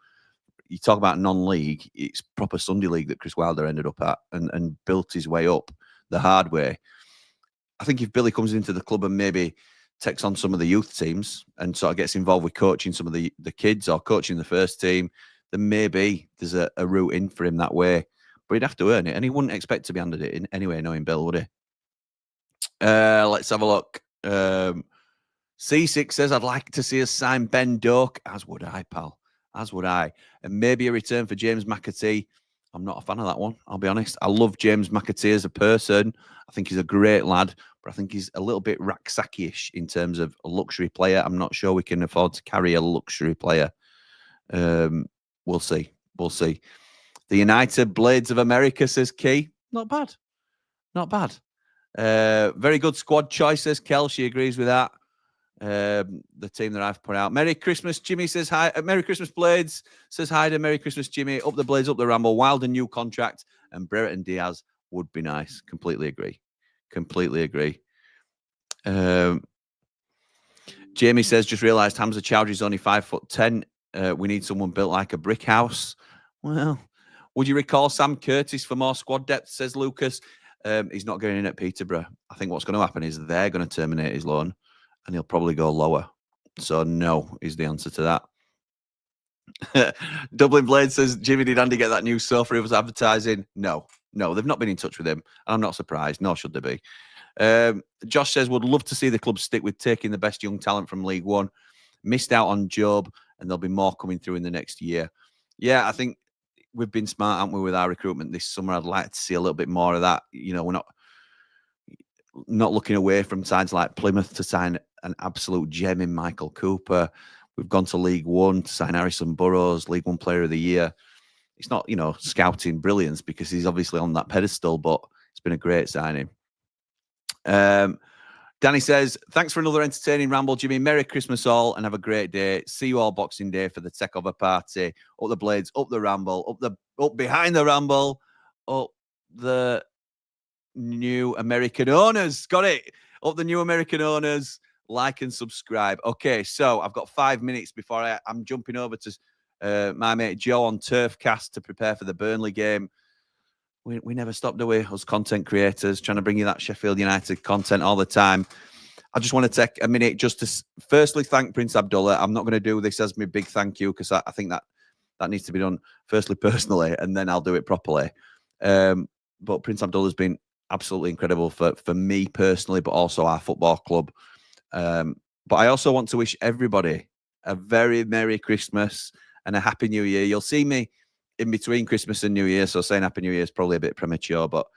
You talk about non-league, it's proper Sunday league that Chris Wilder ended up at and built his way up the hard way. I think if Billy comes into the club and maybe takes on some of the youth teams and sort of gets involved with coaching some of the kids or coaching the first team, then maybe there's a route in for him that way. But he'd have to earn it, and he wouldn't expect to be handed it in anyway, knowing Bill, would he? Let's have a look. C6 says, I'd like to see us sign Ben Doak. As would I, pal. As would I. And maybe a return for James McAtee. I'm not a fan of that one. I'll be honest. I love James McAtee as a person. I think he's a great lad, but I think he's a little bit Raksaki-ish in terms of a luxury player. I'm not sure we can afford to carry a luxury player. We'll see. We'll see. The United Blades of America, says Key. Not bad. Not bad. Very good squad choice, says Kel. She agrees with that. The team that I've put out. Merry Christmas, Jimmy says hi. Merry Christmas, Blades says hi to Merry Christmas, Jimmy. Up the Blades, up the Ramble. Wilder new contract and Brereton Diaz would be nice. Completely agree. Completely agree. Jamie says, just realised Hamza Chowdhury's only 5'10". We need someone built like a brick house. Well, would you recall Sam Curtis for more squad depth, says Lucas. He's not going in at Peterborough. I think what's going to happen is they're going to terminate his loan and he'll probably go lower. So no is the answer to that. Dublin Blade says, Jimmy, did Andy get that new sofa he was advertising? No, they've not been in touch with him. And I'm not surprised, nor should they be. Josh says, would love to see the club stick with taking the best young talent from League One. Missed out on Job, and there'll be more coming through in the next year. Yeah, I think we've been smart, haven't we, with our recruitment this summer. I'd like to see a little bit more of that. You know, we're not looking away from sides like Plymouth to sign an absolute gem in Michael Cooper. We've gone to League One to sign Harrison Burrows, League One Player of the Year. It's not, you know, scouting brilliance because he's obviously on that pedestal, but it's been a great signing. Danny says, thanks for another entertaining ramble, Jimmy. Merry Christmas all and have a great day. See you all Boxing Day for the Takeover party. Up the Blades, up the Ramble, up behind the Ramble, up the new American owners. Got it. Up the new American owners. Like and subscribe. Okay, so I've got 5 minutes before I'm jumping over to my mate Joe on Turfcast to prepare for the Burnley game. We never stop, do we? Us content creators trying to bring you that Sheffield United content all the time. I just want to take a minute just to firstly thank Prince Abdullah. I'm not going to do this as my big thank you because I think that needs to be done firstly personally and then I'll do it properly. But Prince Abdullah has been absolutely incredible for me personally, but also our football club. But I also want to wish everybody a very Merry Christmas and a Happy New Year. You'll see me in between Christmas and New Year, so saying Happy New Year is probably a bit premature, but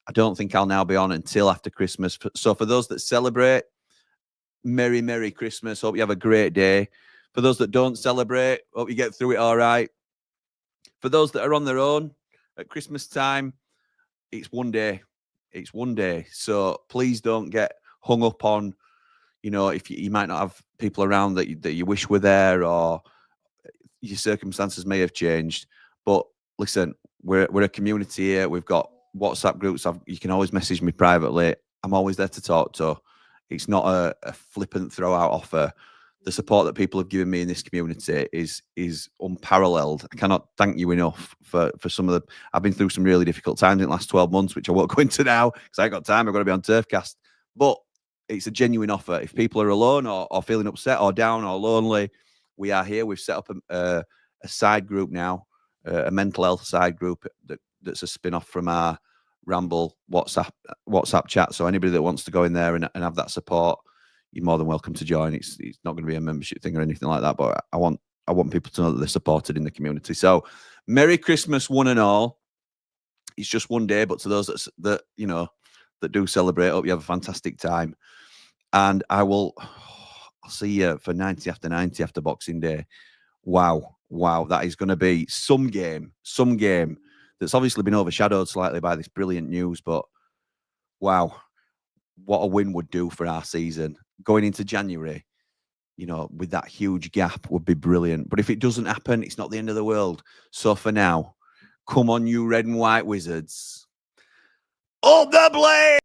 I don't think I'll now be on until after Christmas. So for those that celebrate, Merry, Merry Christmas. Hope you have a great day. For those that don't celebrate, hope you get through it all right. For those that are on their own at Christmas time, it's one day. It's one day. So please don't get hung up on, you know, if you might not have people around that you wish were there or your circumstances may have changed. But listen, we're a community here. We've got WhatsApp groups. You can always message me privately. I'm always there to talk to. It's not a flippant throw-out offer. The support that people have given me in this community is unparalleled. I cannot thank you enough for some of the... I've been through some really difficult times in the last 12 months, which I won't go into now because I ain't got time. I've got to be on Turfcast. But it's a genuine offer. If people are alone or feeling upset or down or lonely, we are here. We've set up a side group now, a mental health side group that's a spin-off from our Ramble WhatsApp chat. So anybody that wants to go in there and have that support, you're more than welcome to join. It's not going to be a membership thing or anything like that, but I want people to know that they're supported in the community. So Merry Christmas, one and all. It's just one day, but to those that you know that do celebrate, hope you have a fantastic time. And I'll see you for 90 after 90 after Boxing Day. Wow, that is going to be some game that's obviously been overshadowed slightly by this brilliant news, but wow, what a win would do for our season. Going into January, you know, with that huge gap would be brilliant. But if it doesn't happen, it's not the end of the world. So for now, come on, you red and white wizards. Up the blade!